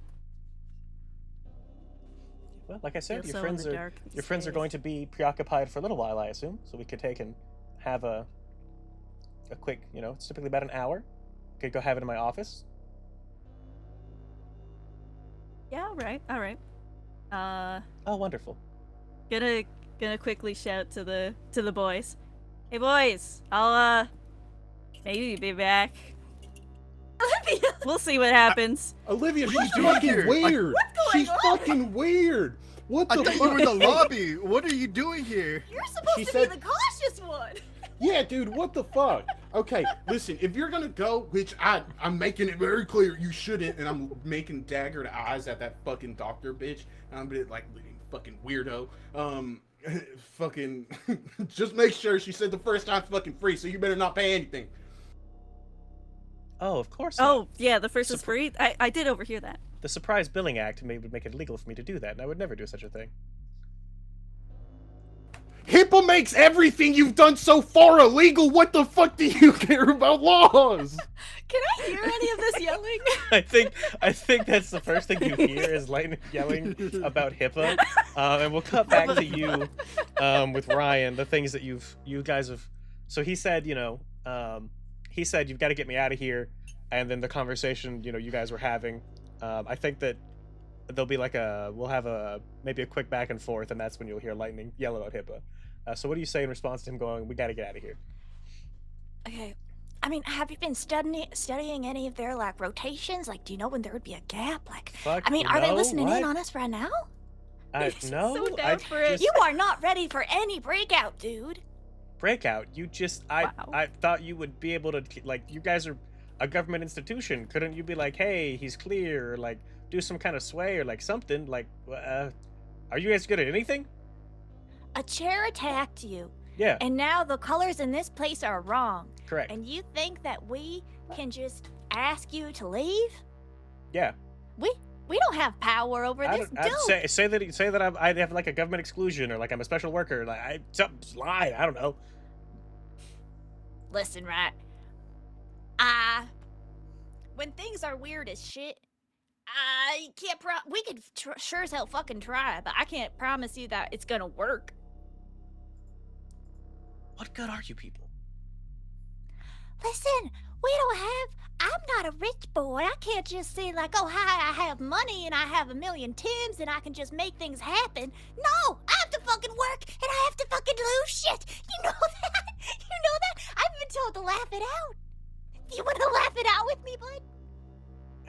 Well, like I said, Feel your so in friends the are dark these your friends are days. going to be preoccupied for a little while, I assume. So we could take and have a quick, it's typically about an hour. Could go have it in my office. Yeah, all right. Oh, wonderful. Gonna quickly shout to the boys. Hey boys, I'll maybe be back. Olivia! We'll see what happens. Olivia, she's doing fucking here? weird. She's on? fucking weird. What I the thought fuck? you were in the lobby. What are you doing here? You're supposed She to said- be the cautious one. Yeah, dude, what the fuck? Okay, listen, if you're gonna go, which I'm making it very clear you shouldn't, and I'm making daggered eyes at that fucking doctor bitch, and I'm being like, fucking weirdo. Fucking, just make sure she said the first time fucking free, so you better not pay anything. Oh, of course. Not. Oh, yeah, the first is free. I did overhear that. The Surprise Billing Act would make it illegal for me to do that, and I would never do such a thing. HIPAA makes everything you've done so far illegal. What the fuck do you care about laws? Can I hear any of this yelling? I think that's the first thing you hear is Lightning yelling about HIPAA, and we'll cut back to you with Ryan. The things that you guys have. So he said, he said you've got to get me out of here, and then the conversation you guys were having. I think that there'll be we'll have maybe a quick back and forth, and that's when you'll hear Lightning yell about HIPAA. So what do you say in response to him going, "We got to get out of here"? Okay. I mean, have you been studying any of their rotations? Do you know when there would be a gap? Fuck, I mean, are they no, listening what? in on us right now? No, so down I for it. just You are not ready for any breakout, dude. breakout. You just I Wow. thought you would be able to you guys are a government institution. Couldn't you be like, hey, he's clear, or do some kind of sway or something? Are you guys good at anything? A chair attacked you, Yeah, and now the colors in this place are wrong. correct. And you think that we can just ask you to leave? Yeah. We don't have power over this, dude. Say that I have a government exclusion, or I'm a special worker. Something's lying. I don't know. Listen, right? When things are weird as shit, I can't we could sure as hell fucking try, but I can't promise you that it's gonna work. What good are you people? Listen, I'm not a rich boy. I can't just say oh, hi, I have money and I have a million Tims and I can just make things happen. No, I have to fucking work and I have to fucking lose shit. You know that? You know that? I've been told to laugh it out. You want to laugh it out with me, bud?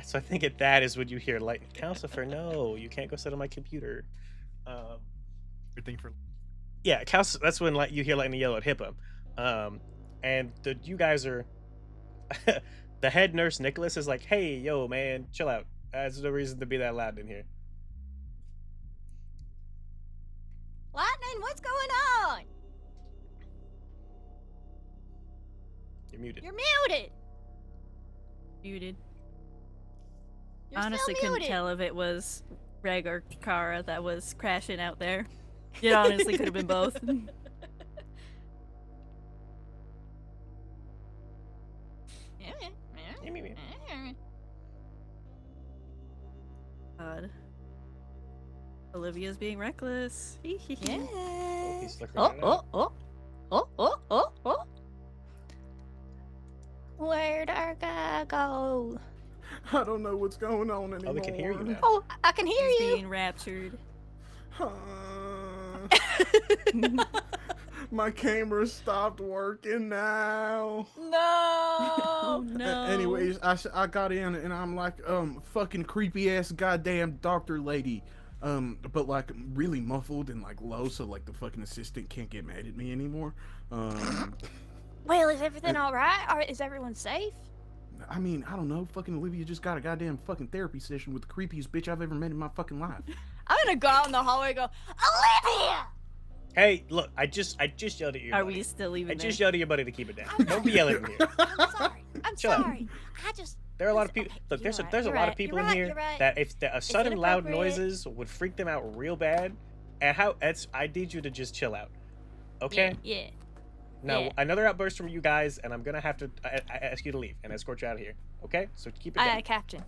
So I think at that is when you hear Lightning. Calcifer, no, you can't go sit on my computer. Good thing for. Yeah, that's when you hear Lightning yell at HIPAA. And you guys are. The head nurse Nicholas is like, "Hey, yo, man, chill out. There's no reason to be that loud in here." Lightning, what's going on? You're muted. You're muted. Muted. You're Honestly, still couldn't muted. tell if it was Reg or Kara that was crashing out there. It honestly could have been both. God. Olivia's being reckless. Oh, Yeah. he's flickering it out. Oh. Where'd our guy go? I don't know what's going on anymore. Oh, we can hear you now. Oh, I can hear He's you. being raptured. My camera stopped working now. Oh No. no. Anyways, I got in and I'm like, fucking creepy ass goddamn doctor lady. But really muffled and low, so the fucking assistant can't get mad at me anymore. Well, is everything all right? Or is everyone safe? I mean, I don't know. Fucking Olivia just got a goddamn fucking therapy session with the creepiest bitch I've ever met in my fucking life. I'm gonna go out in the hallway and go, Olivia! Hey, look, I just yelled at you. Are buddy. we still even I there? just yelled at your buddy to keep it down. I'm Don't be yelling in here. I'm sorry. I'm Chill out. sorry. I just. There are a lot of Listen, people. okay, Look, you're there's a right, lot you're of people right, in here you're right. that if a sudden loud inappropriate. noises would freak them out real bad. And I need you to just chill out. Okay. Yeah. Now yeah. another outburst from you guys, and I'm gonna have to I ask you to leave and escort you out of here. Okay? So keep it Aye, down. aye, Captain.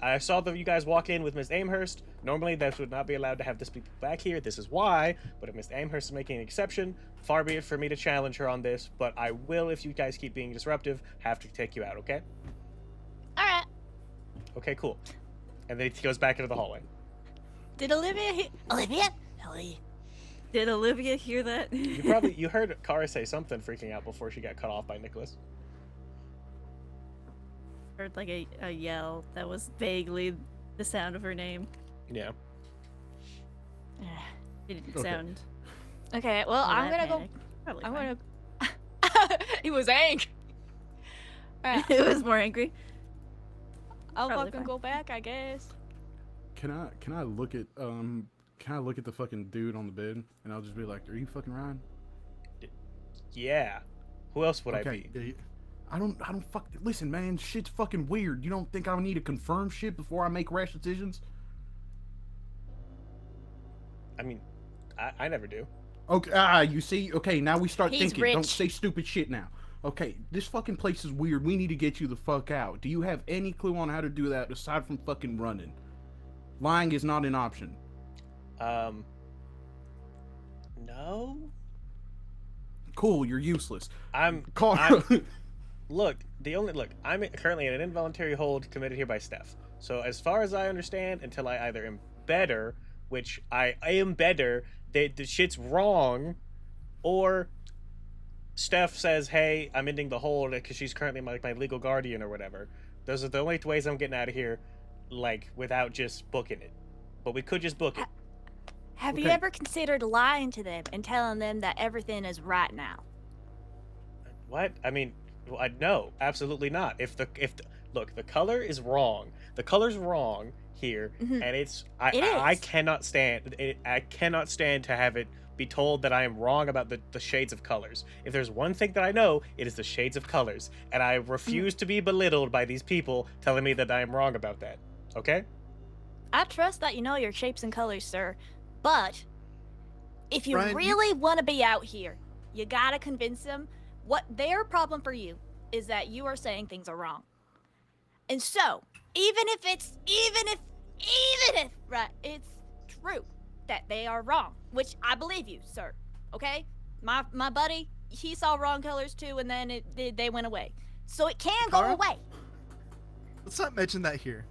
I saw that you guys walk in with Miss Amherst. Normally, this would not be allowed to have this people back here. This is why. But if Miss Amherst is making an exception, far be it for me to challenge her on this. But I will, if you guys keep being disruptive, have to take you out. Okay? All right. Okay, cool. And then he goes back into the hallway. Did Olivia hear? Olivia? Olivia. Did Olivia hear that? You heard Kara say something freaking out before she got cut off by Nicholas. Heard like a yell that was vaguely the sound of her name. Yeah. It didn't Okay. sound. Okay. Well, all I'm that gonna panic. Probably go. I'm fine. gonna. He was angry. All right. It was more angry. I'll Probably fucking fine. go back, I guess. Can I look at the fucking dude on the bed and I'll just be like, are you fucking Ryan? Yeah. Who else would I Okay. be? I don't fuck. Listen, man, shit's fucking weird. You don't think I need to confirm shit before I make rash decisions? I mean, I never do. Okay, you see? Okay, now we start He's thinking. Don't rich. say stupid shit now. Okay, this fucking place is weird. We need to get you the fuck out. Do you have any clue on how to do that aside from fucking running? Lying is not an option. No. Cool, you're useless. I'm Look, I'm currently in an involuntary hold committed here by Steph. So as far as I understand, until I either am better, which I am better, the shit's wrong, or Steph says, hey, I'm ending the hold because she's currently my legal guardian or whatever. Those are the only ways I'm getting out of here, like, without just booking it. But we could just book it. Have you Okay. ever considered lying to them and telling them that everything is right now? What? I mean, no, absolutely not. Look, the color is wrong. The color's wrong here, Mhm. and It I is. cannot stand it. I cannot stand to have it be told that I am wrong about the shades of colors. If there's one thing that I know, it is the shades of colors, and I refuse to be belittled by these people telling me that I am wrong about that. Okay? I trust that you know your shapes and colors, sir. But if you Brian, you- really want to be out here, you gotta convince them what their problem for you is that you are saying things are wrong. And so, even if right, it's true that they are wrong, which I believe you, sir. Okay? My buddy, he saw wrong colors too, and then they went away. So it can go Kara? away. Let's not mention that here.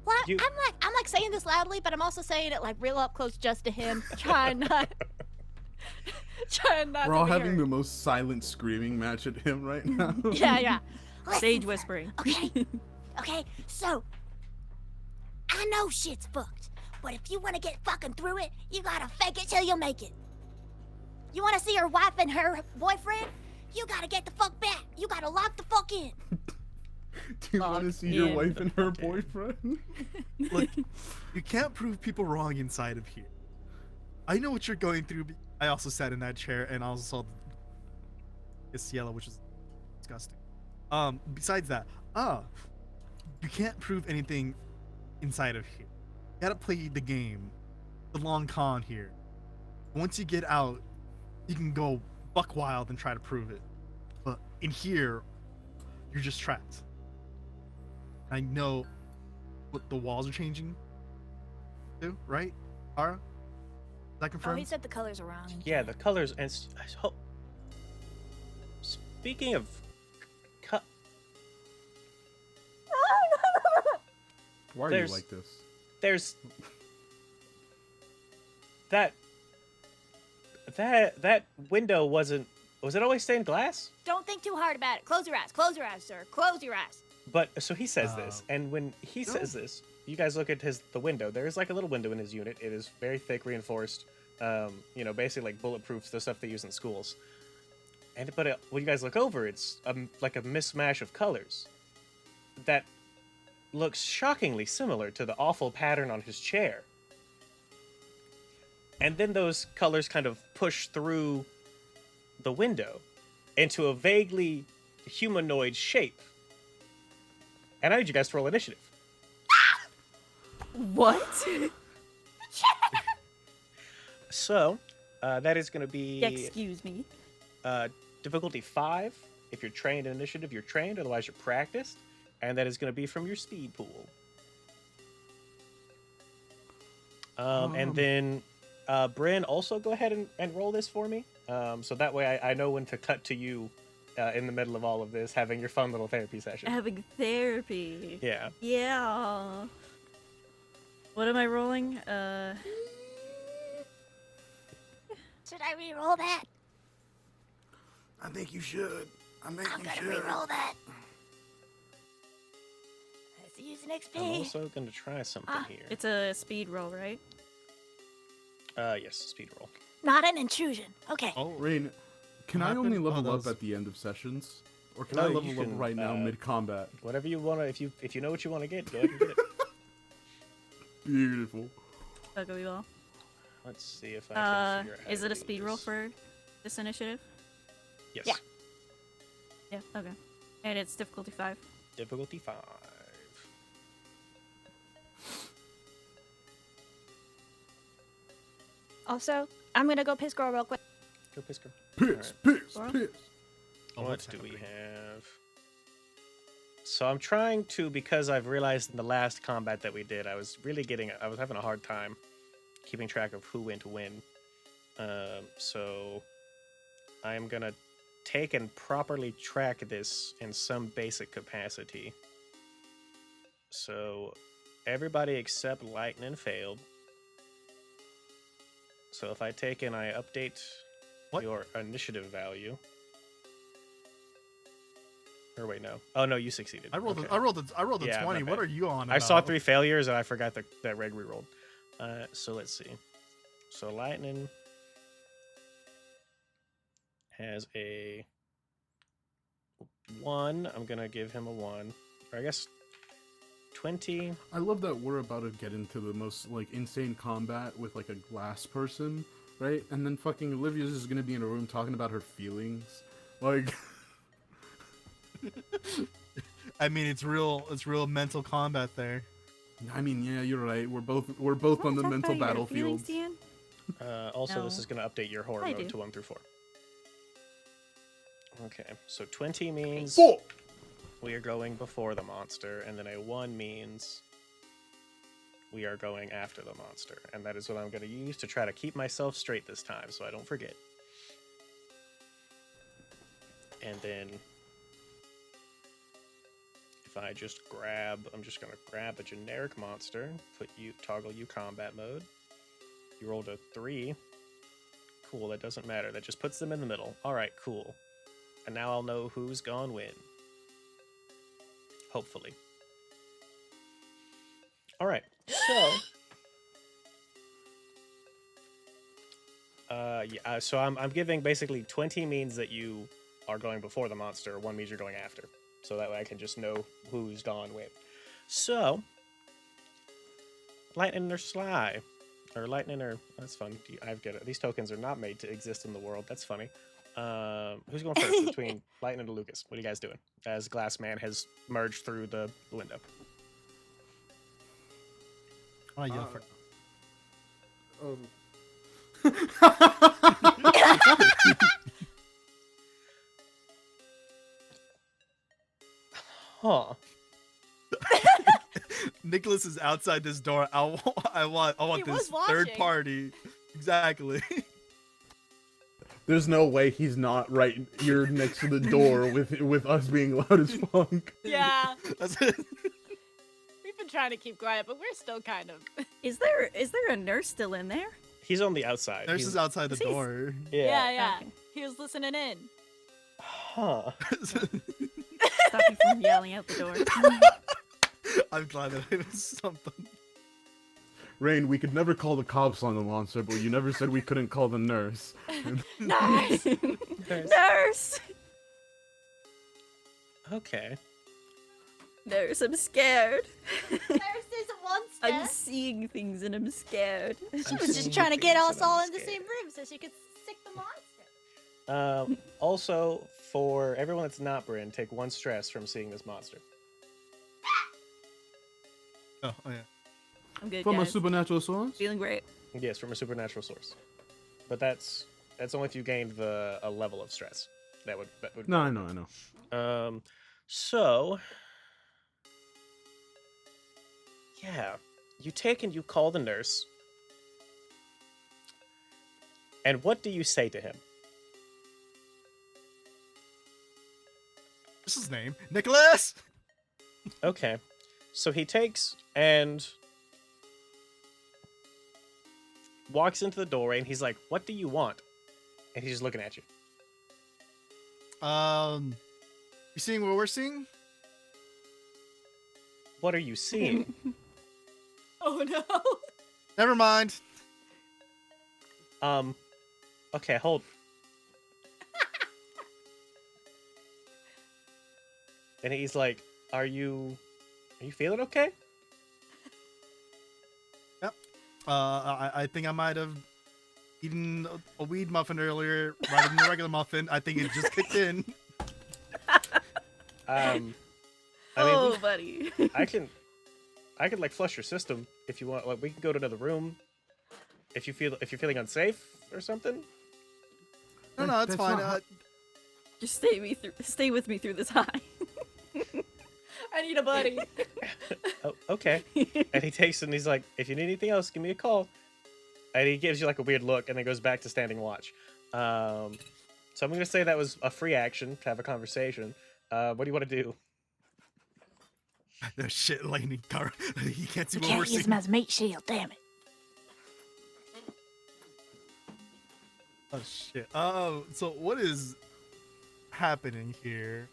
Well, You- I'm like saying this loudly, but I'm also saying it like real up close just to him, trying not We're all to be having heard. the most silent screaming match at him right now. Yeah. Sage Listen, whispering. Okay. Okay. So I know shit's fucked, but if you want to get fucking through it, you gotta fake it till you make it. You want to see her wife and her boyfriend? You gotta get the fuck back. You gotta lock the fuck in. Do you want to see your in. wife and her boyfriend? Look, you can't prove people wrong inside of here. I know what you're going through. I also sat in that chair and I also saw it's yellow, which is disgusting. Besides that, you can't prove anything inside of here. You gotta play the game, the long con here. Once you get out, you can go buck wild and try to prove it. But in here, you're just trapped. I know what the walls are changing too, right? Ara? Is that Oh, confirmed? he said the colors are wrong. Yeah, the colors and speaking of Why are There's- you like this? there's that window was it always stained glass? Don't think too hard about it. Close your eyes. Close your eyes, sir. Close your eyes. But so he says this, and when he says this, you guys look at the window. There is like a little window in his unit. It is very thick, reinforced. Basically like bulletproof, the stuff they use in schools. But when you guys look over, it's like a mismatch of colors that looks shockingly similar to the awful pattern on his chair. And then those colors kind of push through the window into a vaguely humanoid shape. And I need you guys to roll initiative. What? So, that is going to be Excuse me. difficulty 5. If you're trained in initiative, you're trained. Otherwise, you're practiced. And that is going to be from your speed pool. And then, Bryn, also go ahead and roll this for me. So that way I know when to cut to you in the middle of all of this, having your fun little therapy session. Having therapy. Yeah. Yeah. What am I rolling? Should I re-roll that? I think you should. I'm gonna re-roll that. Let's use an XP. I'm also going to try something here. It's a speed roll, right? Yes, speed roll. Not an intrusion. Okay. Oh, Rain, can I happened? only Oh, level that up was- at the end of sessions? Or can No, I you level up can, right now mid-combat? Whatever you want to, if you know what you want to get, go ahead and get it. Beautiful. Okay, we will. Let's see if I can figure out how Is to it a do speed roll this. for this initiative? Yes. Yeah. Yeah, okay. And it's difficulty 5. Difficulty 5. Also, I'm gonna go piss girl real quick. Go Pisker. Piss, Alright. piss, Laura? piss. Oh, What what's do we happening? have? So I'm trying to, because I've realized in the last combat that we did, I was having a hard time keeping track of who went when. So I'm gonna take and properly track this in some basic capacity. So everybody except Lightning failed. So if I take and I update What? your initiative value. Or wait, no. Oh no, you succeeded. I rolled. Okay. I rolled a Yeah, 20. my What bad. are you on? I saw about? 3 failures and I forgot that Reg rerolled. So let's see. So Lightning has a 1. I'm gonna give him a 1. Or I guess 20. I love that we're about to get into the most like insane combat with like a glass person, right? And then fucking Olivia's is gonna be in a room talking about her feelings, like. I mean, it's real. It's real mental combat there. I mean, yeah, you're right. We're both on the mental battlefield. Also, this No. is gonna update your horror I mode do. to 1 through 4. Okay, so 20 means Four. we are going before the monster, and then a 1 means we are going after the monster. And that is what I'm going to use to try to keep myself straight this time, so I don't forget. And then if I just I'm just going to grab a generic monster, toggle you combat mode. You rolled a 3. Cool, that doesn't matter. That just puts them in the middle. All right, cool. And now I'll know who's gone when. Hopefully. All right. So, so I'm giving basically 20 means that you are going before the monster, 1 means you're going after. So that way I can just know who's gone when. So, Lightning or Sly, or Lightning or that's fun. I've got it. These tokens are not made to exist in the world. That's funny. Who's going first between Lightning and Lucas? What are you guys doing? As Glass Man has merged through the window. I yell for. Huh. Nicholas is outside this door. I want He this was third watching. party. Exactly. There's no way he's not right here next to the door with us being loud as fuck. Yeah, That's it. we've been trying to keep quiet, but we're still kind of. Is there a nurse still in there? He's on the outside. Nurse He's- is outside the Is he- door. Yeah. Okay. He was listening in. Huh. Stop you from yelling out the door. I'm glad that I missed something. Rain, we could never call the cops on the monster, but you never said we couldn't call the nurse. Nice. Nurse! Okay. Nurse, I'm scared. Nurse is a monster. I'm seeing things and I'm scared. She was just trying to get us all in the same room so she could sick the monster. Also, for everyone that's not Bryn, take 1 stress from seeing this monster. Oh yeah. I'm good, From a guys. supernatural source? Feeling great. Yes, from a supernatural source. But that's only if you gained a level of stress. That would. No, I know. So. Yeah, you take and you call the nurse. And what do you say to him? What's his name? Nicholas. Okay, so he takes and walks into the doorway, and he's like, "What do you want?" And he's just looking at you. You seeing what we're seeing? What are you seeing? Oh no. Never mind. Okay, hold. And he's like, "Are you feeling okay?" Yep. I think I might have eaten a weed muffin earlier rather than a regular muffin. I think it just kicked in. I mean, buddy. I can like flush your system if you want. Like, we can go to another room if you're feeling unsafe or something. No, it's That's fine. not Just stay with me through this high. I need a buddy. Oh, okay. And he takes it and he's like, "If you need anything else, give me a call." And he gives you like a weird look and then goes back to standing watch. So I'm gonna say that was a free action to have a conversation. What do you want to do? No shit, Lightning Car. He can't see We what we're can't use seeing. him as mate shield, damn it. Oh shit. So what is happening here?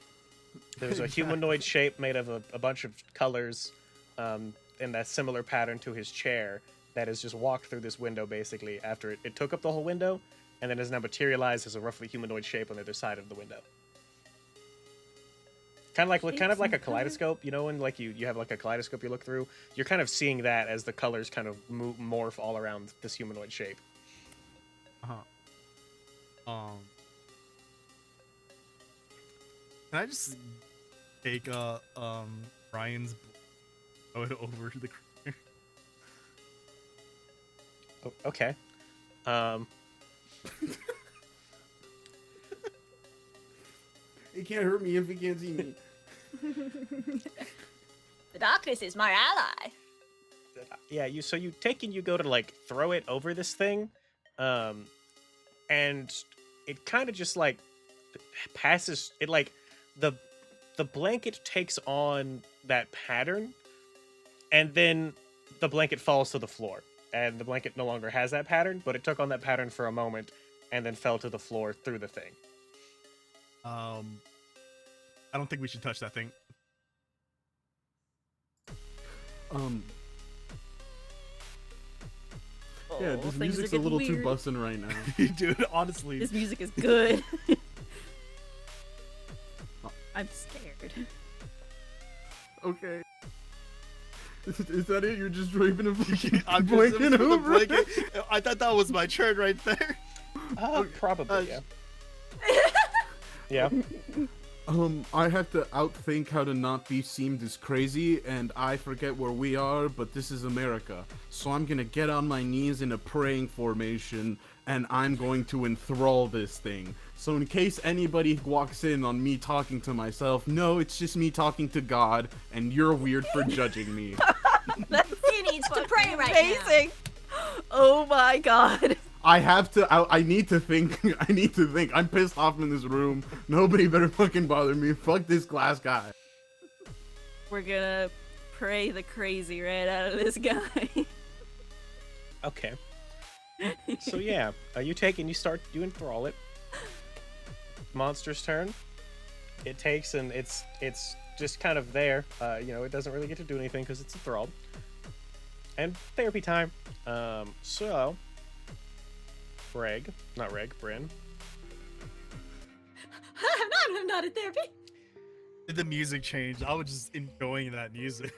There's a humanoid shape made of a bunch of colors, in that similar pattern to his chair that has just walked through this window basically after it took up the whole window, and then is now materialized as a roughly humanoid shape on the other side of the window. Kind of like a kaleidoscope, you know, when like you have like a kaleidoscope you look through. You're kind of seeing that as the colors kind of morph all around this humanoid shape. Can I just take Ryan's blood over the corner? Oh, okay. It can't hurt me if he can't see me. The darkness is my ally. Yeah, you take and you go to like throw it over this thing, and it kind of just like passes it, like the blanket takes on that pattern, and then the blanket falls to the floor, and the blanket no longer has that pattern, but it took on that pattern for a moment and then fell to the floor through the thing. I don't think we should touch that thing. Yeah, Oh, this things are music's a getting little too weird. bussin' right now. Dude, honestly. This music is good. I'm scared. Okay. Is that it? You're just draping a fucking I'm blanket just the over it? blanket. I thought that was my turn right there. Probably, yeah. Yeah. I have to outthink how to not be seemed as crazy, and I forget where we are, but this is America. So I'm gonna get on my knees in a praying formation, and I'm going to enthrall this thing. So in case anybody walks in on me talking to myself, no, it's just me talking to God, and you're weird for judging me. He needs to pray right Amazing. Oh my god. I need to think. I need to think. I'm pissed off in this room. Nobody better fucking bother me. Fuck this glass guy. We're gonna pray the crazy right out of this guy. Okay. So yeah, you enthrall it. Monster's turn. It takes and it's just kind of there. It doesn't really get to do anything because it's enthralled. And therapy time. So Bryn. I'm not in therapy. Did the music change? I was just enjoying that music.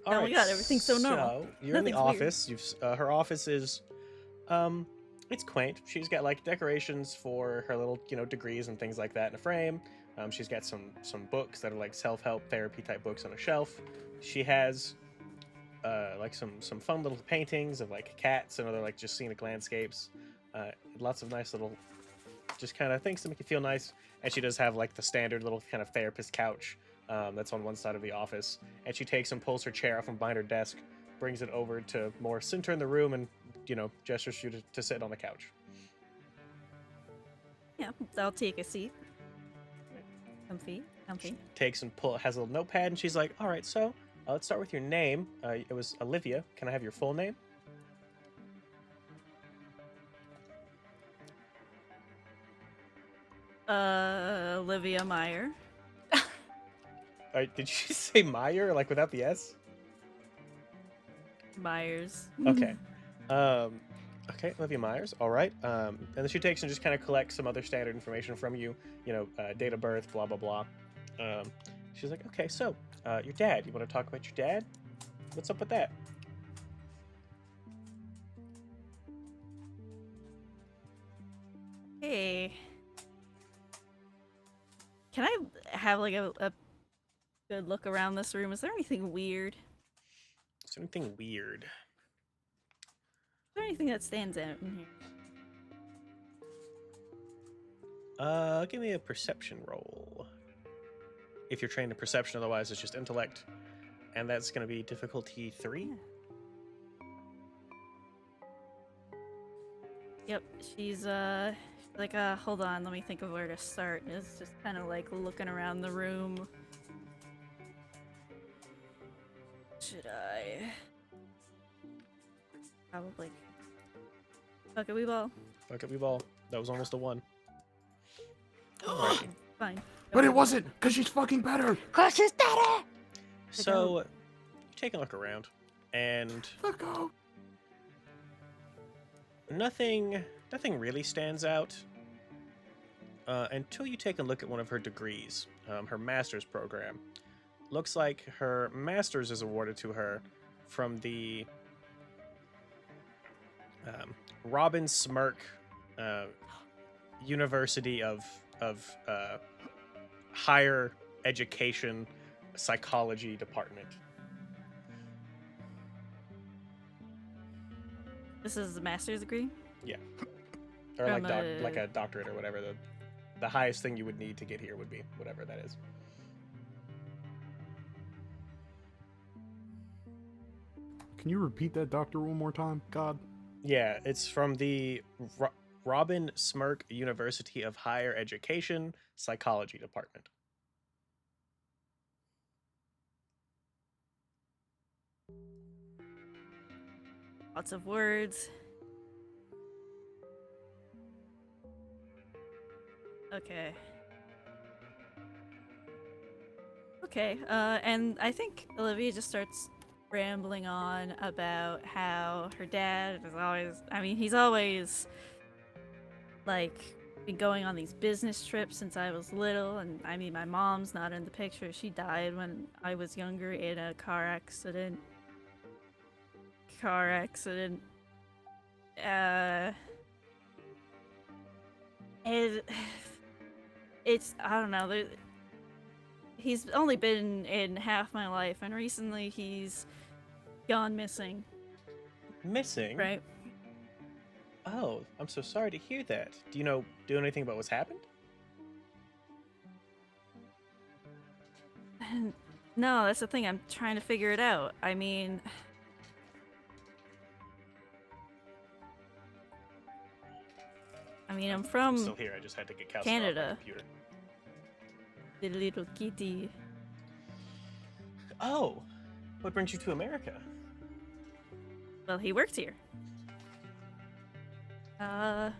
Oh my god, everything's so normal. So you're in the Nothing's weird. office. Her office is, it's quaint. She's got like decorations for her little, degrees and things like that in a frame. She's got some books that are like self-help therapy type books on a shelf. She has, like some fun little paintings of like cats and other like just scenic landscapes. Lots of nice little, just kind of things to make you feel nice. And she does have like the standard little kind of therapist couch that's on one side of the office. And she takes and pulls her chair off from behind her desk, brings it over to more center in the room, and gestures you to sit on the couch. Yeah, I'll take a seat. Comfy. Takes and has a little notepad, and she's like, "All right, so let's start with your name. It was Olivia. Can I have your full name?" Olivia Meyer. Did you say Meyer, like without the S? Myers. Okay. Okay, Olivia Myers. All right. And then she takes and just kind of collects some other standard information from you. Date of birth, blah blah blah. She's like, okay, so your dad. You want to talk about your dad? What's up with that? Hey. Can I have like a good look around this room? Is there anything weird? Is there anything weird? Is there anything that stands out in here? Give me a perception roll. If you're trained in perception, otherwise it's just intellect, and that's going to be difficulty 3. Yeah. Yep, she's like hold on, let me think of where to start. It's just kind of like looking around the room. Should I? Probably. Fuck it, we ball. Fuck it, we ball. That was almost a 1. Alrighty. Fine. But it wasn't, because she's fucking better. Crush his daddy! So, you take a look around, and Fuck off. nothing really stands out until you take a look at one of her degrees, her master's program. Looks like her master's is awarded to her from the Robin Smirk University of Higher Education Psychology Department. This is a master's degree? Or From like a doctorate or whatever the highest thing you would need to get here would be, whatever that is. Can you repeat that, doctor, one more time? God. Yeah, it's from the Robin Smirk University of Higher Education Psychology Department. Lots of words. Okay. Okay, and I think Olivia just starts rambling on about how her dad is always, he's always, like, been going on these business trips since I was little, and my mom's not in the picture. She died when I was younger in a car accident. It's, I don't know, he's only been in half my life, and recently he's gone missing. Missing? Right? Oh, I'm so sorry to hear that. Do you know anything about what's happened? No, that's the thing. I'm trying to figure it out. I'm I'm from still here. I just had to get Cal Canada. off my computer. the little kitty. Oh, what brings you to America? Well, he worked here. Yeah,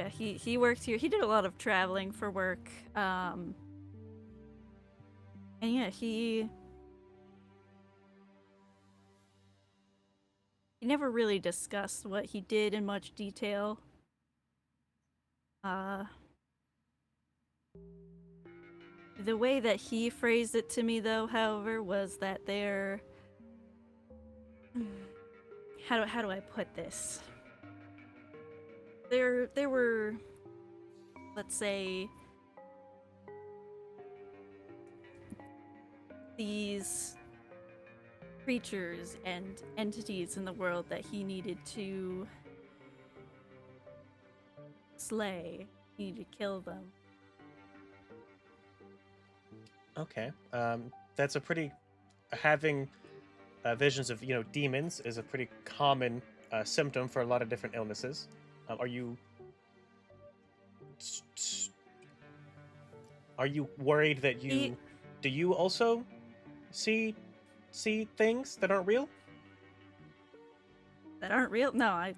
he worked here. He did a lot of traveling for work. And yeah, he never really discussed what he did in much detail. The way that he phrased it to me, though, however, was that they're... How do I put this? There were, let's say, these creatures and entities in the world that he needed to slay. He needed to kill them. Okay. That's a pretty having visions of demons is a pretty common symptom for a lot of different illnesses. Are you worried that do you also see things that aren't real? That aren't real? No.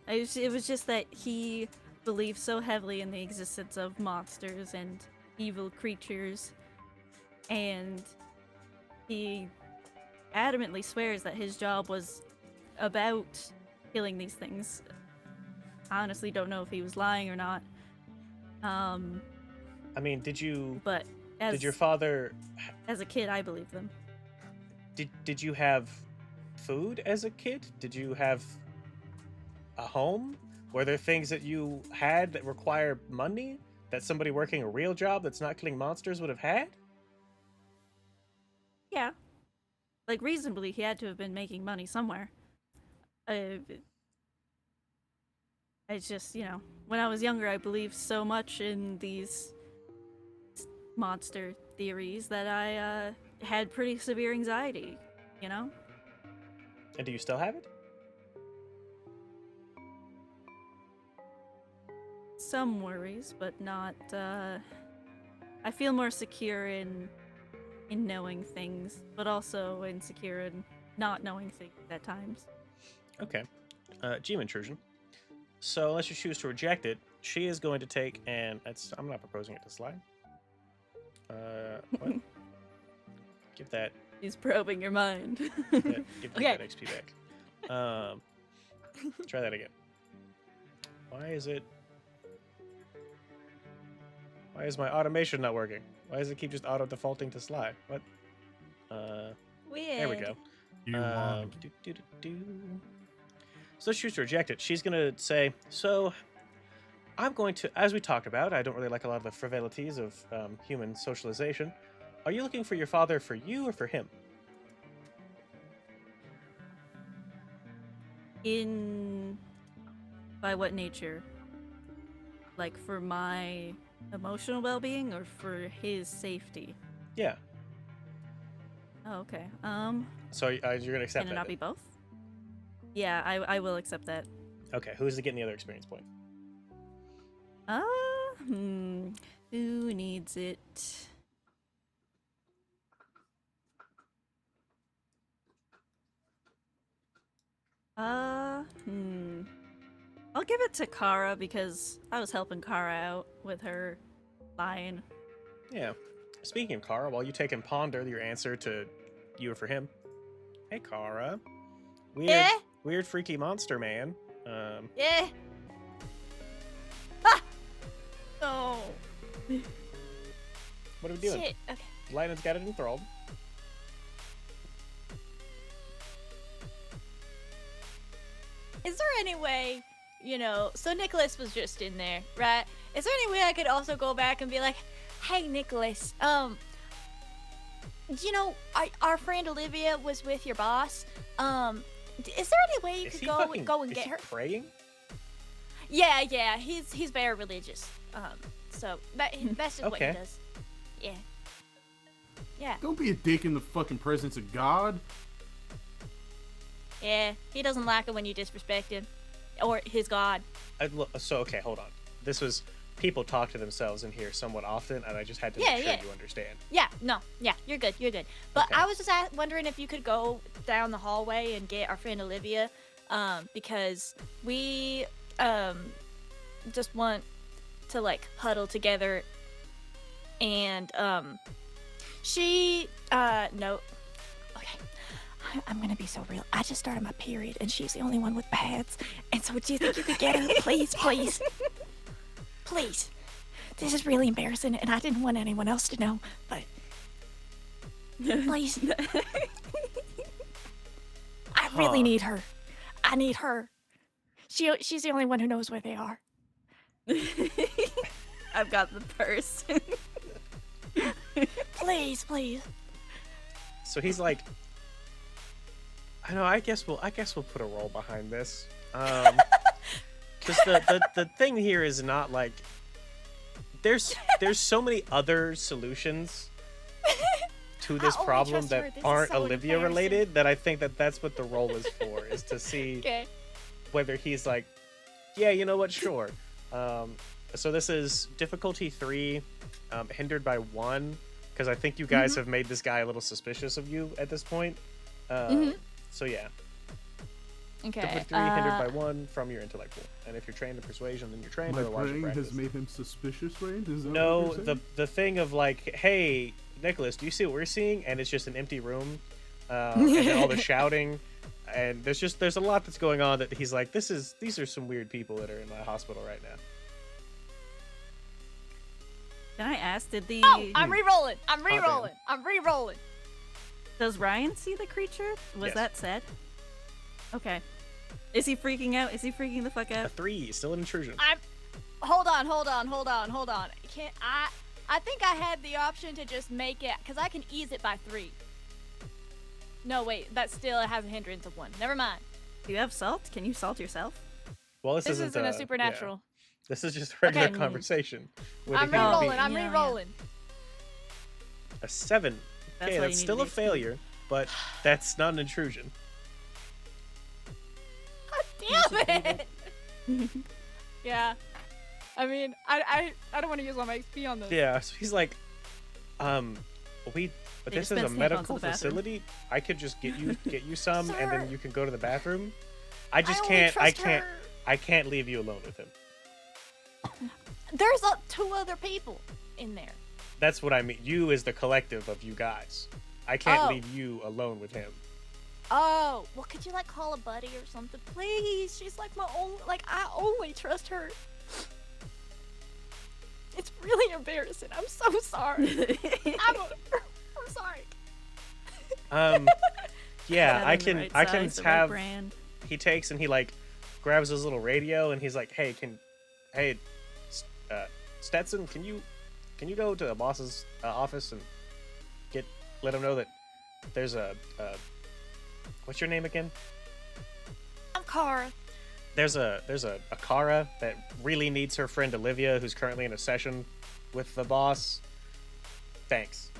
It was just that he believed so heavily in the existence of monsters and evil creatures, and he adamantly swears that his job was about killing these things. I honestly don't know if he was lying or not. I mean, did your father... As a kid, I believe them. Did you have food as a kid? Did you have a home? Were there things that you had that require money that somebody working a real job that's not killing monsters would have had? Yeah. Like, reasonably, he had to have been making money somewhere. It's just, when I was younger, I believed so much in these monster theories that I had pretty severe anxiety, And do you still have it? Some worries, but not, I feel more secure in knowing things, but also insecure in not knowing things at times. Okay. Gene intrusion. So unless you choose to reject it, she is going to take, and I'm not proposing it to slide. What? Give that. He's probing your mind. Give Okay. that XP back. Try that again. Why is my automation not working? Why does it keep just auto defaulting to slide? What? Weird. There we go. You won. So let's choose to reject it. She's gonna say, so I'm going to, as we talked about, I don't really like a lot of the frivolities of human socialization. Are you looking for your father for you or for him? By what nature? Like, for my emotional well-being or for his safety? Yeah. Oh, okay. So you're gonna accept Can it that? not be both? Yeah, I will accept that. Okay. Who's getting the other experience point? Who needs it? I'll give it to Kara because I was helping Kara out with her lying. Yeah. Speaking of Kara, while you take and ponder your answer to you or for him. Hey, Kara. Weird freaky monster man. Yeah. Oh. What are we doing? Shit. Okay. Lightning's got it enthralled. Is there any way, so Nicholas was just in there, right? Is there any way I could also go back and be like, hey, Nicholas, our friend Olivia was with your boss. Is there any way you could go and get her? Praying? Yeah, he's very religious. So that's just what he Okay. does. Yeah. Yeah. Don't be a dick in the fucking presence of God. Yeah, he doesn't like it when you disrespect him. Or his god. So, okay, hold on. This was... People talk to themselves in here somewhat often, and I just had to make sure you understand. Yeah, no. Yeah, you're good. But Okay. I was just wondering if you could go down the hallway and get our friend Olivia, because we just want to, like, huddle together. And, she, no. Okay. I'm gonna be so real. I just started my period, and she's the only one with pads. And so do you think you could get her? Please. Please. This is really embarrassing, and I didn't want anyone else to know, but please. I really Huh. need her. I need her. She's the only one who knows where they are. I've got the purse. Please, please. So he's like, I know. I guess we'll put a roll behind this. Because the thing here is not like there's so many other solutions to this I only problem trust her. that This is aren't so Olivia embarrassing. related, that I think that's what the roll is for, is to see Okay. whether he's like, yeah, you know what, sure. So this is difficulty 3, hindered by 1, because I think you guys have made this guy a little suspicious of you at this point. So yeah, Okay. difficulty 3 hindered by 1 from your intellectual, and if you're trained in persuasion, then you're trained. My Otherwise, you brain practice. has made him suspicious, Rain? Is that No, what you're saying? the thing of like, hey, Nicholas, do you see what we're seeing? And it's just an empty room, and then all the shouting, and there's a lot that's going on that he's like, these are some weird people that are in my hospital right now. Can I ask, did the Oh, I'm re-rolling. I'm damn. re-rolling. I'm re-rolling. does Ryan see the creature? Was Yes. that said? Okay. Is he freaking out? Is he freaking the fuck A out? 3, still an intrusion. Hold on. Can't I think I had the option to just make it, because I can ease it by 3. No, wait, that still has a hindrance of 1. Never mind. Do you have salt? Can you salt yourself? Well, This isn't a supernatural. Yeah. This is just a regular Okay. conversation. with a I'm human re-rolling. being. I'm Yeah, re-rolling. A 7. That's Okay, why that's you need still an a HP. failure, but that's not an intrusion. God damn it! Yeah. I mean, I don't want to use all my XP on this. Yeah, so he's like, but They this is a dispense tampons medical in the bathroom. facility. I could just get you some, and Sir. then you can go to the bathroom. I just only can't. I trust can't. her. I can't leave you alone with him. There's 2 other people in there. That's what I mean. You is the collective of you guys. I can't Oh. leave you alone with him. Oh, well, could you call a buddy or something, please? She's my only, I only trust her. It's really embarrassing. I'm so sorry. I'm sorry. Yeah, Set I in the can. right I can size, the right have. brand. He takes and he grabs his little radio and he's like, hey, Stetson, can you go to the boss's office and let him know that there's a what's your name again? I'm Cara. There's a Kara that really needs her friend Olivia, who's currently in a session with the boss. Thanks.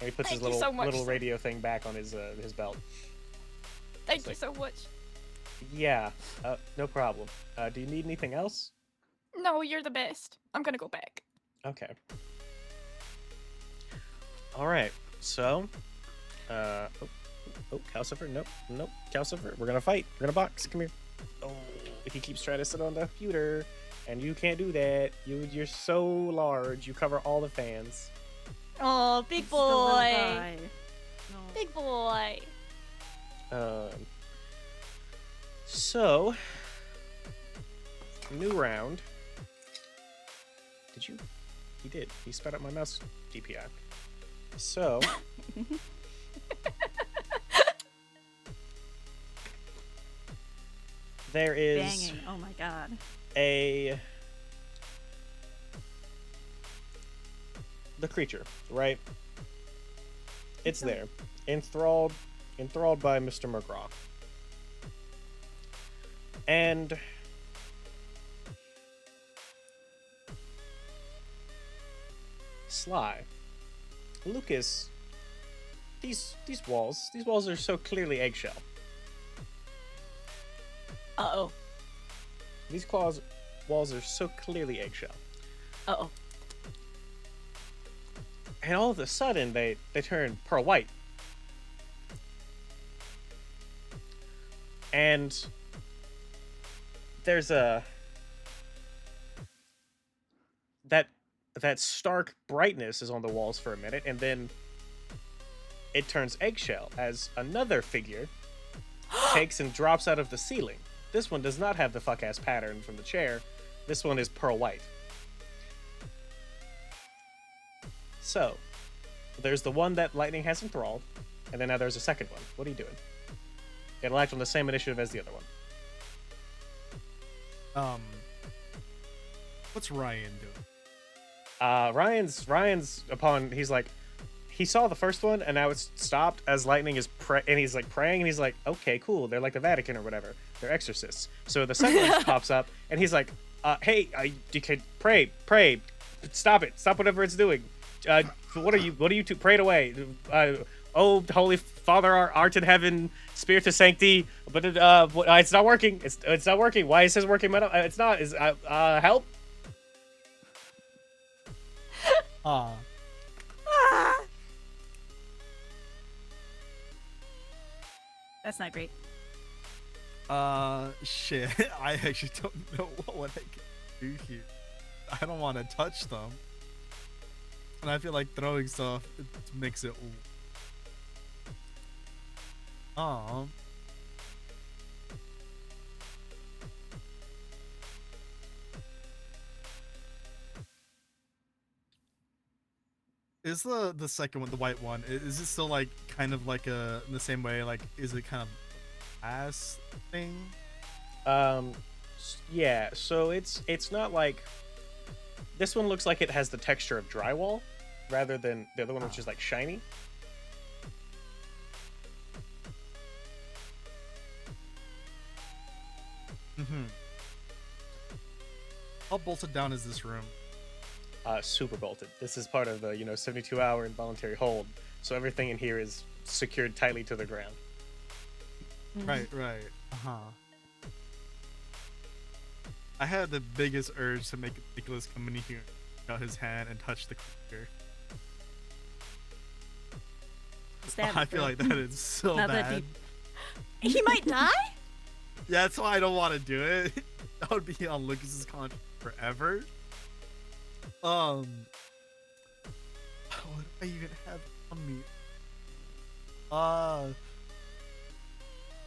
And he puts Thank his you so much, little sir. radio thing back on his belt. Thank It's you like- so much. Yeah, no problem. Do you need anything else? No, you're the best. I'm gonna go back. Okay. All right. So, Calcifer. Nope. Calcifer. We're gonna fight. We're gonna box. Come here. Oh, he keeps trying to sit on the computer, and you can't do that. You're so large. You cover all the fans. Oh, big He's the little boy. guy. No. Big boy. So, new round. Did you? He did. He sped up my mouse DPI. So. There is Banging. Oh my god. the creature, right? It's there, enthralled by Mr. McGraw, and Sly, Lucas. These walls are so clearly eggshell. Uh-oh. These walls are so clearly eggshell. Uh-oh. And all of a sudden, they turn pearl white. And there's that stark brightness is on the walls for a minute, and then it turns eggshell as another figure takes and drops out of the ceiling. This one does not have the fuck-ass pattern from the chair. This one is pearl white. So, there's the one that lightning has enthralled, and then now there's a second one. What are you doing? It'll act on the same initiative as the other one. What's Ryan doing? Ryan's upon. He's like, he saw the first one, and now it's stopped as lightning is and he's like praying, and he's like, okay, cool. They're like the Vatican or whatever. They're exorcists. So the second one pops up, and he's like, hey, you can pray, stop it, stop whatever it's doing. What are you two? Pray it away. Oh, Holy Father, art in heaven, Spirit of Sancti. But it's not working. It's not working. Why is his working? It's not. Is help? Ah. That's not great. Shit. I actually don't know what I can do here. I don't want to touch them. And I feel like throwing stuff makes it. Is the second one, the white one, is it still like kind of like in the same way? Like, is it kind of ass thing? Yeah. So it's not like this one looks like it has the texture of drywall rather than the other one, which is like shiny. How bolted down is this room? Super bolted. This is part of the 72-hour involuntary hold, so everything in here is secured tightly to the ground. Right. I had the biggest urge to make Nicholas come in here, out his hand, and touch the creature. Stab I it, feel bro. like that is so Not that bad. deep. He might die? Yeah, that's why I don't want to do it. That would be on Lucas's contract forever. What do I even have on me?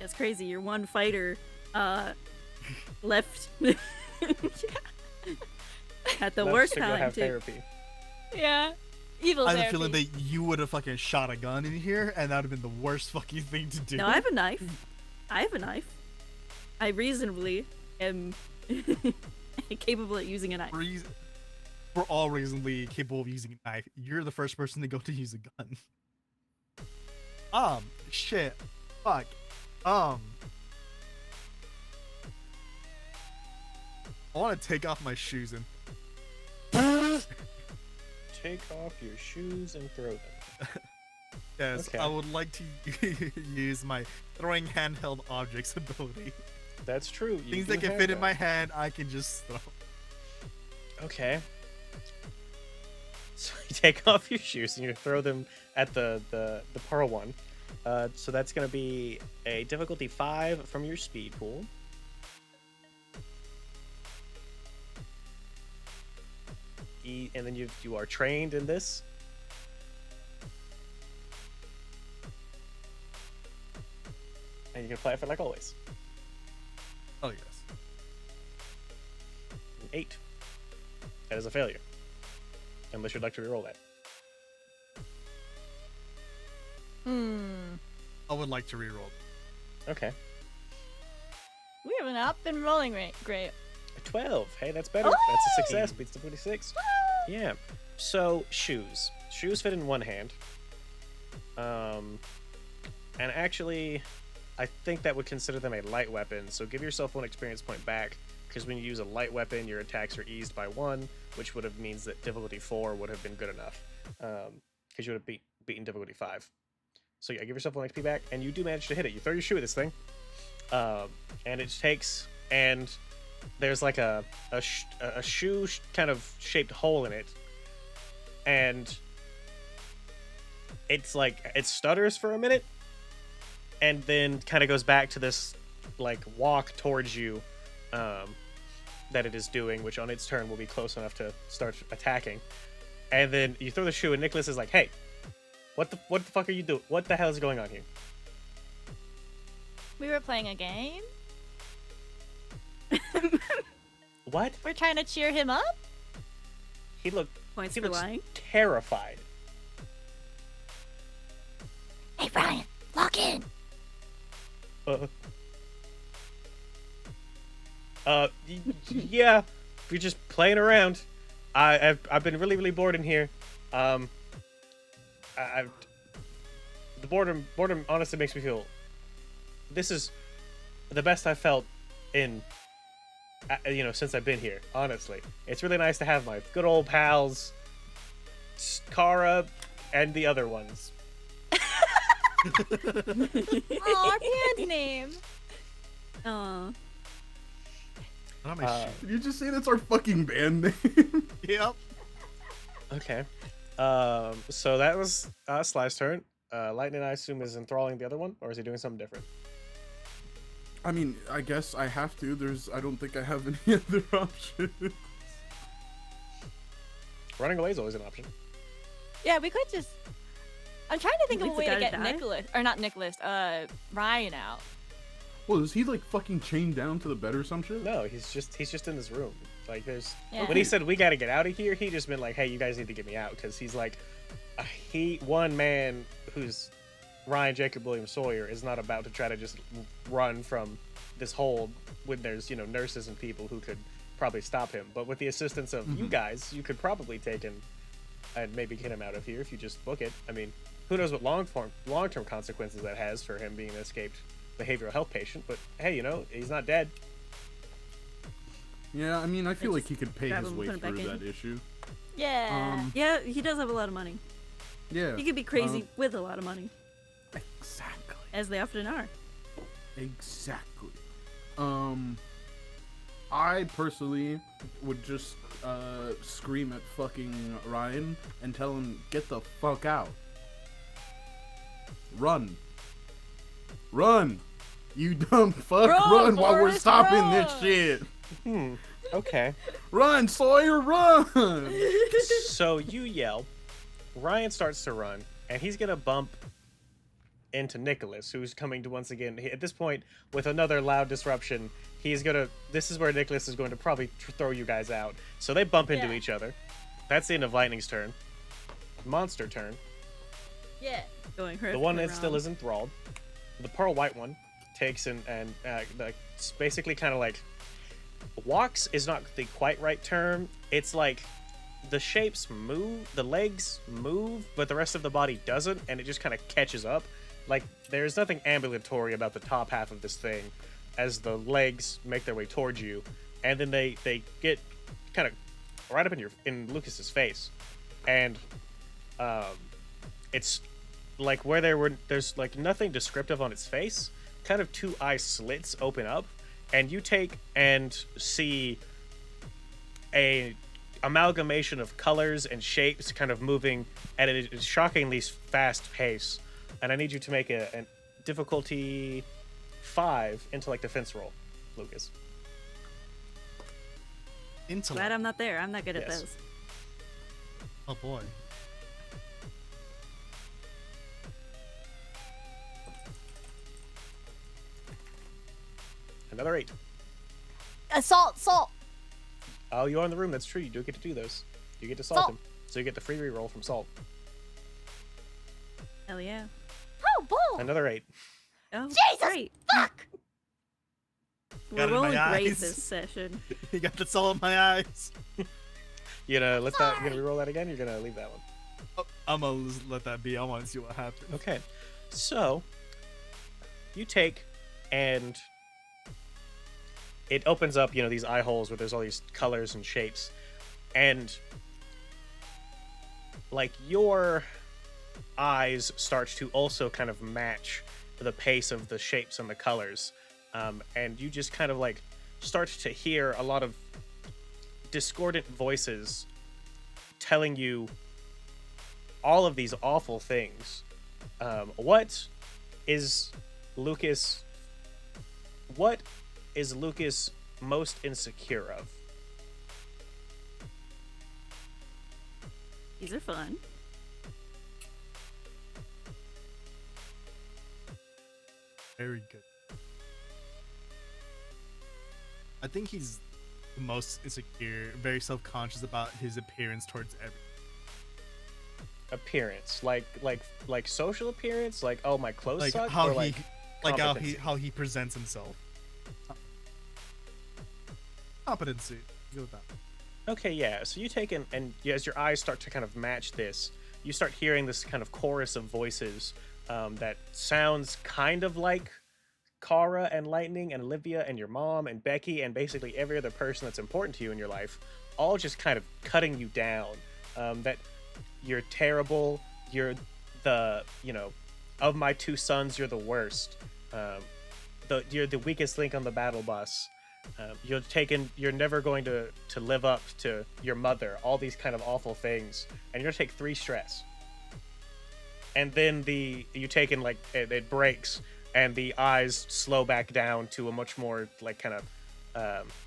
It's crazy. Your one fighter left at the Left worst to go time have too. therapy. Yeah. Evil I have a therapy. feeling that you would have fucking shot a gun in here, and that would have been the worst fucking thing to do. No, I have a knife. I reasonably am capable of using a knife. We're all reasonably capable of using a knife. You're the first person to go to use a gun. Shit. Fuck. I want to take off my shoes and Take off your shoes and throw them. yes, Okay. I would like to use my throwing handheld objects ability. That's true. You Things do that can have fit in my hand, I can just throw. Okay. So you take off your shoes and you throw them at the pearl one. So that's going to be a difficulty 5 from your speed pool. And then you are trained in this. And you can play it for like always. Oh yes. An 8. That is a failure. Unless you'd like to reroll that. I would like to reroll. Okay. We have not been rolling great. A 12. Hey, that's better. Oh, That's a hey! success. Beats the 26. Yeah. So, shoes. Shoes fit in one hand. And actually, I think that would consider them a light weapon. So give yourself 1 experience point back, because when you use a light weapon, your attacks are eased by 1, which would have means that difficulty 4 would have been good enough. Because you would have beaten difficulty 5. So yeah, give yourself 1 XP back, and you do manage to hit it. You throw your shoe at this thing, and it takes, and there's like a shoe kind of shaped hole in it, and it's like it stutters for a minute, and then kind of goes back to this like walk towards you that it is doing, which on its turn will be close enough to start attacking. And then you throw the shoe, and Nicholas is like, "Hey, what the fuck are you doing? What the hell is going on here?" We were playing a game. What? We're trying to cheer him up. He Points he for looks lying. terrified. Hey, Ryan, log in. Yeah, we're just playing around. I've been really bored in here. I've the boredom honestly makes me feel. This is the best I've felt in, since I've been here. Honestly, it's really nice to have my good old pals, Kara, and the other ones. Aw, our band name. Aw. Not my shit. Did you just say that's our fucking band name? Yep. Okay. So that was Sly's turn. Lightning, I assume, is enthralling the other one, or is he doing something different? I mean, I guess I have to. I don't think I have any other options. Running away is always an option. Yeah, we could just. I'm trying to think of a Leave the way to guy get die? Nicholas, or not Nicholas, Ryan out. Well, is he like fucking chained down to the bed or some shit? No, he's just in this room. Like, there's Yeah. when he said we got to get out of here, he just been like, hey, you guys need to get me out, because he's like, one man who's Ryan Jacob William Sawyer is not about to try to just run from this hole when there's nurses and people who could probably stop him. But with the assistance of you guys, you could probably take him and maybe get him out of here if you just book it. I mean, who knows what long-term consequences that has for him being an escaped behavioral health patient, but hey, he's not dead. Yeah, I mean, I feel like he could pay grab his him, way put him back through in. that issue. Yeah. Yeah, he does have a lot of money. Yeah. He could be crazy with a lot of money, Exactly. as they often are. Exactly. I personally would just scream at fucking Ryan and tell him, get the fuck out. Run. Run. You dumb fuck. Run while we're Forrest, stopping this run. shit. Okay. Run, Sawyer, run. So you yell. Ryan starts to run, and he's gonna bump into Nicholas, who's coming to once again. At this point, with another loud disruption, he's gonna. This is where Nicholas is going to probably throw you guys out. So they bump into Yeah. each other. That's the end of Lightning's turn. Monster turn. Yeah. Going The one that still is enthralled. The pearl white one takes and like basically kind of like walks is not the quite right term. It's like the shapes move, the legs move, but the rest of the body doesn't, and it just kind of catches up. Like, there's nothing ambulatory about the top half of this thing as the legs make their way towards you, and then they get kind of right up in Lucas's face, and it's like where there's like nothing descriptive on its face, kind of two eye slits open up, and you take and see a amalgamation of colors and shapes kind of moving at a shockingly fast pace. And I need you to make a difficulty 5 intellect defense roll, Lucas. Intellect. Glad I'm not there. I'm not good at Yes. those. Oh boy. Another 8. Salt. Oh, you're in the room. That's true. You do get to do those. You get to salt Salt. him. So you get the free reroll from salt. Hell yeah. Oh, bull. Another 8. Oh, Jesus, great. fuck. We're Got it in my rolling great eyes. this session. You got the soul in my eyes. You gonna let that? You gonna reroll that again? You're gonna leave that one. Oh, I'm gonna just let that be. I want to see what happens. Okay. So you take and it opens up, these eye holes where there's all these colors and shapes, and like your eyes start to also kind of match the pace of the shapes and the colors, and you just kind of like start to hear a lot of discordant voices telling you all of these awful things. What is Lucas most insecure of? These are fun. Very good. I think he's the most insecure, very self-conscious about his appearance towards everyone. appearance, like social appearance, like oh my clothes Like suck, how or he, like competency? how he presents himself. Competency. Go with that. Okay, yeah. So you take in, and as your eyes start to kind of match this, you start hearing this kind of chorus of voices that sounds kind of like Kara and Lightning and Olivia and your mom and Becky and basically every other person that's important to you in your life, all just kind of cutting you down. That you're terrible. You're of my two sons, you're the worst. You're the weakest link on the battle bus. You're never going to live up to your mother, all these kind of awful things, and you're gonna take 3 stress. And then you take in, like, it breaks, and the eyes slow back down to a much more, like, kind of,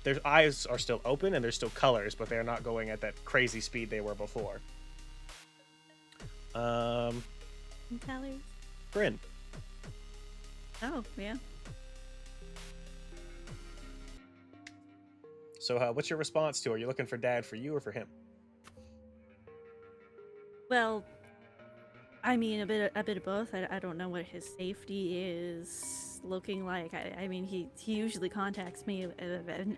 their eyes are still open, and there's still colors, but they're not going at that crazy speed they were before. Calories. Bryn, Oh, yeah. so what's your response to? Are you looking for Dad for you or for him? Well, I mean, a bit of both. I don't know what his safety is looking like. I mean, he usually contacts me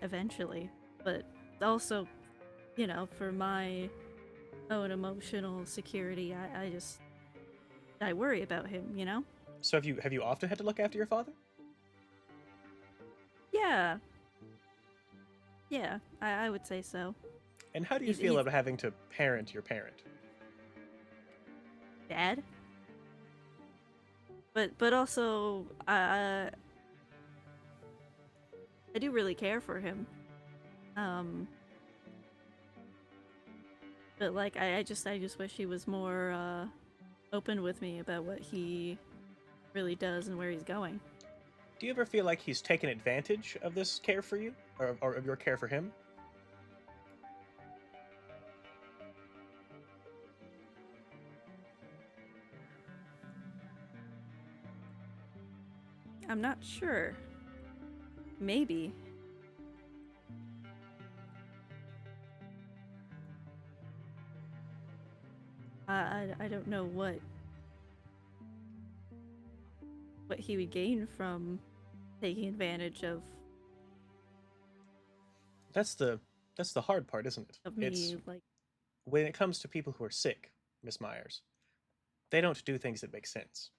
eventually, but also, for my own emotional security, I worry about him. So have you often had to look after your father? Yeah. Yeah, I would say so. And how do you He's- feel he's- about having to parent your parent? Dad. But also, I do really care for him. But like I just wish he was more open with me about what he really does and where he's going. Do you ever feel like he's taken advantage of this care for you, or of your care for him? I'm not sure. Maybe. I don't know what he would gain from taking advantage of That's the hard part, isn't it? me. It's Like, when it comes to people who are sick, Miss Myers, they don't do things that make sense.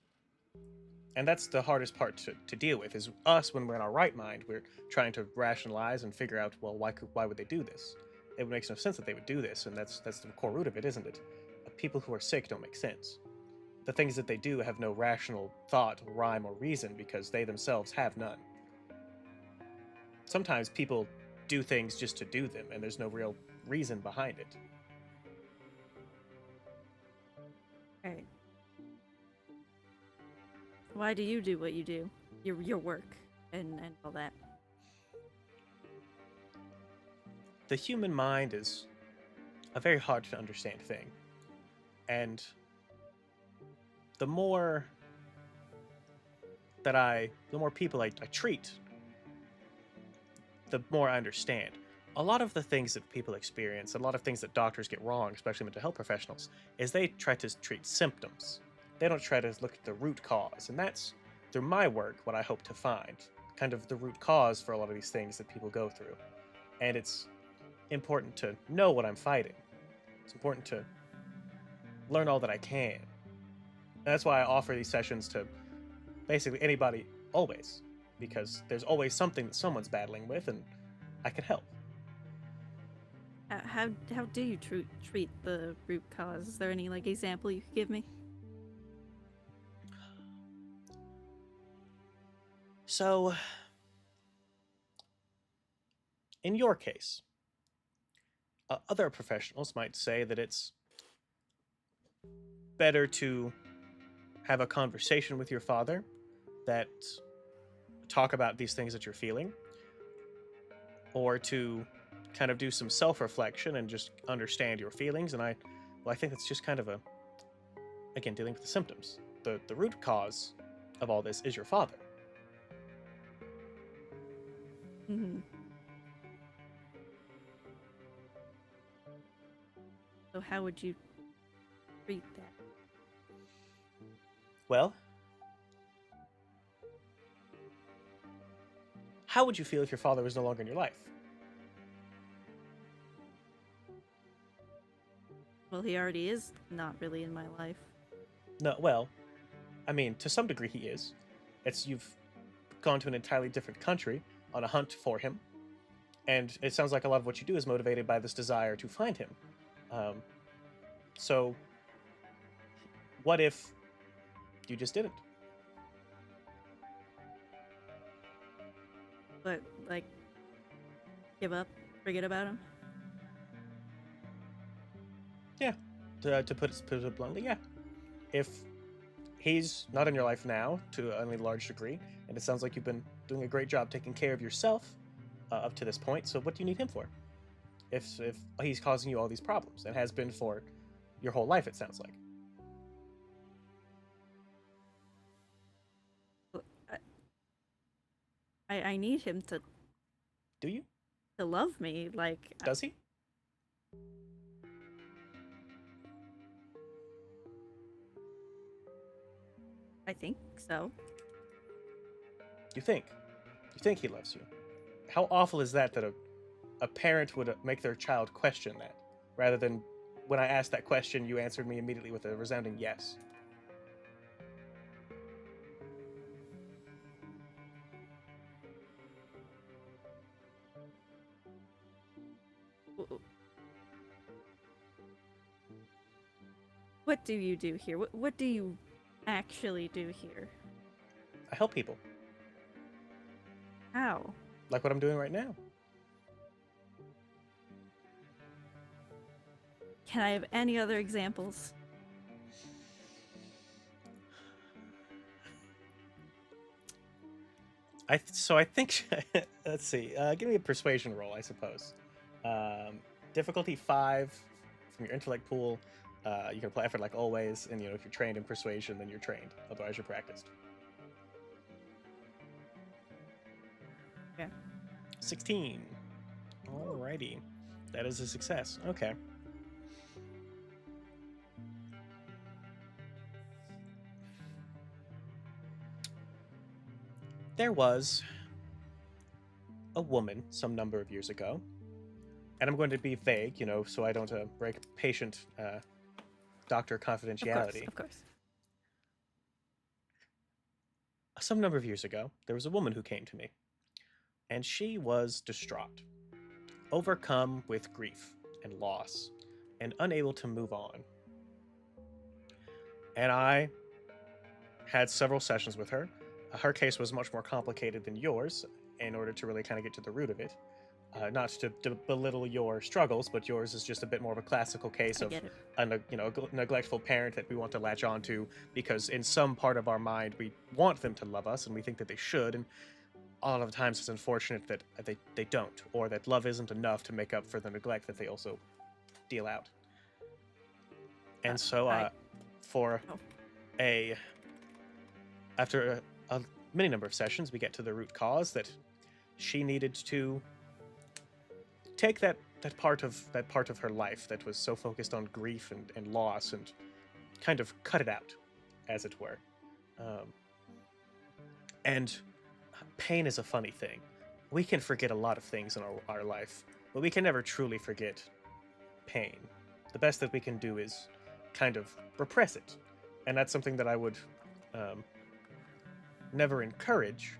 And that's the hardest part to deal with, is us when we're in our right mind, we're trying to rationalize and figure out, well, why would they do this? It makes no sense that they would do this, and that's the core root of it, isn't it? People who are sick don't make sense. The things that they do have no rational thought, rhyme, or reason because they themselves have none. Sometimes people do things just to do them, and there's no real reason behind it. right. Why do you do what you do? Your work and all that. The human mind is a very hard to understand thing. And the more people I treat, the more I understand. A lot of the things that people experience, a lot of things that doctors get wrong, especially mental health professionals, is they try to treat symptoms. They don't try to look at the root cause. And that's, through my work, what I hope to find. Kind of the root cause for a lot of these things that people go through. And it's important to know what I'm fighting. It's important to learn all that I can. And that's why I offer these sessions to basically anybody, always. Because there's always something that someone's battling with, and I can help. How do you treat the root cause? Is there any like example you could give me? So, in your case, other professionals might say that it's better to have a conversation with your father that talk about these things that you're feeling, or to kind of do some self-reflection and just understand your feelings. And I think it's just kind of again, dealing with the symptoms. The root cause of all this is your father. Mm-hmm. So how would you read that. Well, how would you feel if your father was no longer in your life? Well, he already is not really in my life. No, well, I mean, to some degree he is. You've gone to an entirely different country on a hunt for him, and it sounds like a lot of what you do is motivated by this desire to find him. Um, so, what if you just didn't? But, like, give up, forget about him. Yeah, to put it bluntly, yeah. If he's not in your life now to any large degree, and it sounds like you've been doing a great job taking care of yourself up to this point, so what do you need him for? If he's causing you all these problems, and has been for your whole life, it sounds like. I need him Do you? to love me. Like, Does he? I think so. You think? You think he loves you? How awful is that a parent would make their child question that, rather than when I asked that question, you answered me immediately with a resounding yes. W- What do you do here? What do you actually do here? I help people, How? like what I'm doing right now. Can I have any other examples? I think let's see. Give me a persuasion roll, I suppose. Difficulty 5 from your intellect pool. You can apply effort like always, and if you're trained in persuasion, then you're trained. Otherwise, you're practiced. Yeah. 16. Alrighty, that is a success. Okay. There was a woman some number of years ago, and I'm going to be vague, so I don't break patient doctor confidentiality. Of course. Some number of years ago, there was a woman who came to me, and she was distraught, overcome with grief and loss, and unable to move on. And I had several sessions with her. Her case was much more complicated than yours in order to really kind of get to the root of it. Not to belittle your struggles, but yours is just a bit more of a classical case of a neglectful parent that we want to latch onto because in some part of our mind we want them to love us and we think that they should, and a lot of the times it's unfortunate that they don't, or that love isn't enough to make up for the neglect that they also deal out. And so after a many number of sessions, we get to the root cause that she needed to take that part of her life that was so focused on grief and loss and kind of cut it out, as it were. And pain is a funny thing. We can forget a lot of things in our life, but we can never truly forget pain. The best that we can do is kind of repress it. And that's something that I would never encourage,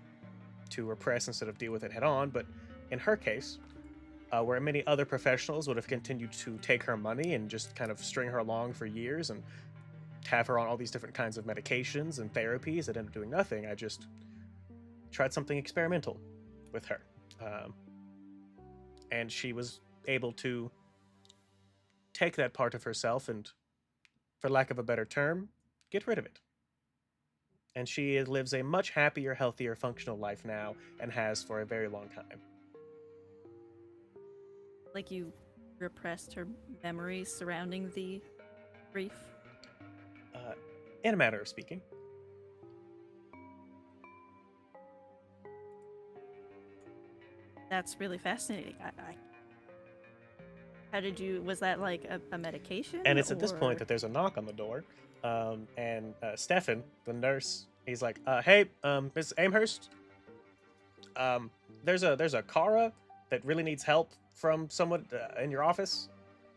to repress instead of deal with it head on. But in her case, where many other professionals would have continued to take her money and just kind of string her along for years and have her on all these different kinds of medications and therapies that ended up doing nothing, I just tried something experimental with her. And she was able to take that part of herself and, for lack of a better term, get rid of it. And she lives a much happier, healthier, functional life now, and has for a very long time. Like you repressed her memories surrounding the grief? In a matter of speaking. That's really fascinating. How did you? Was that like a medication? And it's at this or- point that there's a knock on the door, and Stefan, the nurse, he's like, "Hey, Miss Amherst, there's a Kara that really needs help from someone in your office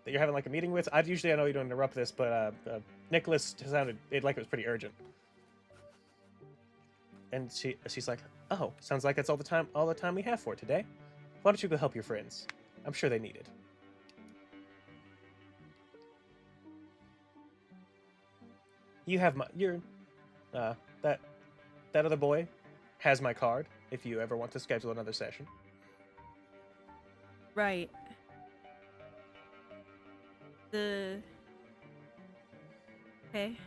that you're having like a meeting with. I know you don't interrupt this, but Nicholas sounded like it was pretty urgent." And she's like, "Oh, sounds like it's all the time we have for today. Why don't you go help your friends? I'm sure they need it." You have that other boy has my card if you ever want to schedule another session. Right. Okay.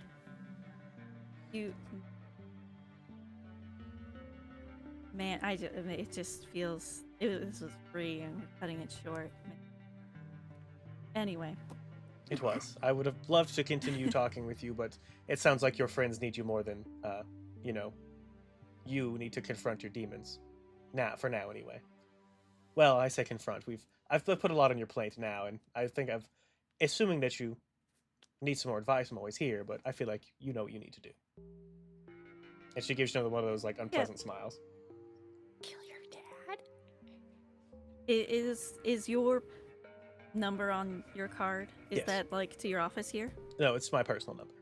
Man, it just feels this was free and we're cutting it short. Anyway. It was. I would have loved to continue talking with you, but it sounds like your friends need you more than, you need to confront your demons. For now anyway. Well, I say confront. I've put a lot on your plate now, and I think assuming that you need some more advice, I'm always here, but I feel like you know what you need to do. And she gives you another one of those, like, unpleasant smiles. Kill your dad? Is your number on your card? Is Yes. that like to your office here? No, it's my personal number.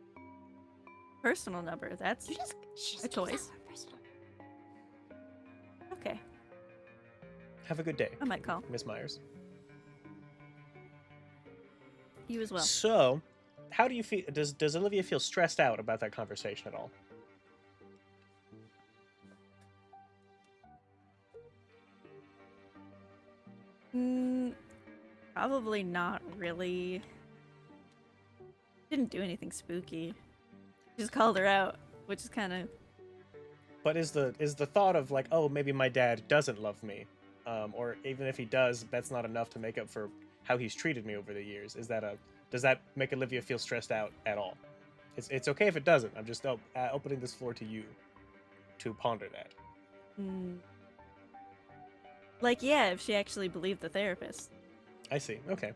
Personal number. That's She just A gives out choice. her personal- okay. Have a good day, I might call Miss Myers. you as well. So, how do you feel? Does Olivia feel stressed out about that conversation at all? Probably not really. Didn't do anything spooky. Just called her out, which is kind of But is the thought of like, oh, maybe my dad doesn't love me, or even if he does, that's not enough to make up for how he's treated me over the years. Does that make Olivia feel stressed out at all? It's okay if it doesn't. I'm just opening this floor to you to ponder that. like, yeah, if she actually believed the therapist. I see. Okay.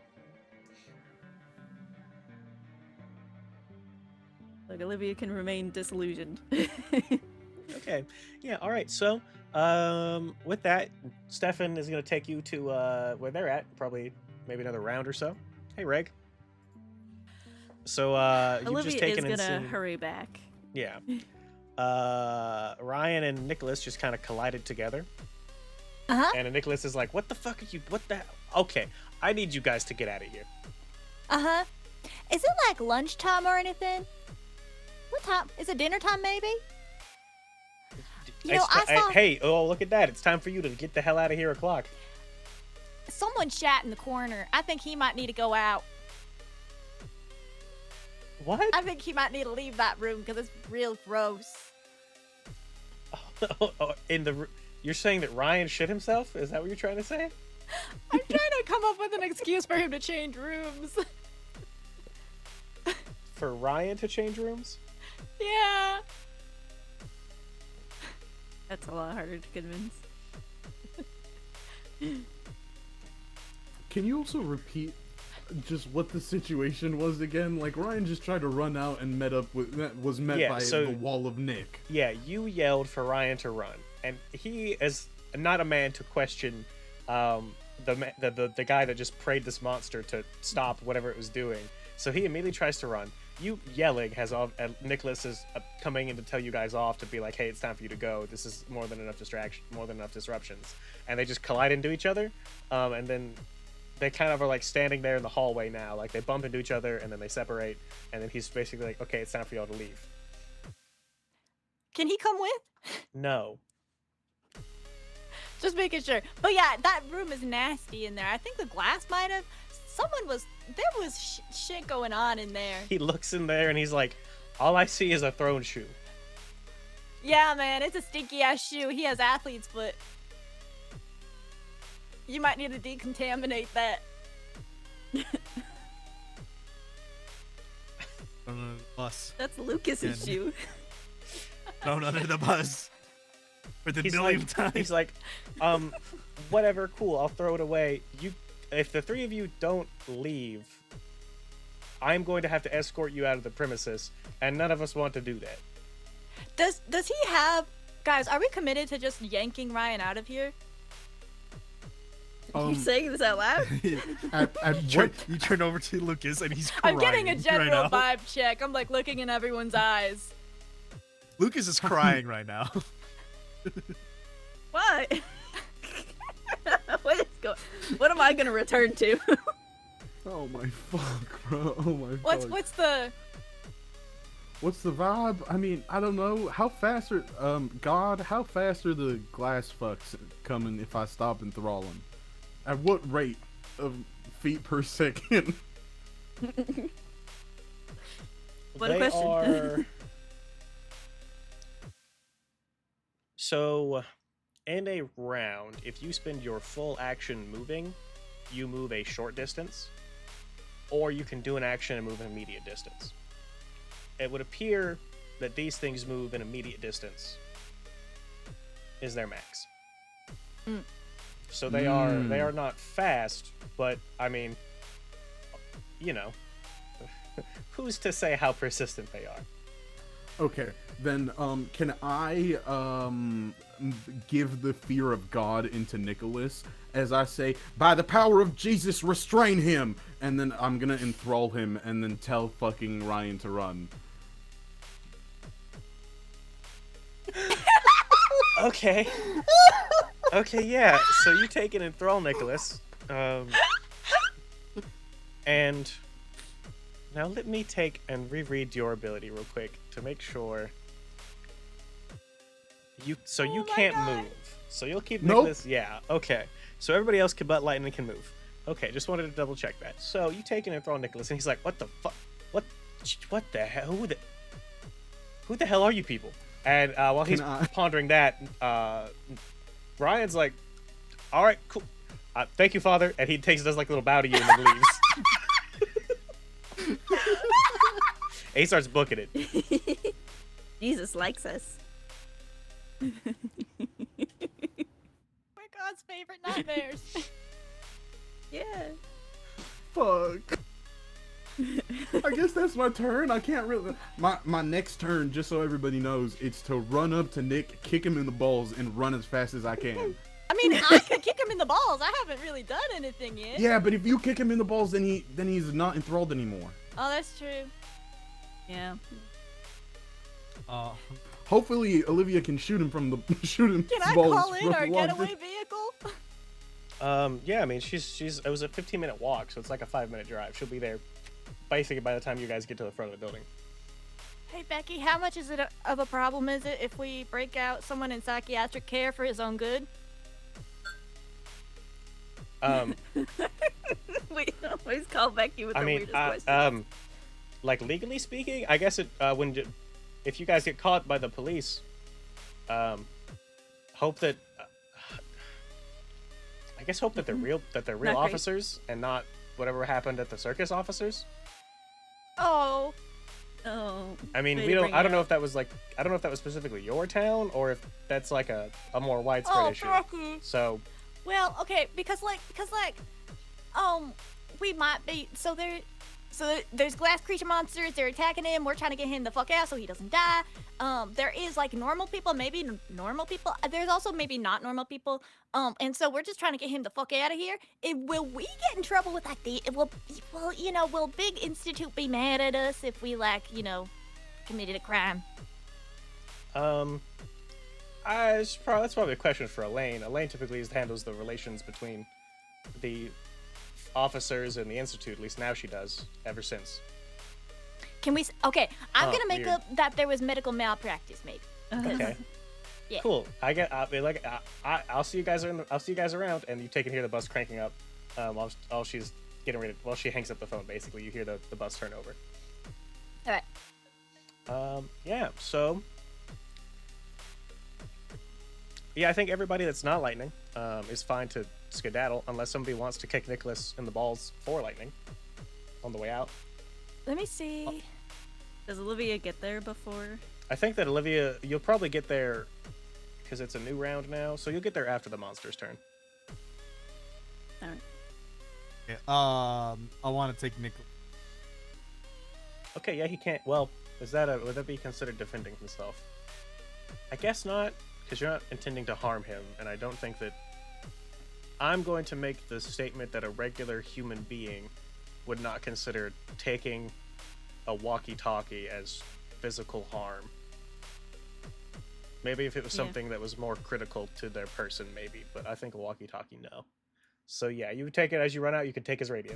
Like, Olivia can remain disillusioned. Okay. Yeah. All right. So, with that, Stefan is going to take you to where they're at. Probably maybe another round or so. Hey, Reg. So, you've Olivia just is taken in gonna scene. hurry back. Yeah. Ryan and Nicholas just kind of collided together. Uh-huh. And Nicholas is like, "What the fuck are you? What the? Okay, I need you guys to get out of here." Uh-huh. Is it like lunchtime or anything? What time? Is it dinner time maybe? You know, I saw Hey, oh, look at that! It's time for you to get the hell out of here. O'clock. someone shat in the corner. I think he might need to go out. What? I think he might need to leave that room because it's real gross. You're saying that Ryan shit himself? Is that what you're trying to say? I'm trying to come up with an excuse for him to change rooms. For Ryan to change rooms? Yeah. That's a lot harder to convince. Can you also repeat just what the situation was again? Like Ryan just tried to run out and was met Yeah, by so- the wall of Nick. Yeah, you yelled for Ryan to run, and he is not a man to question the guy that just prayed this monster to stop whatever it was doing. So he immediately tries to run. You yelling has Nicholas is coming in to tell you guys off to be like, "Hey, it's time for you to go. This is more than enough disruptions." And they just collide into each other, and then they kind of are like standing there in the hallway now. Like they bump into each other and then they separate, and then he's basically like, "Okay, it's time for y'all to leave." Can he come with? No. Just making sure. But yeah, that room is nasty in there. I think the glass might have. There was shit going on in there. He looks in there and he's like, "All I see is a throne shoe." Yeah, man, it's a stinky ass shoe. He has athlete's foot. You might need to decontaminate that. Thrown under the bus. That's Lucas's Again. shoe. Thrown under the bus. For the He's millionth time. He's like, whatever, cool, I'll throw it away. You, if the three of you don't leave, I'm going to have to escort you out of the premises, and none of us want to do that. Does he have? Guys, are we committed to just yanking Ryan out of here? You saying this out loud? You turn over to Lucas and he's crying. I'm getting a general right now. vibe check. I'm like looking in everyone's eyes. Lucas is crying right now. What? What am I gonna return to? Oh my fuck, bro. Oh my fuck. What's the vibe? I mean, I don't know. How fast are God? How fast are the glass fucks coming if I stop enthralling? At what rate of feet per second? What a question. Are... So, in a round, if you spend your full action moving, you move a short distance, or you can do an action and move an immediate distance. It would appear that these things move an immediate distance is their max. Mm. So they are not fast, but I mean, you know, who's to say how persistent they are? Okay, then can I give the fear of God into Nicholas as I say, by the power of Jesus, restrain him, and then I'm gonna enthrall him and then tell fucking Ryan to run. Okay. Okay, yeah. So you take and enthrall Nicholas. And now let me take and reread your ability real quick to make sure. You can't move. So you'll keep Nope. Nicholas. Yeah. Okay. So everybody else can, but Lightning can move. Okay. Just wanted to double check that. So you take and enthrall Nicholas, and he's like, "What the fuck? What the hell? Who the hell are you people?" And while he's pondering that, Ryan's like, "All right, cool. Thank you, Father." And he does like a little bow to you and then leaves. And he starts booking it. Jesus likes us. my God's favorite nightmares? Yeah. Fuck. I guess that's my turn. I can't really. My next turn, just so everybody knows, it's to run up to Nick, kick him in the balls, and run as fast as I can. I mean, I could kick him in the balls. I haven't really done anything yet. Yeah, but if you kick him in the balls, then he's not enthralled anymore. Oh, that's true. Yeah. Hopefully, Olivia can shoot him from the Can I balls. call in from our long getaway vehicle? Yeah, I mean, it was a 15-minute walk, so it's like a 5-minute drive. She'll be there basically by the time you guys get to the front of the building. Hey, Becky, how much of a problem is it if we break out someone in psychiatric care for his own good? We always call Becky with the weirdest questions. Like legally speaking, I guess it if you guys get caught by the police, hope that they're real Not great. officers and not whatever happened at the circus officers. Oh. Oh. I mean, way to bring I don't it know up. if that was specifically your town or if that's like a more widespread issue. Becky. So, Well, okay, because we might be there's glass creature monsters. They're attacking him. We're trying to get him the fuck out so he doesn't die. There is like normal people, maybe normal people. There's also maybe not normal people. And so we're just trying to get him the fuck out of here. Will we get in trouble with like will Big Institute be mad at us if we committed a crime? that's probably a question for Elaine. Elaine typically handles the relations between the officers and the institute. At least now she does. Ever since. Can we? Okay, I'm Oh, gonna make weird. up that there was medical malpractice, maybe. Okay. Yeah. Cool. I'll see you guys around, and you take and hear the bus cranking up. While she's getting ready. While she hangs up the phone, basically, you hear the bus turn over. All right. Yeah. So. Yeah, I think everybody that's not Lightning is fine to skedaddle, unless somebody wants to kick Nicholas in the balls for Lightning on the way out. Let me see. Does Olivia get there before? I think that Olivia, you'll probably get there because it's a new round now, so you'll get there after the monster's turn. All right. Okay, I want to take Nicholas. Okay, yeah, he can't. Well, would that be considered defending himself? I guess not, because you're not intending to harm him, and I don't think that. I'm going to make the statement that a regular human being would not consider taking a walkie-talkie as physical harm. Maybe if it was Yeah. something that was more critical to their person, maybe, but I think a walkie-talkie, no. So yeah, you would take it as you run out. You could take his radio.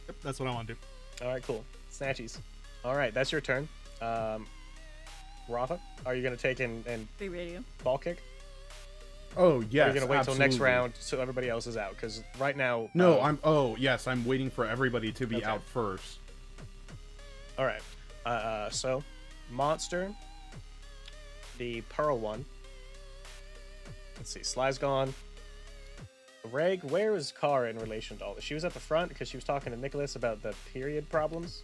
Yep, that's what I want to do. All right, cool. Snatchies. All right, that's your turn. Rafa, are you gonna take and Free radio. ball kick? Oh Or yes. are you gonna wait till next absolutely. round so everybody else is out? Because right now. No, I'm waiting for everybody to be Okay. out first. All right. So, monster. The pearl one. Let's see. Sly's gone. Reg, where was Kara in relation to all this? She was at the front because she was talking to Nicholas about the period problems.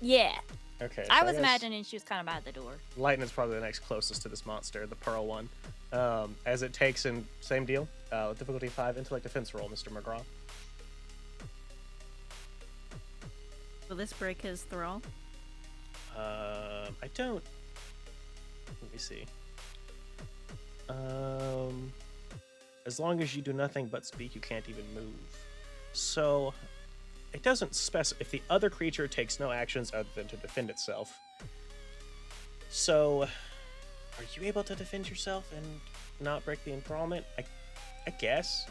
Yeah. Okay. I so was guess imagining she was kind of by the door. Lightning is probably the next closest to this monster, the pearl one. As it takes in same deal. Difficulty 5, intellect defense roll, Mr. McGraw. Will this break his thrall? I don't. Let me see. As long as you do nothing but speak, you can't even move. So, it doesn't specify if the other creature takes no actions other than to defend itself. So, are you able to defend yourself and not break the enthrallment? I guess.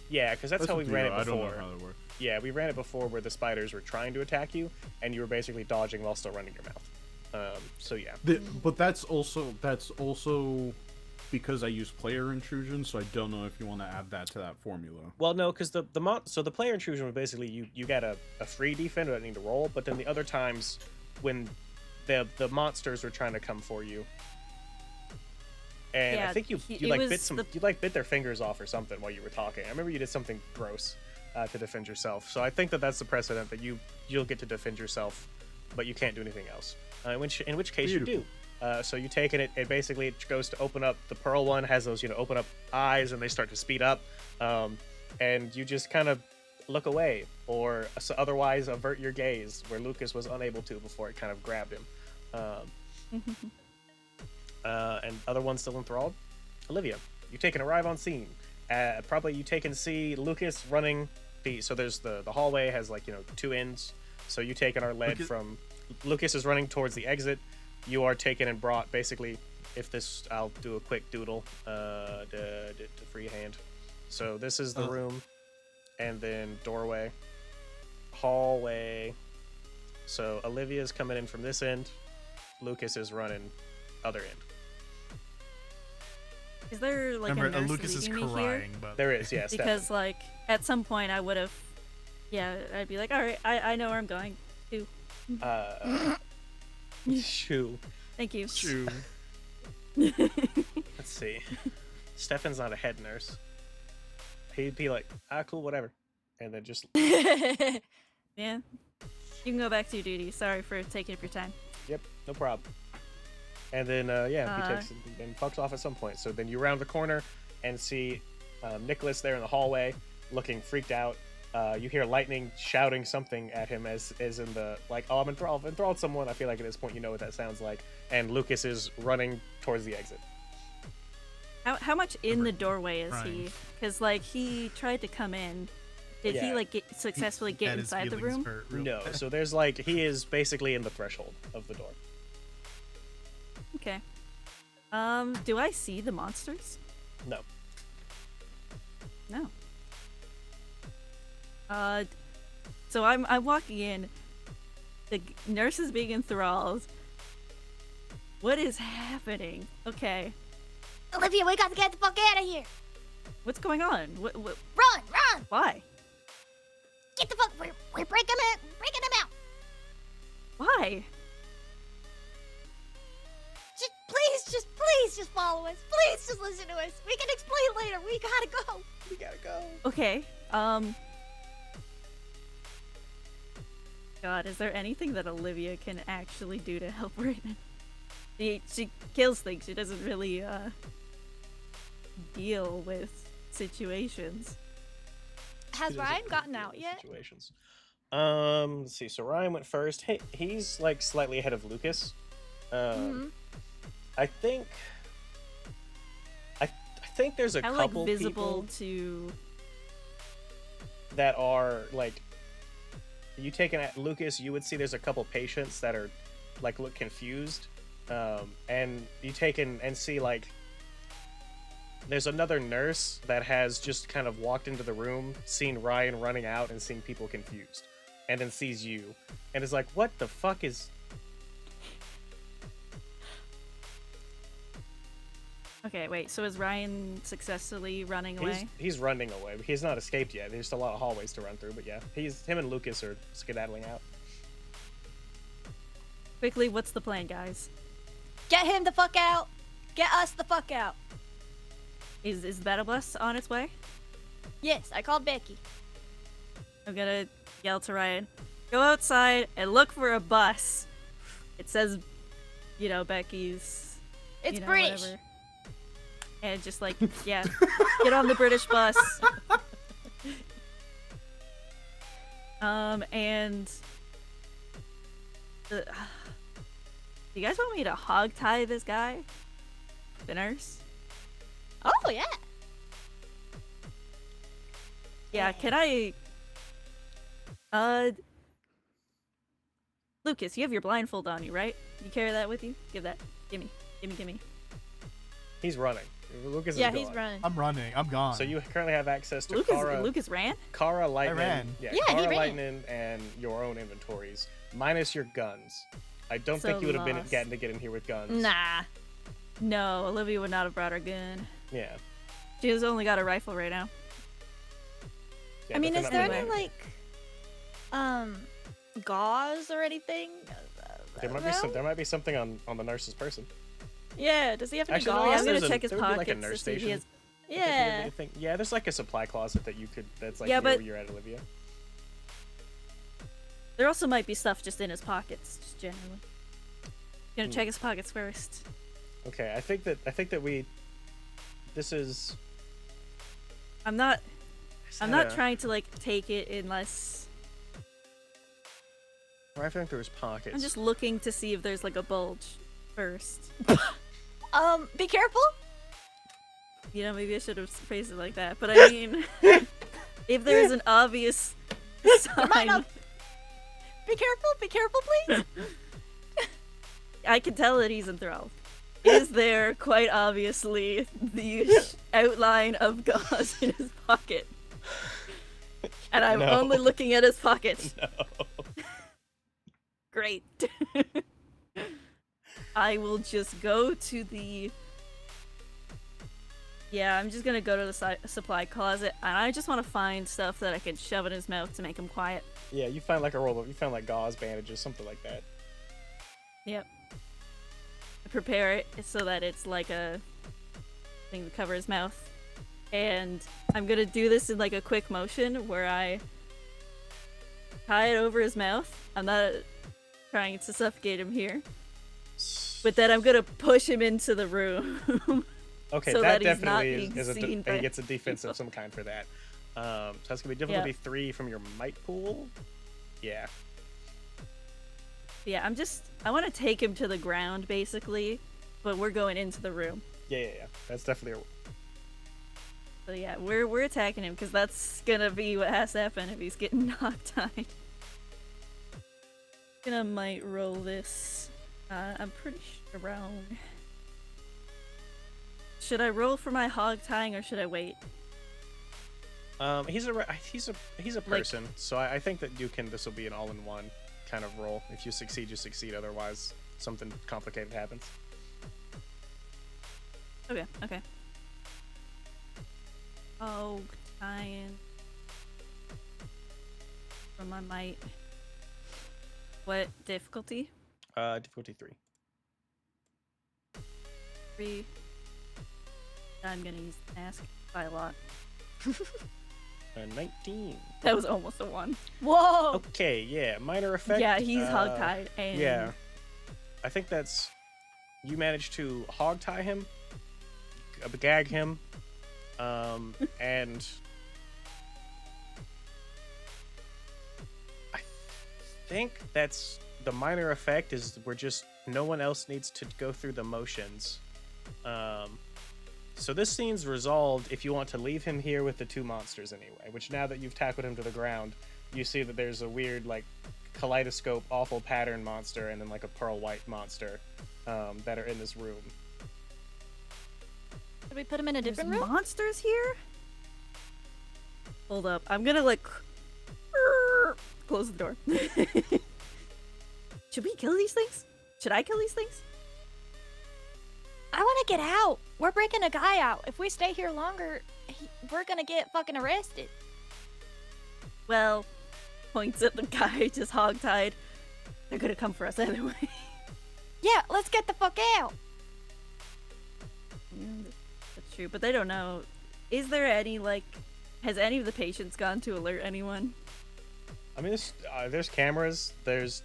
Yeah, because that's how we ran it I don't before. know how that works. Yeah, we ran it before where the spiders were trying to attack you, and you were basically dodging while still running your mouth. So yeah. But that's also because I use player intrusion, so I don't know if you want to add that to that formula. Well, no, because the player intrusion was basically you get a free defend without needing to roll, but then the other times when the monsters were trying to come for you, and I Yeah, think you it like was bit their fingers off or something while you were talking. I remember you did something gross to defend yourself. So I think that's the precedent that you'll get to defend yourself, but you can't do anything else. In which case you do. So you take it basically it goes to open up. The pearl one has those open up eyes and they start to speed up, and you just kind of look away or otherwise avert your gaze where Lucas was unable to before it kind of grabbed him. And other ones still enthralled. Olivia, you take and arrive on scene. Probably you take and see Lucas running so there's the hallway has two ends. So you take and are led from. Lucas is running towards the exit. You are taken and brought basically. I'll do a quick doodle to freehand. So this is the room, and then doorway, hallway. So Olivia's coming in from this end. Lucas is running other end. Is there like Remember, a nurse Lucas is leading me here? crying, but There is, yes. Because like at some point I would have, I'd be like, all right, I know where I'm going. Too. Shoo. Thank you. Shoo. Let's see. Stefan's not a head nurse. He'd be like, cool, whatever. And then just, Yeah. You can go back to your duty. Sorry for taking up your time. yep, no problem. And then, he takes and fucks off at some point. So then you round the corner and see Nicholas there in the hallway looking freaked out. You hear Lightning shouting something at him as in the, I'm enthralled someone. I feel like at this point you know what that sounds like. And Lucas is running towards the exit. How much in the doorway is Crying. he? Because he tried to come in. Did Yeah. he successfully get Had his inside the feelings room? hurt real No, bad. so there's he is basically in the threshold of the door. Okay. Do I see the monsters? No. No. So I'm walking in. The nurse is being enthralled. What is happening? Okay. Olivia, we got to get the fuck out of here. What's going on? What Run! why? Get the fuck. We're breaking them out. Why? Please, just follow us. Please, just listen to us. We can explain later. We gotta go. We gotta go. Okay. God, is there anything that Olivia can actually do to help right now? She kills things. She doesn't really deal with situations. has doesn't Ryan really gotten deal out with yet? Situations. Let's see. So Ryan went first. Hey, he's like slightly ahead of Lucas. Mhm. I think. I think there's a How like couple visible people to that are like. You taking at Lucas, you would see there's a couple patients that are like look confused, and you take in and see like there's another nurse that has just kind of walked into the room, seen Ryan running out, and seen people confused, and then sees you, and is like, "What the fuck is?" Okay, wait. So is Ryan successfully running away? He's running away. He's not escaped yet. There's a lot of hallways to run through, but yeah, him and Lucas are skedaddling out. Quickly, what's the plan, guys? Get him the fuck out. Get us the fuck out. Is the battle bus on its way? Yes, I called Becky. I'm gonna yell to Ryan, go outside and look for a bus. It says, you know, Becky's. It's you know, British. whatever. And just like, yeah, get on the British bus. And do you guys want me to hog tie this guy? The nurse? Oh yeah. Yeah, can I... Lucas, you have your blindfold on you, right? You carry that with you? Give that. Gimme. Gimme. He's running. Lucas Yeah, is he's gone. running. I'm running. I'm gone. So you currently have access to Lucas ran? Kara, Lightning, ran. Yeah, he Kara, ran. Lightning, and your own inventories, minus your guns. I don't So think you would have been lost. getting to get in here with guns. Nah. No, Olivia would not have brought her gun. Yeah. She has only got a rifle right now. Yeah, I mean, but is they're there not any moving. like, gauze or anything? There might be there might be something on the nurse's person. Yeah. Does he have any Actually, no, gauze? Yeah, yes, I'm gonna there's check his there would be, like, a pockets nurse to see if he station. has... I think there would be Yeah. a thing. Yeah, there's like a supply closet that you could. That's like Yeah, near but- where you're at, Olivia. There also might be stuff just in his pockets, just generally. Gonna check his pockets first. Okay, I think that we. This is. I'm not is that not a- trying to like take it unless Rifling through his pockets. I'm just looking to see if there's like a bulge first. Be careful. You know, maybe I should have phrased it like that. But I mean, if there's an obvious Might sign, not. Be careful, please. I can tell that he's enthralled. Is there quite obviously the outline of gauze in his pocket? And I'm No. only looking at his pocket. No. Great. I will just go to the... Yeah, I'm just gonna go to the supply closet, and I just want to find stuff that I can shove in his mouth to make him quiet. Yeah, you find like a roll of. You found like gauze, bandages, something like that. Yep. I prepare it so that it's like a thing to cover his mouth. And I'm gonna do this in like a quick motion where I tie it over his mouth. I'm not trying to suffocate him here. But then I'm gonna push him into the room. Okay, So that that he's not definitely being is a seen he by gets a defense of some kind for that. So that's gonna be difficulty 3 from your might pool. Yeah. Yeah, I want to take him to the ground basically, but we're going into the room. Yeah. That's definitely So yeah, we're attacking him because that's gonna be what has to happen if he's getting knocked tied. Gonna might roll this. I'm pretty sure wrong. Should I roll for my hog tying or should I wait? He's a person, so I think that you can. This will be an all-in-one kind of roll. If you succeed, you succeed. Otherwise, something complicated happens. Okay. Hog tying for my might. What difficulty? Difficulty 3. 3. I'm gonna use the mask by a lot. 19. That was almost a 1. Whoa. Okay, yeah, minor effect. Yeah, he's hog-tied, and... Yeah, I think that's you managed to hog tie him, gag him, and think that's the minor effect is we're just no one else needs to go through the motions. So this scene's resolved if you want to leave him here with the 2 monsters anyway, which now that you've tackled him to the ground, you see that there's a weird like kaleidoscope awful pattern monster and then like a pearl white monster that are in this room. Did we put him in a There's different room? monsters here? Hold up. I'm gonna like close the door. Should we kill these things? Should I kill these things? I want to get out. We're breaking a guy out. If we stay here longer, we're gonna get fucking arrested. Well, points at the guy just hogtied. They're gonna come for us anyway. Yeah, let's get the fuck out. That's true, but they don't know. Is there any like? Has any of the patients gone to alert anyone? I mean, there's cameras. There's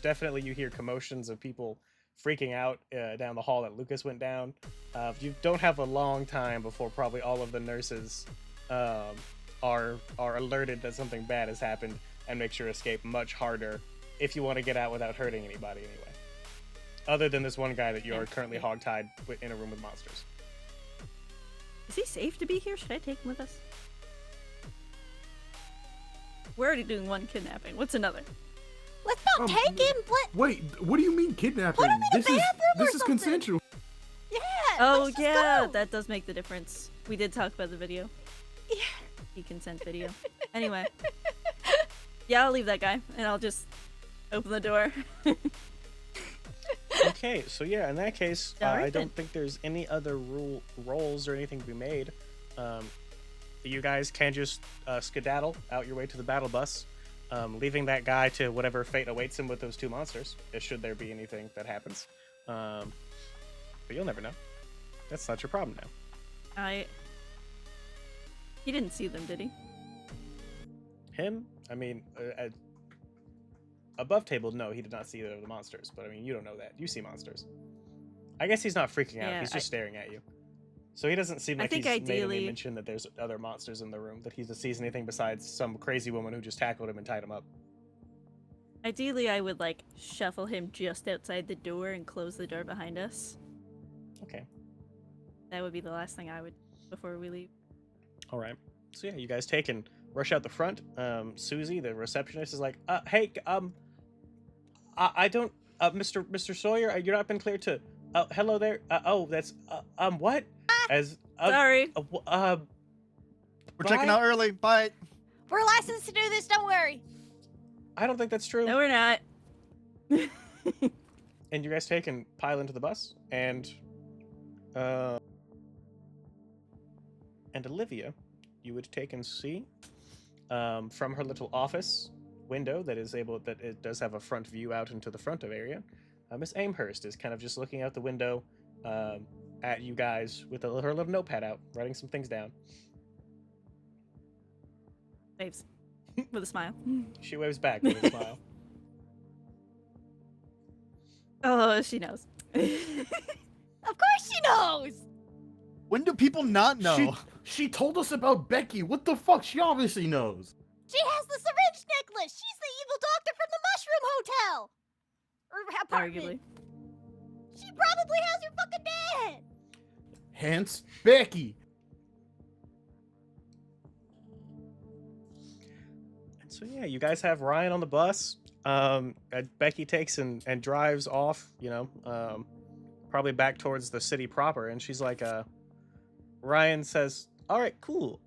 definitely you hear commotions of people freaking out down the hall that Lucas went down. You don't have a long time before probably all of the nurses are alerted that something bad has happened and makes your escape much harder if you want to get out without hurting anybody anyway. Other than this one guy that you are currently hogtied in a room with monsters. Is he safe to be here? Should I take him with us? We're already doing one kidnapping. What's another? Let's not take him. Wait, what do you mean kidnapping? Put him in a This is bathroom or this is something. consensual. Yeah. Oh let's just yeah, go. that does make the difference. We did talk about the video. Yeah. The consent video. Anyway. Yeah, I'll leave that guy and I'll just open the door. Okay, so yeah, in that case, Alright I then. don't think there's any other roles or anything to be made. You guys can just skedaddle out your way to the battle bus, leaving that guy to whatever fate awaits him with those 2 monsters, should there be anything that happens. But you'll never know. That's not your problem now. He didn't see them, did he? Him? I mean, above table, no, he did not see the monsters. But I mean, you don't know that. You see monsters. I guess he's not freaking out. Yeah, He's just staring at you. So he doesn't seem I like think he's made any ideally- mention that there's other monsters in the room, that he sees anything besides some crazy woman who just tackled him and tied him up. Ideally, I would like shuffle him just outside the door and close the door behind us. Okay. That would be the last thing I would before we leave. All right. So yeah, you guys take and rush out the front. Susie, the receptionist, is like, hey, I don't, Mr. Sawyer, you're not been cleared to, hello there. Oh, that's, what? As, Sorry. We're checking Bye. out early. Bye. We're licensed to do this. Don't worry. I don't think that's true. No, we're not. And you guys take and pile into the bus, and Olivia, you would take and see from her little office window that it does have a front view out into the front of area. Miss Amherst is kind of just looking out the window at you guys with her little notepad out, writing some things down. Waves. With a smile. She waves back with a smile. Oh, she knows. Of course she knows. When do people not know? She told us about Becky. What the fuck? She obviously knows. She has the syringe necklace. She's the evil doctor from the Mushroom Hotel. Or apartment. Arguably. She probably has your fucking dad. Hence, Becky. And so yeah, you guys have Ryan on the bus. Becky takes and drives off, probably back towards the city proper, and she's like, Ryan says, all right, cool.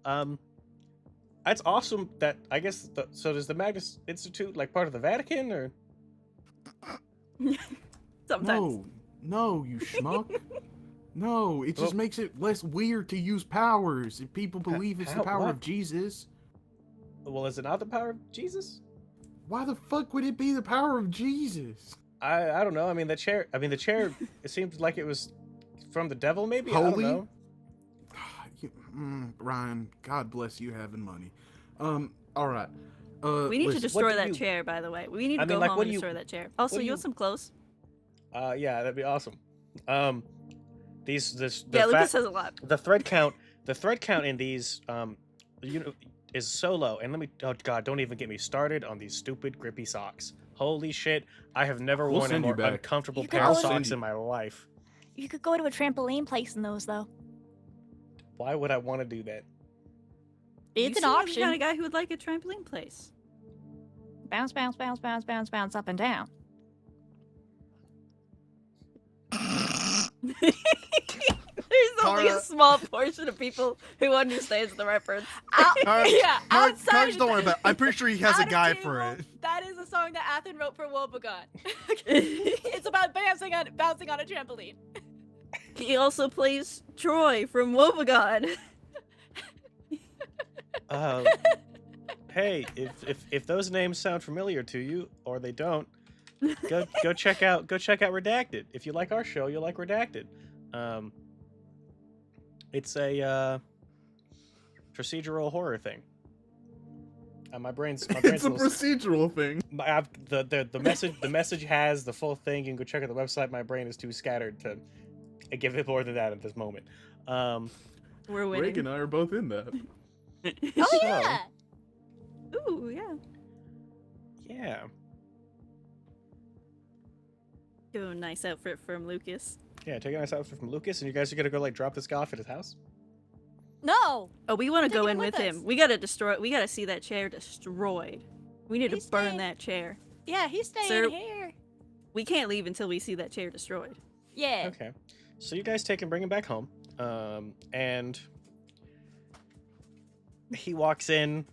That's awesome that, I guess, so does the Magnus Institute, like, part of the Vatican, or? Sometimes. No, you schmuck. No, it just Well- makes it less weird to use powers if people believe it's the power what? of Jesus. Well, is it not the power of Jesus? Why the fuck would it be the power of Jesus? I don't know. I mean, the chair, it seemed like it was from the devil, maybe? I Holy? don't know. Ryan, God bless you having money. All right. We need to listen, destroy do that you- chair, by the way. We need to I mean, go like, home what and do you- destroy that chair. Also, what do you you- want some clothes? Yeah, that'd be awesome. Yeah, Lucas has a lot. The thread count in these, is so low. And let me, oh god, don't even get me started on these stupid grippy socks. Holy shit, I have never We'll worn a send you more back. uncomfortable You pair could of go to- socks in my life. You could go to a trampoline place in those, though. Why would I want to do that? It's You an seem like option. the kind of guy who would like a trampoline place. Bounce, bounce, bounce, bounce, bounce, bounce up and down. There's only a Kara- small portion of people who understands the reference. Yeah, outside. Cards, don't worry about it. I'm pretty sure he has a Out of guy for table, it. That is a song that Athen wrote for Wobegon. It's about bouncing on a trampoline. He also plays Troy from Wobegon. Hey, if those names sound familiar to you, or they don't, go check out Redacted. If you like our show, you'll like Redacted. It's a procedural horror thing. My brain's It's a little- procedural thing. the message has the full thing. You can go check out the website. My brain is too scattered to give it more than that at this moment. We're winning. Greg and I are both in that. Oh, So, yeah. Ooh, yeah. yeah. Give him a nice outfit from Lucas. Yeah, take a nice outfit from Lucas, and you guys are gonna go like drop this guy off at his house. No. Oh, we want to Take go him in with with him. us. We gotta see that chair destroyed. We need He's to burn staying- that chair. Yeah, he's staying Sir- here. We can't leave until we see that chair destroyed. Yeah. Okay, so you guys take and bring him back home, and he walks in.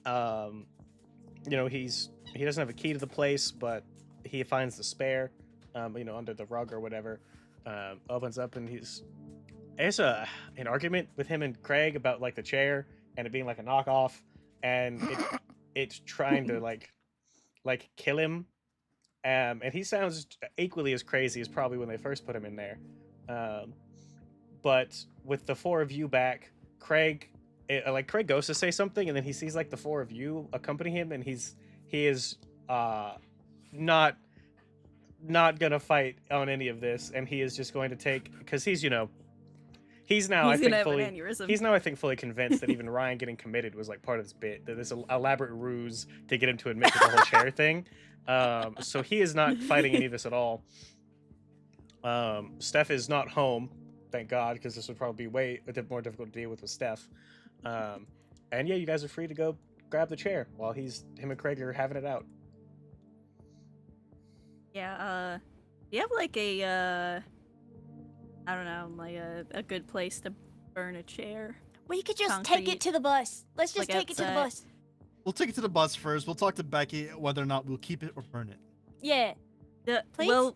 You know, he doesn't have a key to the place, but he finds the spare, under the rug or whatever. Opens up and there's an argument with him and Craig about like the chair and it being like a knockoff, and it's trying to like kill him. And he sounds equally as crazy as probably when they first put him in there. But with the four of you back, Craig goes to say something, and then he sees like the four of you accompany him, and he is not gonna fight on any of this, and he is just going to take, because he's now He's I gonna think have fully an aneurysm. he's now I think fully convinced that even Ryan getting committed was like part of this bit, that this elaborate ruse to get him to admit to the whole chair thing. So he is not fighting any of this at all. Steph is not home, thank God, because this would probably be way more difficult to deal with Steph. And yeah, you guys are free to go grab the chair while him and Craig are having it out. Yeah, do you have like a, I don't know, like a good place to burn a chair? We could just take Concrete. it to the bus. Let's just Like take it to the outside. bus. We'll take it to the bus first. We'll talk to Becky whether or not we'll keep it or burn it. Yeah. Please? Well,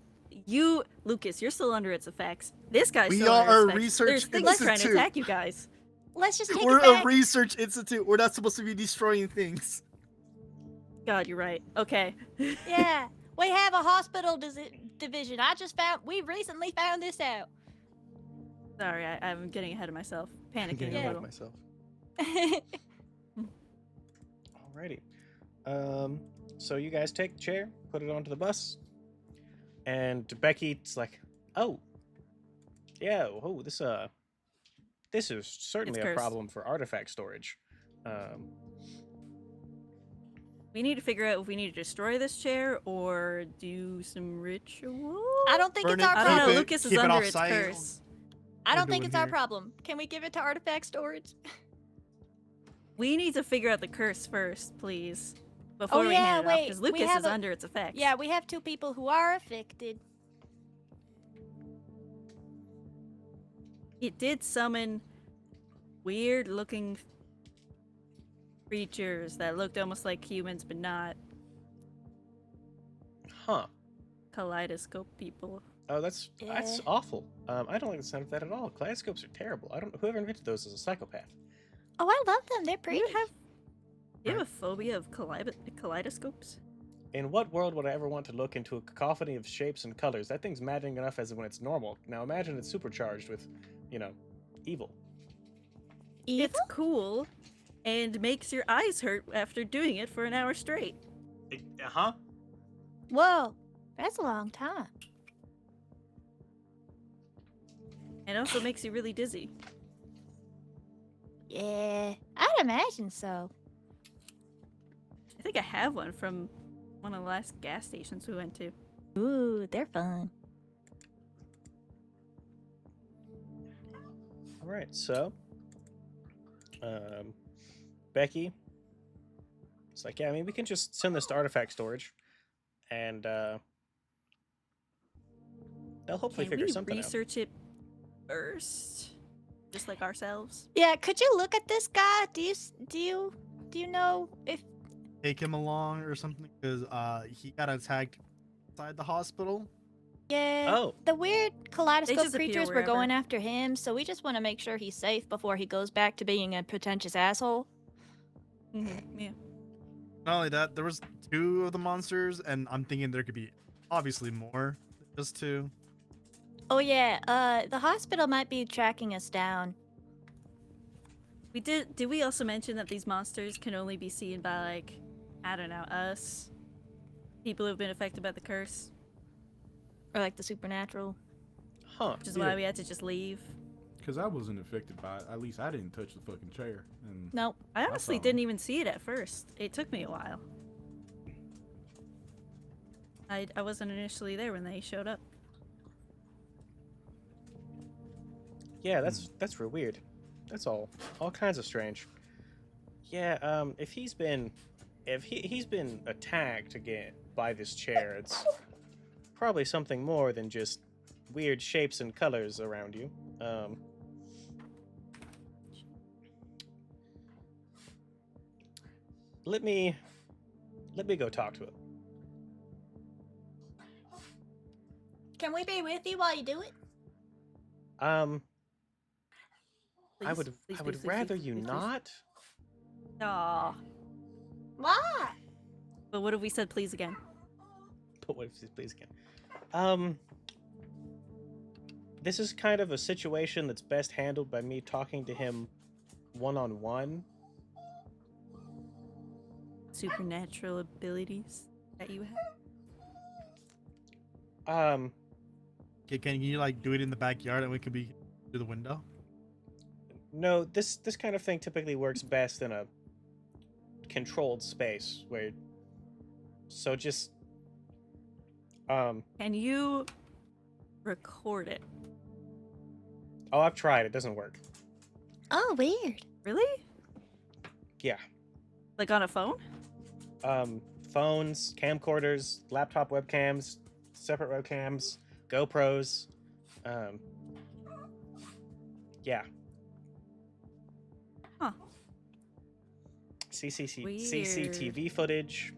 Lucas, you're still under its effects. This guy's We still under are its a effects. research There's things trying to institute. attack you guys. Let's just take We're it back. a research institute. We're not supposed to be destroying things. God, you're right. Okay. Yeah. We have a hospital division. We recently found this out. Sorry, I'm getting ahead of myself. Panicking Getting a ahead of little. myself. Alrighty. So you guys take the chair, put it onto the bus, and Becky's like, "Oh, yeah. Oh, this is certainly It's a cursed. problem for artifact storage." We need to figure out if we need to destroy this chair or do some ritual. I don't think Burn it's it, our I don't know. keep it- problem. Lucas is keep it under off its site. curse. I don't we're think doing it's our here. problem. Can we give it to artifact storage? We need to figure out the curse first, please, before we yeah, hand it off, wait, because we Lucas have is a- under its effects. Yeah, we have two people who are affected. It did summon weird-looking creatures that looked almost like humans, but not Huh. kaleidoscope people. Oh, that's Yeah. awful. I don't like the sound of that at all. Kaleidoscopes are terrible. Whoever invented those is a psychopath. Oh, I love them. They're Do pretty. you have a phobia of kaleidoscopes? In what world would I ever want to look into a cacophony of shapes and colors? That thing's maddening enough as when it's normal. Now imagine it's supercharged with, evil. It's cool and makes your eyes hurt after doing it for an hour straight. Uh-huh. Whoa, that's a long time. And also makes you really dizzy. Yeah, I'd imagine so. I have one from one of the last gas stations we went to. Ooh, they're fun. All right, so Becky, it's like, yeah, I mean, we can just send this to artifact storage, and they'll hopefully Can figure we something out. research it first, just like ourselves? Yeah, could you look at this guy? Do you know if Take him along or something because he got attacked inside the hospital. yeah, Oh. the weird kaleidoscope disappear creatures were wherever. going after him, so we just want to make sure he's safe before he goes back to being a pretentious asshole. Yeah. Not only that, there was 2 of the monsters, and I'm thinking there could be obviously more than just 2. Oh yeah, the hospital might be tracking us down. We did we also mention that these monsters can only be seen by, like, I don't know, us? People who've been affected by the curse? Or like the supernatural. Huh. Which is why we had to just leave. Because I wasn't affected by it. At least I didn't touch the fucking chair. And Nope. I honestly saw 'em. didn't even see it at first. It took me a while. I wasn't initially there when they showed up. Yeah, that's real weird. That's all kinds of strange. Yeah, if he's been attacked again by this chair, it's probably something more than just weird shapes and colors around you. Let me go talk to him. Can we be with you while you do it? I Please, would please, I would please, please, rather please, you please, please. not. Aw. Why? But what if we said please again? But what if please again? This is kind of a situation that's best handled by me talking to him one-on-one. Supernatural abilities that you have? Can you like do it in the backyard and we could be through the window? No, this kind of thing typically works best in a controlled space where. So just. Can you record it? Oh, I've tried. It doesn't work. Oh, weird. Really? Yeah. Like on a phone? Phones, camcorders, laptop webcams, separate webcams, GoPros. Yeah. Huh. CCTV footage.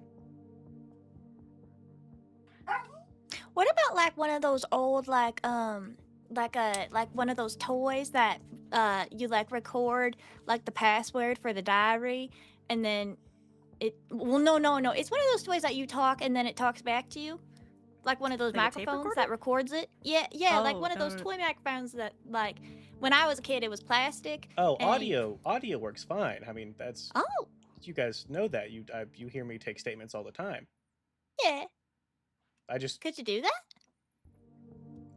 What about like one of those old like one of those toys that you like record like the password for the diary and then no, it's one of those toys that you talk and then it talks back to you, like one of those Like a tape microphones recorder? that records it. Yeah, like Oh, one of those no. toy microphones that like when I was a kid it was plastic. Oh, and- audio works fine. I mean, that's Oh you guys know that. You hear me take statements all the time. yeah, I just could you do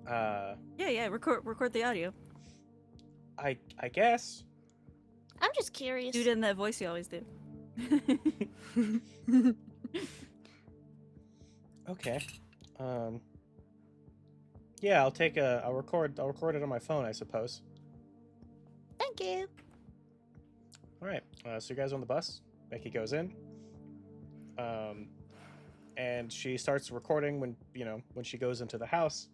that? Yeah, record the audio. I guess. I'm just curious. Do it in that voice you always do. Okay. Yeah, I'll record it on my phone, I suppose. Thank you. All right. So you guys are on the bus. Becky goes in. And she starts recording when she goes into the house.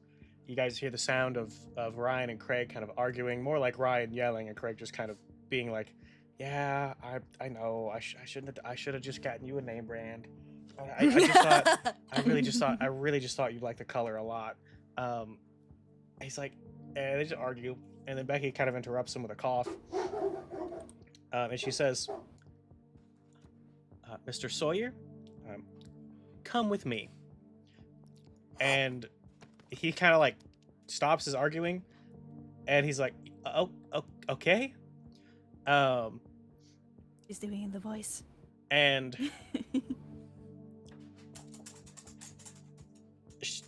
You guys hear the sound of Ryan and Craig kind of arguing, more like Ryan yelling and Craig just kind of being like, "Yeah, I know. I should have just gotten you a name brand. I just thought I really just thought you'd like the color a lot." He's like, and they just argue, and then Becky kind of interrupts him with a cough, and she says, "Mr. Sawyer, come with me." And he kind of like stops his arguing, and he's like, "Oh, okay." He's doing the voice. And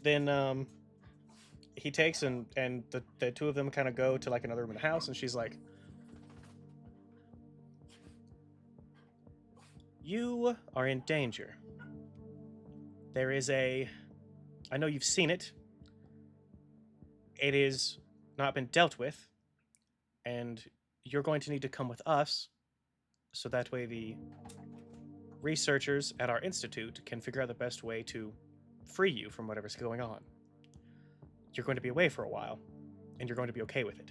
then he takes and the two of them kind of go to like another room in the house, and she's like, You are in danger. There is I know you've seen it. It is not been dealt with, and you're going to need to come with us, so that way the researchers at our institute can figure out the best way to free you from whatever's going on. You're going to be away for a while, and you're going to be okay with it.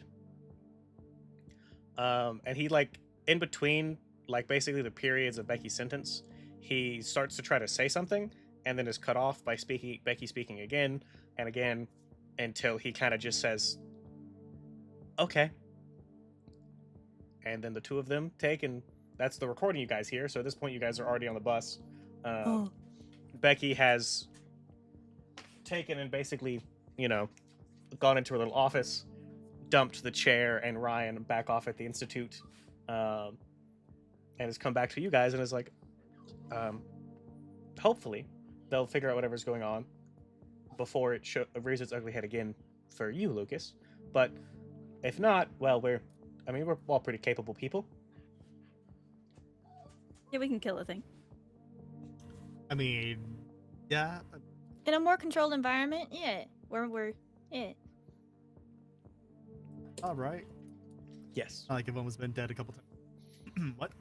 And he, like, in between, like, basically the periods of Becky's sentence, he starts to try to say something, and then is cut off by Becky speaking again and again, until he kind of just says, okay. And then the two of them take, and that's the recording you guys hear. So at this point, you guys are already on the bus. Becky has taken and basically, you know, gone into her little office, dumped the chair and Ryan back off at the institute, and has come back to you guys and is like, hopefully they'll figure out whatever's going on before it rears its ugly head again for you, Lucas. But if not, well, we're all pretty capable people. Yeah, we can kill a thing. I mean, yeah. In a more controlled environment, yeah. Yeah. All right. Yes. Not like everyone's been dead a couple times. What?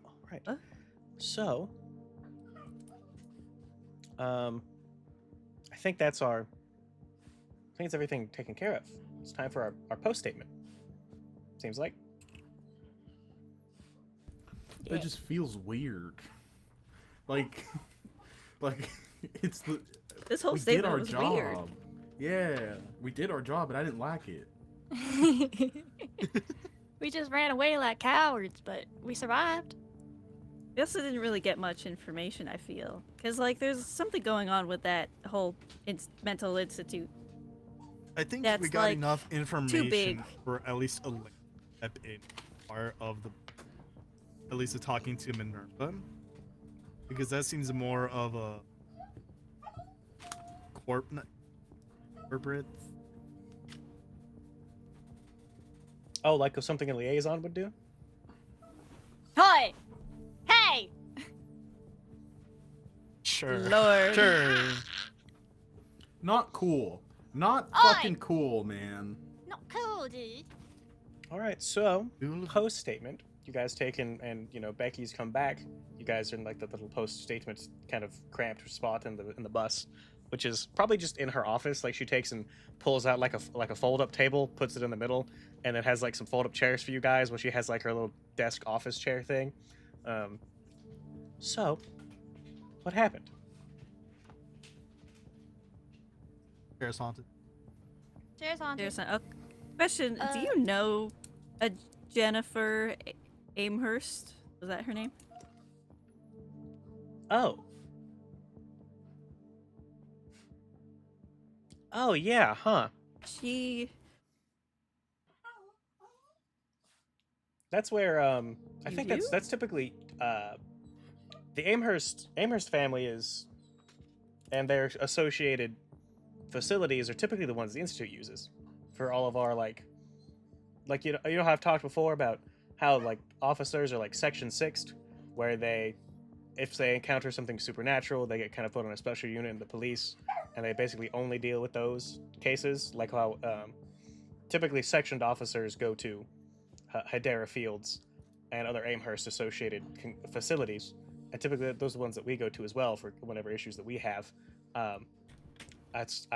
All right. So, I think that's everything taken care of. It's time for our post statement. Seems like. It just feels weird. Like it's the. This whole We did statement our was job. weird. Yeah, we did our job, but I didn't like it. We just ran away like cowards, but we survived. We also didn't really get much information, I feel. Because, like, there's something going on with that whole mental institute. I think That's, we got like, enough information big. for at least a step in part of at least talking to Minerva, because that seems more of a corporate. Oh, like something a liaison would do? Hi! Hey! Sure. Lord. Sure. Not cool. Not Oi! fucking cool, man. Not cool, dude. All right, so Cool. post statement. You guys take and you know, Becky's come back. You guys are in like the little post statement kind of cramped spot in the bus, which is probably just in her office. Like she takes and pulls out like a fold up table, puts it in the middle, and it has like some fold up chairs for you guys. Where she has like her little desk office chair thing. So, what happened? Chair's haunted. Cheers, on. There's a question. Do Uh, you know a Jennifer Amherst? Was that her name? Oh yeah, huh? She. That's where I You think do? that's typically the Amherst family is, and their associated facilities are typically the ones the institute uses for all of our like you know how I've talked before about how like officers are like section 6'd, where they, if they encounter something supernatural, they get kind of put on a special unit in the police, and they basically only deal with those cases. Like how typically sectioned officers go to Hedera Fields and other Amherst associated facilities, and typically those are the ones that we go to as well for whatever issues that we have. That's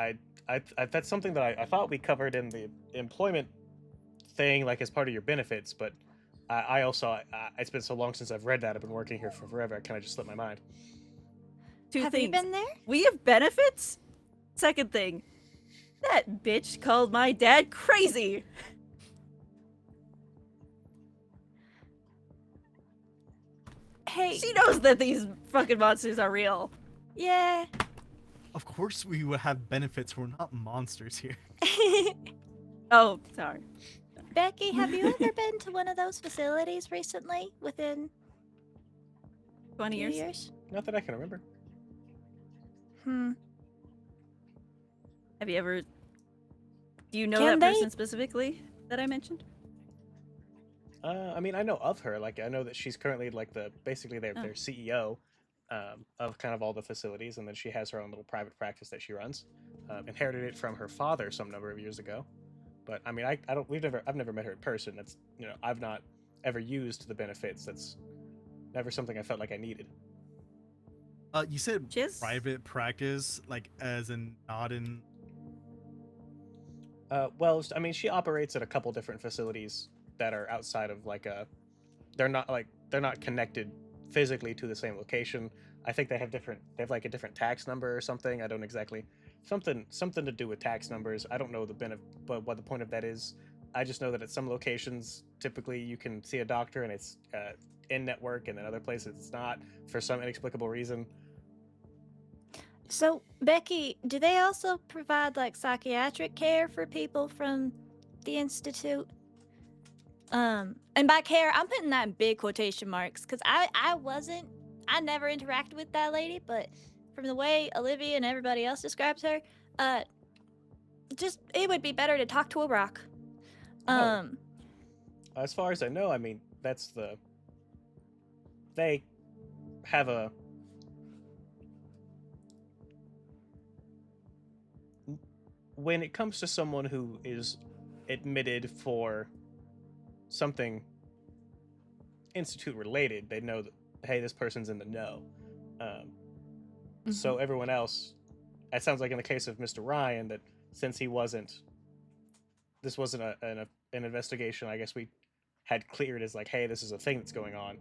something that I thought we covered in the employment thing, like as part of your benefits, but I also it's been so long since I've read that. I've been working here for forever. I kind of just slipped my mind. Two Have things. you been there? We have benefits? Second thing. That bitch called my dad crazy. Hey. She knows that these fucking monsters are real. Yeah. Of course we would have benefits. We're not monsters here. Oh, sorry. Becky, have you ever been to one of those facilities recently? Within 20 few years? years? Not that I can remember. Have you ever... Do you know Can that they- person specifically that I mentioned? I mean, I know of her. Like, I know that she's currently like basically Oh. their CEO of kind of all the facilities, and then she has her own little private practice that she runs. Inherited it from her father some number of years ago. But I mean, I don't. I've never met her in person. That's I've not ever used the benefits. That's never something I felt like I needed. You said She is- private practice, like as in not in. Well, I mean, she operates at a couple different facilities that are outside of they're not connected physically to the same location. I think they have like a different tax number or something. I don't exactly something to do with tax numbers. I don't know but what the point of that is. I just know that at some locations, typically you can see a doctor and it's in network, and then other places it's not for some inexplicable reason. So, Becky, do they also provide like psychiatric care for people from the institute? And by care, I'm putting that in big quotation marks because I never interacted with that lady, but from the way Olivia and everybody else describes her, just it would be better to talk to a rock. Oh. As far as I know, I mean, they have a when it comes to someone who is admitted for something institute related, they know that, hey, this person's in the know. So everyone else, it sounds like in the case of Mr. Ryan, that since this wasn't an investigation, I guess we had cleared as like, hey, this is a thing that's going on.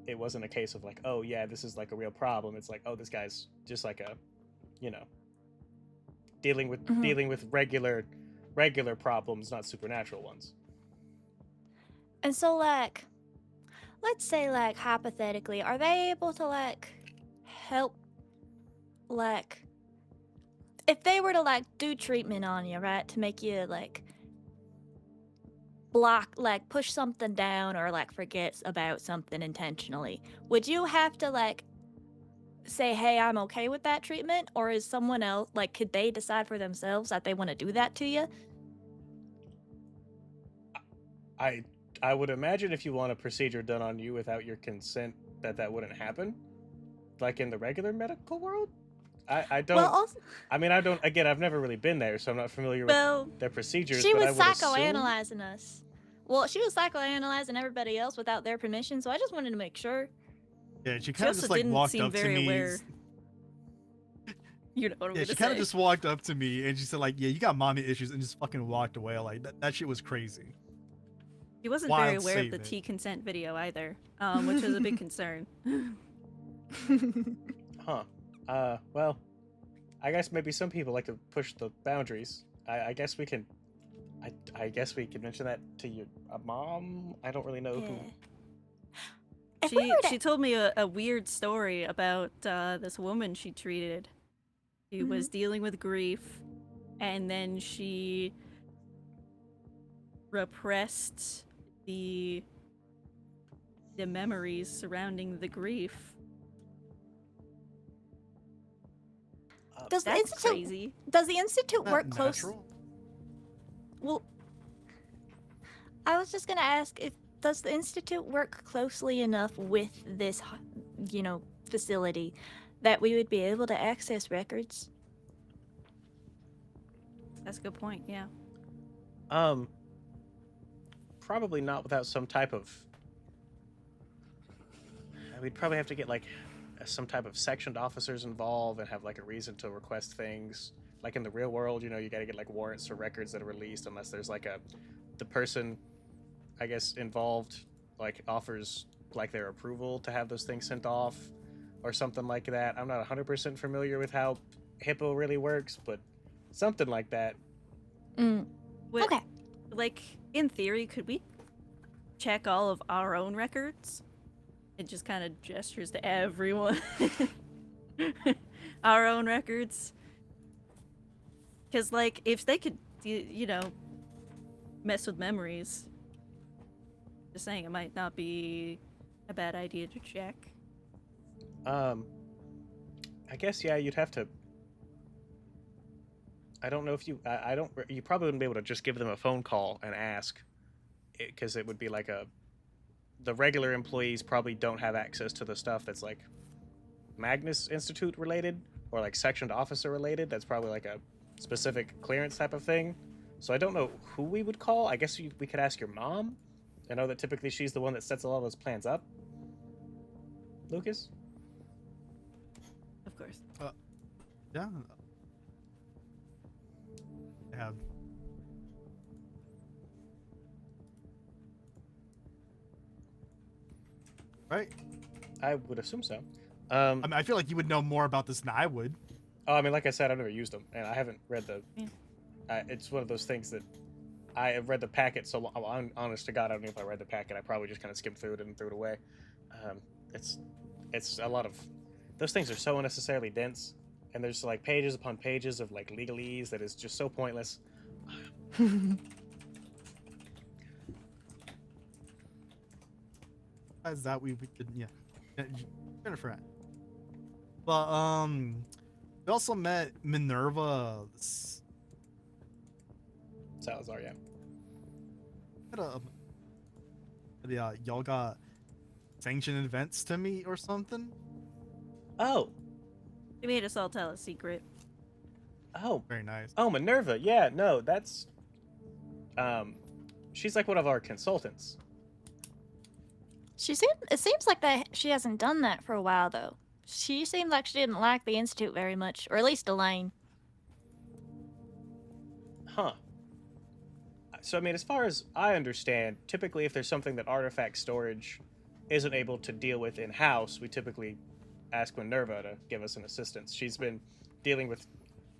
It wasn't a case of like, oh yeah, this is like a real problem. It's like, oh, this guy's just like a, dealing with regular problems, not supernatural ones. And so, like, let's say, like, hypothetically, are they able to, like, help, like, if they were to, like, do treatment on you, right, to make you, like, push something down or, like, forget about something intentionally, would you have to, like, say, hey, I'm okay with that treatment? Or is someone else, like, could they decide for themselves that they want to do that to you? I would imagine if you want a procedure done on you without your consent, that wouldn't happen. Like in the regular medical world? I don't. Well, also, I mean, I don't. Again, I've never really been there, so I'm not familiar with Well, their procedures. she but was I would assume- psychoanalyzing us. Well, she was psychoanalyzing everybody else without their permission, so I just wanted to make sure. Yeah, she she kind of also just like didn't walked seem up to very me. aware. You know what I'm Yeah, gonna she kind say. of just walked up to me and she said like, "Yeah, you got mommy issues," and just fucking walked away. Like that shit was crazy. He wasn't very Wild aware of the statement. T consent video either, which was a big concern. Huh. Well, I guess maybe some people like to push the boundaries. I guess we can. I guess we could mention that to your mom. I don't really know who. If we were to- She told me a weird story about this woman she treated. She was dealing with grief, and then she repressed the memories surrounding the grief. Does the That's institute crazy. Does the institute Not work close? natural. Well, I was just gonna ask if does the institute work closely enough with this, facility that we would be able to access records? That's a good point. Yeah. Probably not without some type of. We'd probably have to get like some type of sectioned officers involved and have like a reason to request things. Like in the real world, you got to get like warrants for records that are released unless there's like the person, I guess, involved like offers like their approval to have those things sent off or something like that. I'm not 100% familiar with how HIPAA really works, but something like that. What- Okay. Like, in theory, could we check all of our own records? It just kind of gestures to everyone. Our own records. Because, like, if they could, mess with memories, just saying, it might not be a bad idea to check. I guess, yeah, you'd have to. I don't know if you. You probably wouldn't be able to just give them a phone call and ask, because it would be like the regular employees probably don't have access to the stuff that's like Magnus Institute related or like sectioned officer related. That's probably like a specific clearance type of thing. So I don't know who we would call. I guess we could ask your mom. I know that typically she's the one that sets all those plans up. Lucas? Of course. Yeah. I have. Right. I would assume so. I mean, I feel like you would know more about this than I would. Oh, I mean, like I said, I've never used them, and I haven't read the. Yeah. It's one of those things that I have read the packet so long. Honest to God, I don't know if I read the packet. I probably just kind of skimmed through it and threw it away. It's a lot of. Those things are so unnecessarily dense, and there's like pages upon pages of like legalese that is just so pointless. Besides that, we could, yeah. Jennifer. But we also met Minerva. Salazar, yeah. Y'all got sanctioned events to meet or something? Oh, They made us all tell a secret. oh, Very nice. oh, Minerva. Yeah, no, that's. She's like one of our consultants. It seems like that she hasn't done that for a while though. She seemed like she didn't like the institute very much, or at least Elaine. Huh. So, I mean, as far as I understand, typically if there's something that artifact storage isn't able to deal with in-house, we typically ask Minerva to give us an assistance. She's been dealing with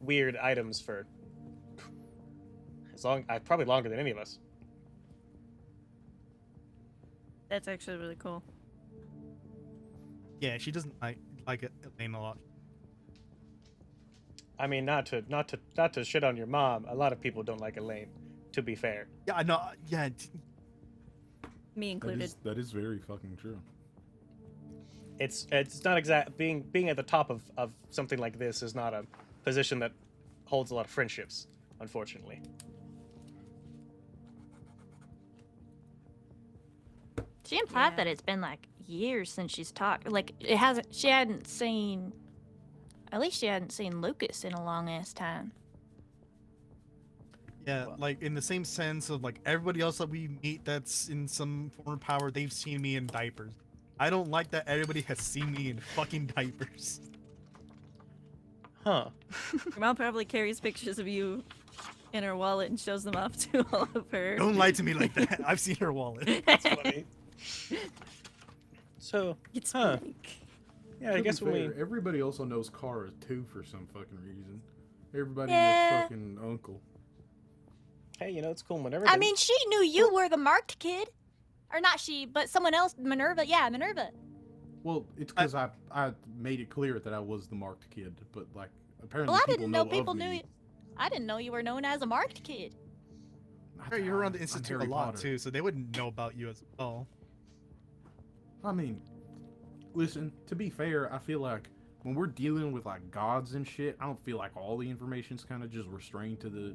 weird items for probably longer than any of us. That's actually really cool. Yeah, she doesn't like it Elaine a lot. I mean, not to shit on your mom. A lot of people don't like Elaine, to be fair. Yeah, I know. Yeah. Me included. That is very fucking true. It's not exact being at the top of something like this is not a position that holds a lot of friendships, unfortunately. She implied Yeah. that it's been like years since she's talked. Like it hasn't. She hadn't seen. At least she hadn't seen Lucas in a long ass time. Yeah, like in the same sense of like everybody else that we meet that's in some form of power, they've seen me in diapers. I don't like that everybody has seen me in fucking diapers. Huh. Your mom probably carries pictures of you in her wallet and shows them off to all of her. Don't lie to me like that. I've seen her wallet. That's funny. So, It's huh. blank. Yeah, I To be guess when we. fair, everybody also knows Kara too for some fucking reason. Everybody Yeah. is fucking uncle. Hey, you know, it's cool whenever. I mean, she knew you were the marked kid, or not she, but someone else. Minerva. Yeah, Minerva. Well, it's because I made it clear that I was the marked kid, but like apparently Well, I people didn't know know people of knew. me. I didn't know you were known as a marked kid. You're around the I'm institute a Harry lot Potter. too, so they wouldn't know about you as well. I mean, listen, to be fair, I feel like when we're dealing with like gods and shit, I don't feel like all the information's kind of just restrained to the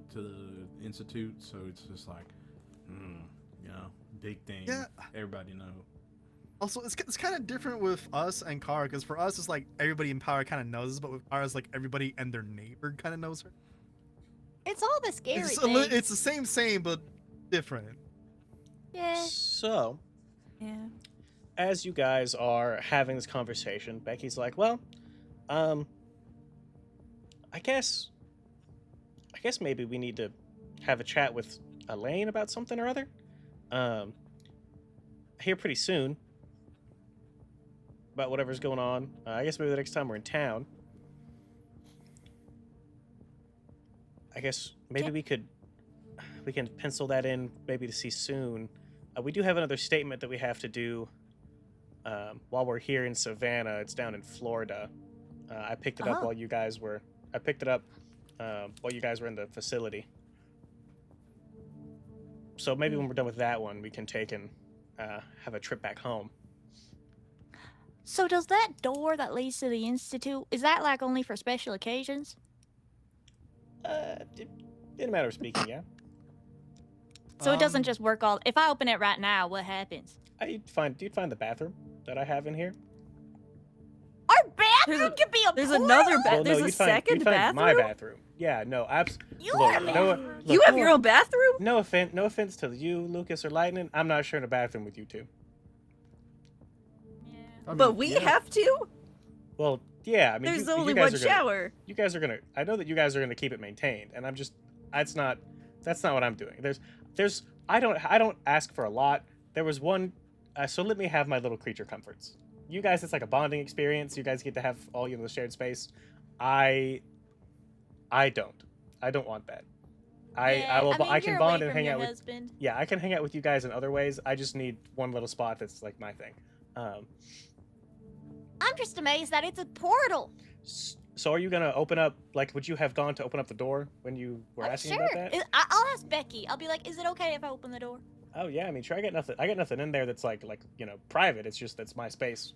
institute. So it's just like, you know, big thing. Yeah. Everybody know. Also, it's kind of different with us and Kara, because for us, it's like everybody in power kind of knows us, but with Kara, it's like everybody and their neighbor kind of knows her. It's all the scary It's, things. it's the same, but different. Yeah. So, Yeah. as you guys are having this conversation, Becky's like, "Well, I guess maybe we need to have a chat with Elaine about something or other. Here pretty soon about whatever's going on. I guess maybe the next time we're in town. I guess maybe we can pencil that in maybe to see soon. We do have another statement that we have to do while we're here in Savannah. It's down in Florida. I picked it up while you guys were. I picked it up while you guys were in the facility. So maybe when we're done with that one, we can take and have a trip back home. So does that door that leads to the institute, is that like only for special occasions? In a matter of speaking, yeah. So it doesn't just work all. If I open it right now, what happens? You'd find the bathroom that I have in here. Our bathroom could be a There's portal? another Well, no, there's a you'd find, second you'd find bathroom. my bathroom. Yeah, no, You look, have a no, bathroom? look, You have your own bathroom? No offense to you, Lucas or Lightning. I'm not sharing a bathroom with you two. Yeah. I mean, But we yeah. have to. Well, yeah, I mean, There's you only guys one are gonna, shower. You guys are gonna. I know that you guys are gonna keep it maintained, and I'm just. That's not what I'm doing. I don't ask for a lot. There was one. So let me have my little creature comforts. You guys, it's like a bonding experience. You guys get to have all the shared space. I don't want that. I will. mean, I can you're bond away and from hang your out with. husband. Yeah, I can hang out with you guys in other ways. I just need one little spot that's like my thing. I'm just amazed that it's a portal. So are you gonna open up? Like, would you have gone to open up the door when you were asking Sure. about that? I'll ask Becky. I'll be like, is it okay if I open the door? Oh yeah, I mean, sure. I got nothing in there that's like private. It's just that's my space,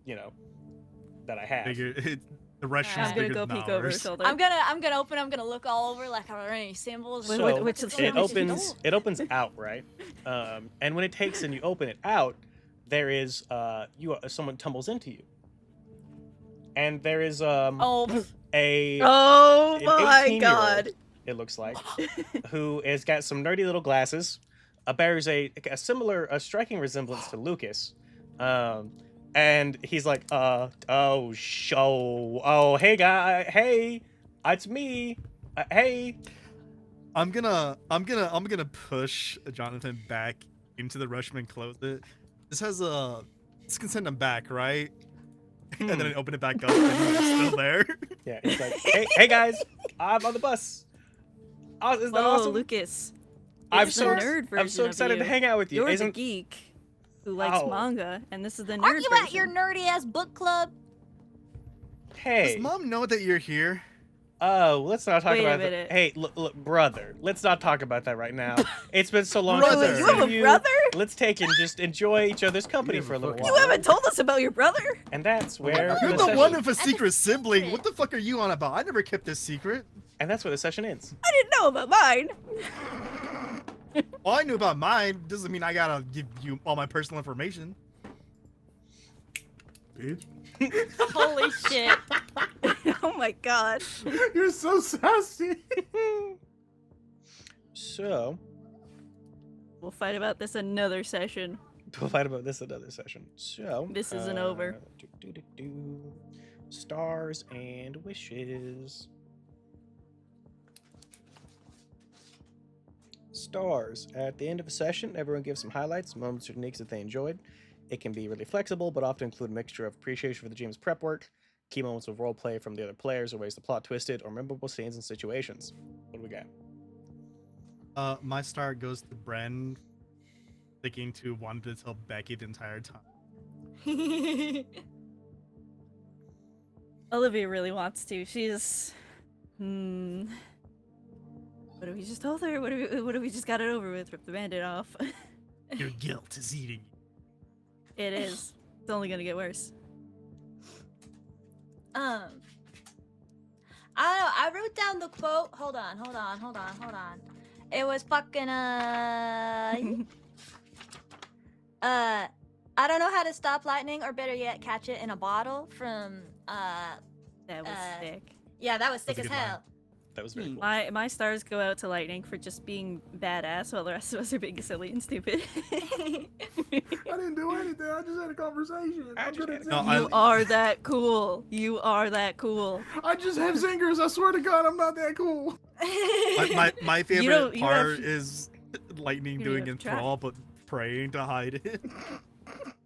that I have. Bigger, the I'm restroom's gonna bigger go than peek over her ours. shoulder. I'm gonna open. I'm gonna look all over, like, are there any symbols? Wait, So which it opens out, right? And when it takes and you open it out, there is someone tumbles into you, and there is Oh, Oh an my 18-year-old, god. it looks like, who has got some nerdy little glasses, bears a striking resemblance to Lucas, and he's like, hey guy, hey, it's me, hey. I'm gonna push Jonathan back into the Rushman closet. This can send him back, right? And then I open it back up and he's still there. Yeah, he's like, hey guys, I'm on the bus. Oh, isn't that awesome? Lucas. I'm It's so the nerd version I'm so of excited you. to hang out with you. You're the Isn't geek who likes Oh. manga, and this is the nerd Aren't you version. at your nerdy ass book club? hey? Does mom know that you're here? Oh, let's not talk Wait a about that. minute. Hey, look, brother. Let's not talk about that right now. It's been so long Brother. since You I've have seen a brother? Let's take and just enjoy each other's company You have for a a little fucking- while. You haven't told us about your brother. And that's where You're the the session, one with a That's a secret sibling. secret. What the fuck are you on about? I never kept this secret. and that's where the session ends. I didn't know about mine. All I knew about mine doesn't mean I gotta give you all my personal information. Bitch. holy shit! Oh my god. You're so sassy. So We'll fight about this another session. we'll fight about this another session. So This isn't over. Stars and wishes. Stars. At the end of a session, everyone gives some highlights, moments, or techniques that they enjoyed. It can be really flexible, but often include a mixture of appreciation for the GM's prep work, key moments of roleplay from the other players, or ways the plot twisted, or memorable scenes and situations. What do we got? My star goes to Bren, sticking to wanted to tell Becky the entire time. Olivia really wants to. She's. What have we just told her? What have we just got it over with? Rip the bandit off. Your guilt is eating you. It is. It's only gonna get worse. I don't know. I wrote down the quote. Hold on. It was fucking I don't know how to stop lightning, or better yet, catch it in a bottle. From That was sick. yeah, that was sick That's as a good line. hell. That was very cool. My stars go out to Lightning for just being badass, while the rest of us are being silly and stupid. I didn't do anything. I just had a conversation. I I'm just good had at a No, singing. You are that cool. You are that cool. I just have singers. I swear to God, I'm not that cool. My favorite don't- you don't part have- is Lightning you don't doing have to try. enthrall but praying to hide it.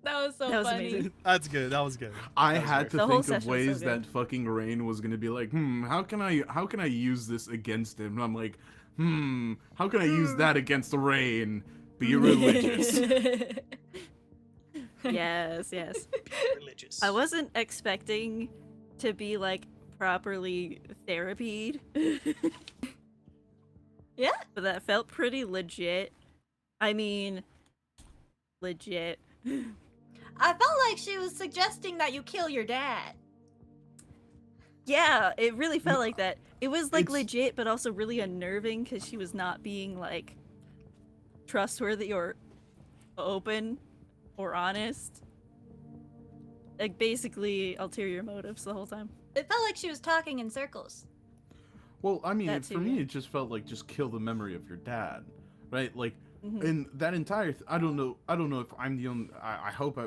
That was so That was funny. amazing. That's good. That was good. I That was had great. to The whole think of session was so ways that good. fucking Rain was gonna be like, how can I use this against him? And I'm like, how can I use that against Rain? Be religious. Yes, yes. Religious. I wasn't expecting to be like properly therapied. Yeah. But that felt pretty legit. I mean, legit. I felt like she was suggesting that you kill your dad. Yeah, it really felt like that. It was like It's- legit, but also really unnerving because she was not being like trustworthy or open or honest. Like, basically ulterior motives the whole time. It felt like she was talking in circles. Well, I mean, That for too, me, yeah. it just felt like just kill the memory of your dad, right? Like, Mhm. and that entire, I don't know if I'm the only. I hope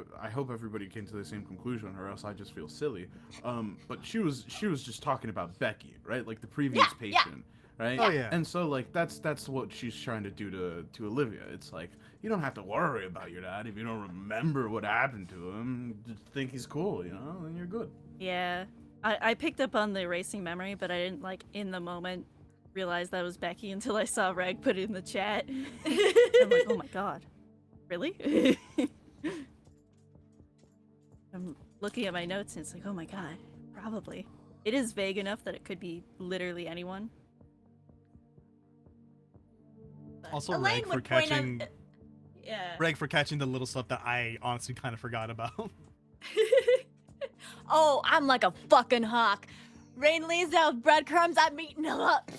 everybody came to the same conclusion, or else I just feel silly. But she was just talking about Becky, right? Like the previous Yeah. patient, right? Oh, yeah. And so like that's what she's trying to do to Olivia. It's like you don't have to worry about your dad if you don't remember what happened to him. Just think he's cool, you know, then you're good. Yeah. I picked up on the erasing memory, but I didn't, like, in the moment realize that was Becky until I saw Reg put it in the chat. I'm like, oh my god. Really? I'm looking at my notes and it's like, oh my god, probably. It is vague enough that it could be literally anyone. Also, Elaine Reg for would point out- catching Yeah. Reg for catching the little stuff that I honestly kind of forgot about. Oh, I'm like a fucking hawk. Rain leaves out breadcrumbs, I'm eating them up.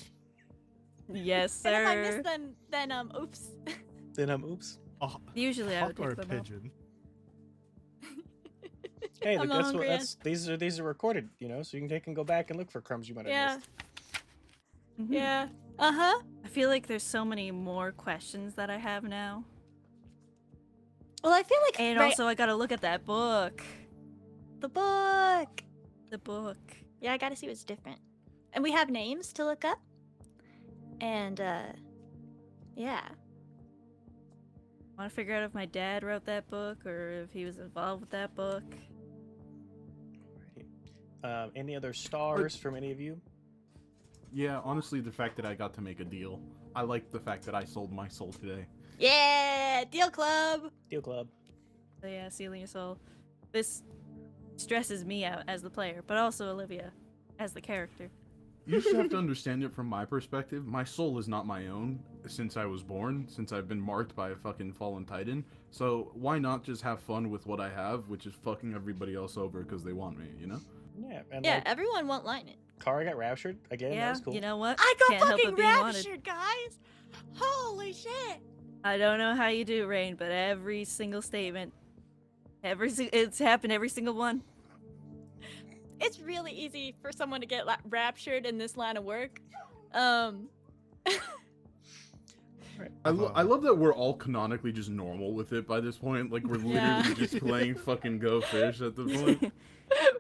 Yes, And if I miss sir. them, then oops. Then oops. Oh, Usually I would hawk or a pick them up. pigeon? Hey, I'm look, that's hungry. what these are recorded, you know, so you can take and go back and look for crumbs you might have Yeah. missed. Mhm. Yeah. Uh-huh. I feel like there's so many more questions that I have now. Well, I feel like And also I gotta look at that book. the book. The book. Yeah, I gotta see what's different. And we have names to look up. And yeah. Want to figure out if my dad wrote that book or if he was involved with that book. Any other stars from any of you? Yeah, honestly, the fact that I got to make a deal. I like the fact that I sold my soul today. Yeah, deal club. Deal Club. So yeah, sealing your soul. This stresses me out as the player, but also Olivia as the character. You just have to understand it from my perspective. My soul is not my own since I was born, since I've been marked by a fucking fallen titan. So why not just have fun with what I have, which is fucking everybody else over because they want me, you know? Yeah, and Yeah, like, everyone won't line it. Kara got raptured again. That Yeah, was cool. you know what? I got Can't help fucking but being wanted. raptured, guys. Holy shit. I don't know how you do, Rain, but every single statement, it's happened every single one. It's really easy for someone to get raptured in this line of work. I love that we're all canonically just normal with it by this point. Like, we're literally Yeah. just playing fucking Go Fish at the point.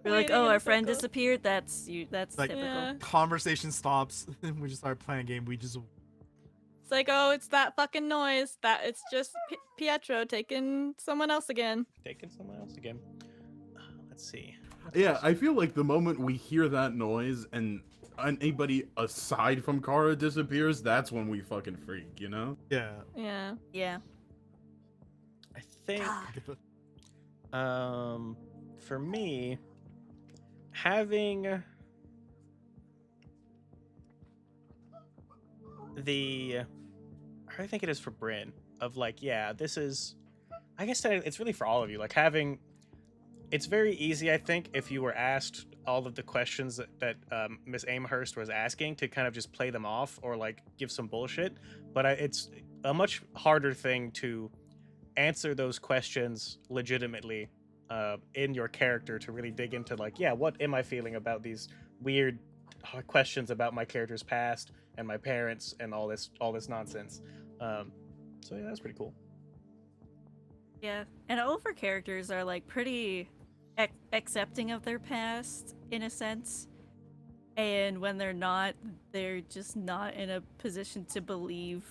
We're like, Waiting oh, in our friend circles. disappeared. That's you. That's Like- typical. Yeah. Conversation stops, and we just start playing a game. We just It's like, oh, it's that fucking noise. That it's just Pietro taking someone else again. Taking someone else again. Let's see. Yeah, I feel like the moment we hear that noise and anybody aside from Kara disappears, that's when we fucking freak, you know? yeah. Yeah. Yeah. I think for me, having the I think it is for Bryn of like, yeah, this is I guess that it's really for all of you. Like having it's very easy, I think, if you were asked all of the questions that Miss Amherst was asking to kind of just play them off or like give some bullshit. But it's a much harder thing to answer those questions legitimately in your character to really dig into like, yeah, what am I feeling about these weird questions about my character's past and my parents and all this nonsense. So yeah, that's pretty cool. Yeah, and over characters are like pretty accepting of their past in a sense, and when they're not, they're just not in a position to believe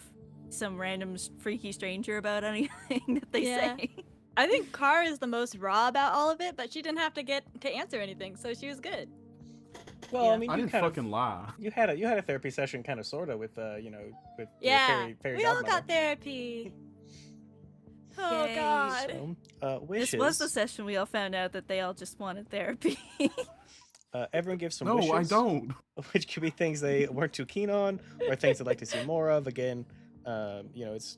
some random freaky stranger about anything that they Yeah. say. I think Kara is the most raw about all of it, but she didn't have to get to answer anything, so she was good. Well, Yeah. I mean, I you didn't kind fucking lie. you had a therapy session, kind of, sorta, with with Yeah, your fairy we all godmother. got therapy. Oh Yay. god. So, wishes. This was the session we all found out that they all just wanted therapy. Everyone gives some No, wishes. I don't. Which could be things they weren't too keen on, or things they'd like to see more of. Again, it's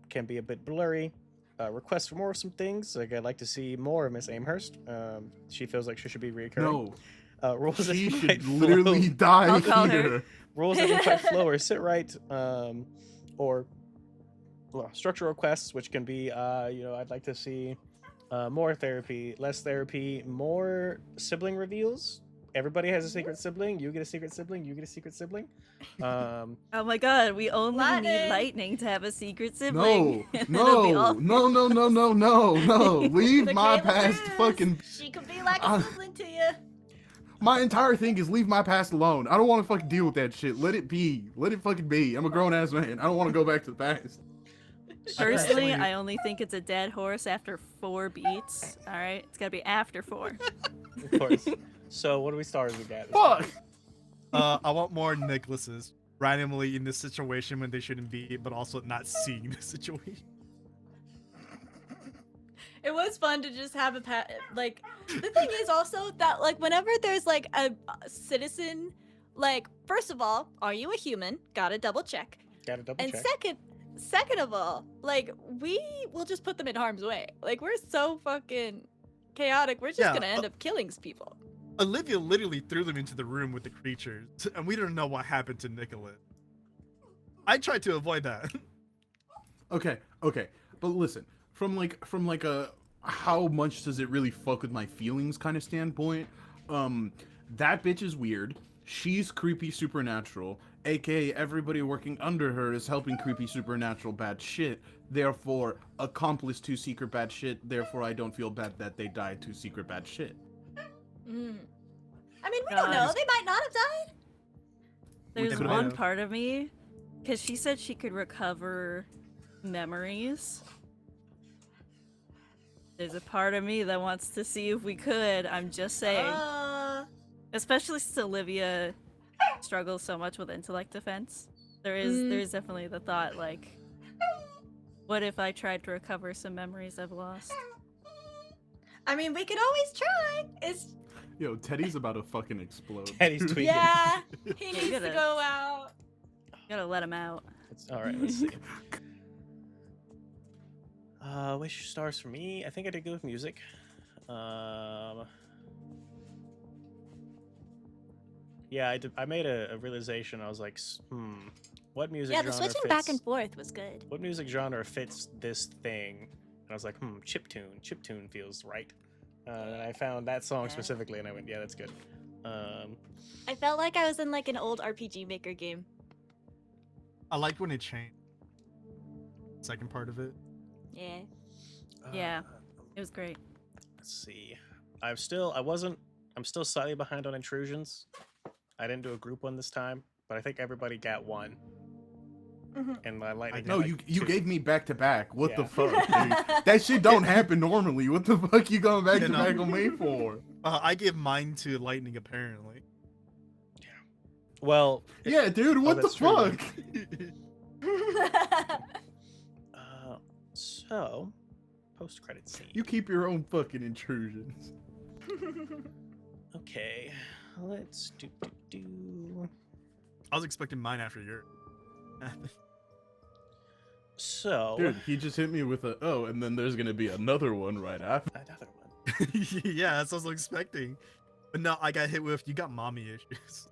can be a bit blurry. Requests for more of some things. Like I'd like to see more of Miss Amherst. She feels like she should be reoccurring. No, Rules that she didn't should quite flow. literally die I'll call her. here. Rules that didn't quite flow or sit right. Or structural requests, which can be, I'd like to see more therapy, less therapy, more sibling reveals. Everybody has a secret sibling. You get a secret sibling. You get a secret sibling. Oh my god, we only need Lightning. Lightning to have a secret sibling. No, And it'll be all- no, no, no, no, no, no. Leave The my cable past is, fucking. She could be like a Uh, sibling to you. My entire thing is leave my past alone. I don't want to fucking deal with that shit. Let it be. Let it fucking be. I'm a grown ass man. I don't want to go back to the past. Personally, I only think it's a dead horse after 4 beats. All right, it's gotta be after 4. Of course. So what do we start as we got? Fuck. I want more Nicholases randomly in this situation when they shouldn't be, but also not seeing the situation. It was fun to just have a like. The thing is also that like whenever there's like a citizen, like first of all, are you a human? Gotta double check. Gotta double And check. second of all, like we will just put them in harm's way. Like we're so fucking chaotic. We're just Yeah, gonna end up killing people. Olivia literally threw them into the room with the creatures, and we don't know what happened to Nicholas. I tried to avoid that. Okay, but listen, from like a how much does it really fuck with my feelings kind of standpoint, that bitch is weird. She's creepy supernatural, aka everybody working under her is helping creepy supernatural bad shit. Therefore, accomplice to secret bad shit. Therefore, I don't feel bad that they died to secret bad shit. Mm. I mean, we don't know. They might not have died. There's could've one have. part of me, because she said she could recover memories. There's a part of me that wants to see if we could. I'm just saying. Especially since Olivia struggles so much with intellect defense. There's definitely the thought, like, what if I tried to recover some memories I've lost? I mean, we could always try. It's Yo, Teddy's about to fucking explode. Teddy's tweaking. yeah. He needs to gotta- go out. Gotta let him out. All right, let's see. Which stars for me? I think I did good with music. Yeah, I did. I made a realization. I was like, what music Yeah, the genre switching fits? back and forth was good. What music genre fits this thing? And I was like, chiptune. Chiptune feels right. And I found that song Yeah. specifically, and I went, yeah, that's good. I felt like I was in like an old RPG Maker game. I liked when it changed. Second part of it. Yeah. Yeah. It was great. Let's see. I'm still slightly behind on intrusions. I didn't do a group one this time, but I think everybody got one. And I like No, you gave me back to back. What the Yeah. fuck, dude? That shit don't happen normally. What the fuck you going back Yeah, to no. back on me for? I give mine to Lightning apparently. Well, Yeah, dude, what the that's true, fuck? so post credit scene. You keep your own fucking intrusions. Okay, let's do. I was expecting mine after yours. So Dude, he just hit me with a and then there's gonna be another one right after. another one. Yeah, that's what I was expecting. But no, I got hit with, you got mommy issues.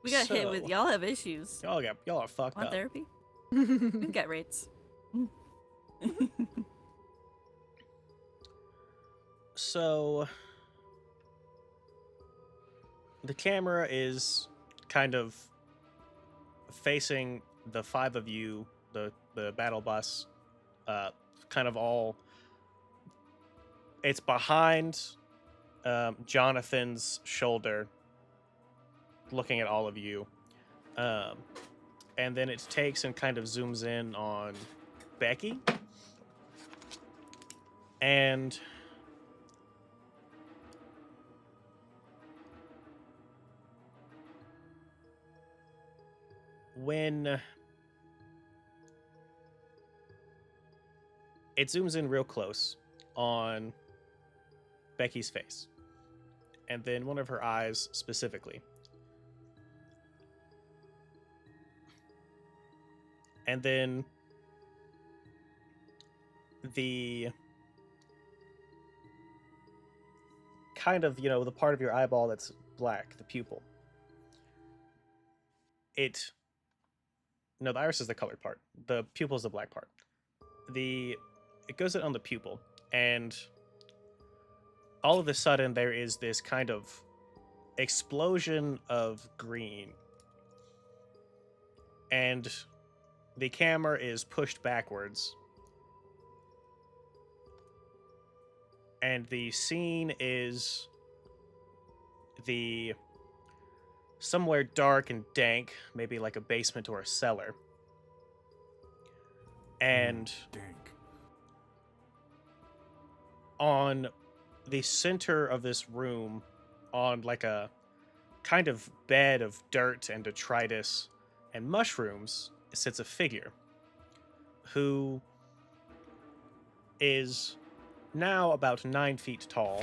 We got hit with So- y'all have issues. Y'all are fucked Want up. therapy? We can get rates. So the camera is kind of facing the 5 of you, the battle bus, kind of all. It's behind Jonathan's shoulder, looking at all of you, and then it takes and kind of zooms in on Becky, and when it zooms in real close on Becky's face, and then one of her eyes specifically, and then the kind of, the part of your eyeball that's black, the pupil, it No, the iris is the colored part. The pupil is the black part. It goes in on the pupil, and all of a sudden there is this kind of explosion of green, and the camera is pushed backwards, and the scene is somewhere dark and dank, maybe like a basement or a cellar. And Dank. on the center of this room, on like a kind of bed of dirt and detritus and mushrooms, sits a figure who is now about 9 feet tall,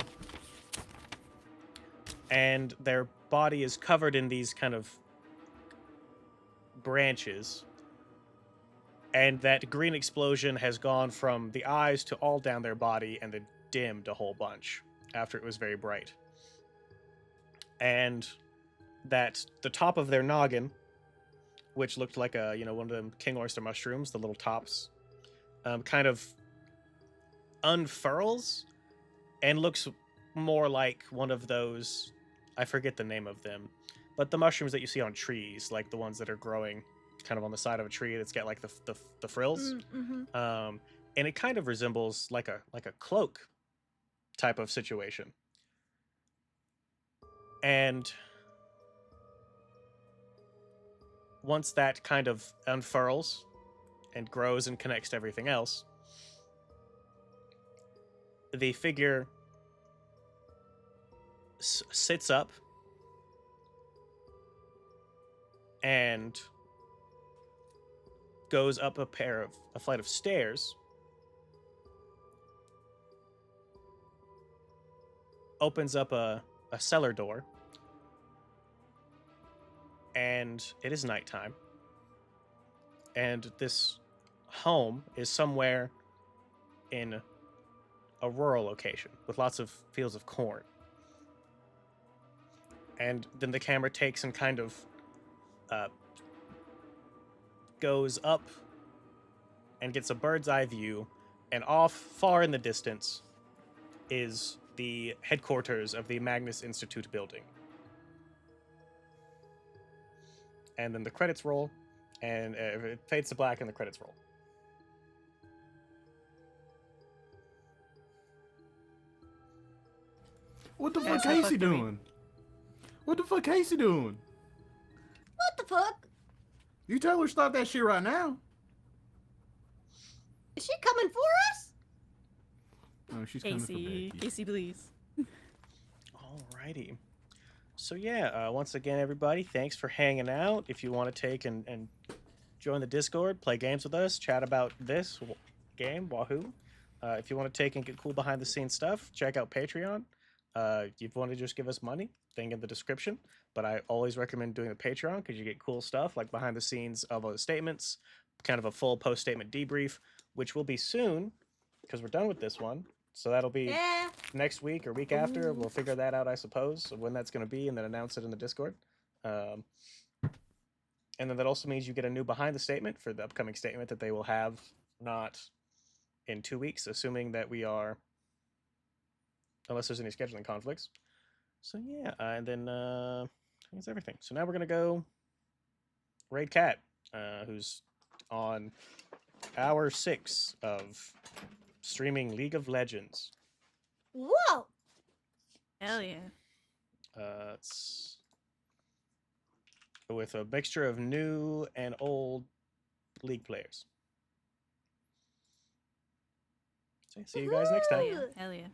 and their body is covered in these kind of branches, and that green explosion has gone from the eyes to all down their body and then dimmed a whole bunch after it was very bright. And that the top of their noggin, which looked like one of them king oyster mushrooms, the little tops, kind of unfurls and looks more like one of those, I forget the name of them, but the mushrooms that you see on trees, like the ones that are growing kind of on the side of a tree that's got like the frills. Mm-hmm. And it kind of resembles like a cloak type of situation. And once that kind of unfurls and grows and connects to everything else, the figure sits up and goes up a flight of stairs, opens up a cellar door, and it is nighttime. And this home is somewhere in a rural location with lots of fields of corn. And then the camera takes and kind of goes up and gets a bird's eye view, and off far in the distance is the headquarters of the Magnus Institute building. And then the credits roll, and it fades to black and the credits roll. What the Yeah, fuck so Casey fuck to me. doing? What the fuck Casey doing? What the fuck? You tell her stop that shit right now. Is she coming for us? No, she's coming for Casey, Becky. Casey, please. Alrighty. So yeah, once again, everybody, thanks for hanging out. If you want to take and join the Discord, play games with us, chat about this game, Wahoo. If you want to take and get cool behind the scenes stuff, check out Patreon. If you want to just give us money, thing in the description. But I always recommend doing the Patreon because you get cool stuff like behind the scenes of the statements, kind of a full post statement debrief, which will be soon because we're done with this one. So that'll be Yeah. next week or week after. We'll figure that out, I suppose, of when that's going to be, and then announce it in the Discord. And then that also means you get a new behind the statement for the upcoming statement that they will have not in 2 weeks, assuming that we are, unless there's any scheduling conflicts. So yeah, and then I think that's everything. So now we're gonna go raid Cat, who's on hour 6 of streaming League of Legends. Whoa. Hell yeah. It's with a mixture of new and old League players. So see you guys next Hell time. yeah. Hell yeah.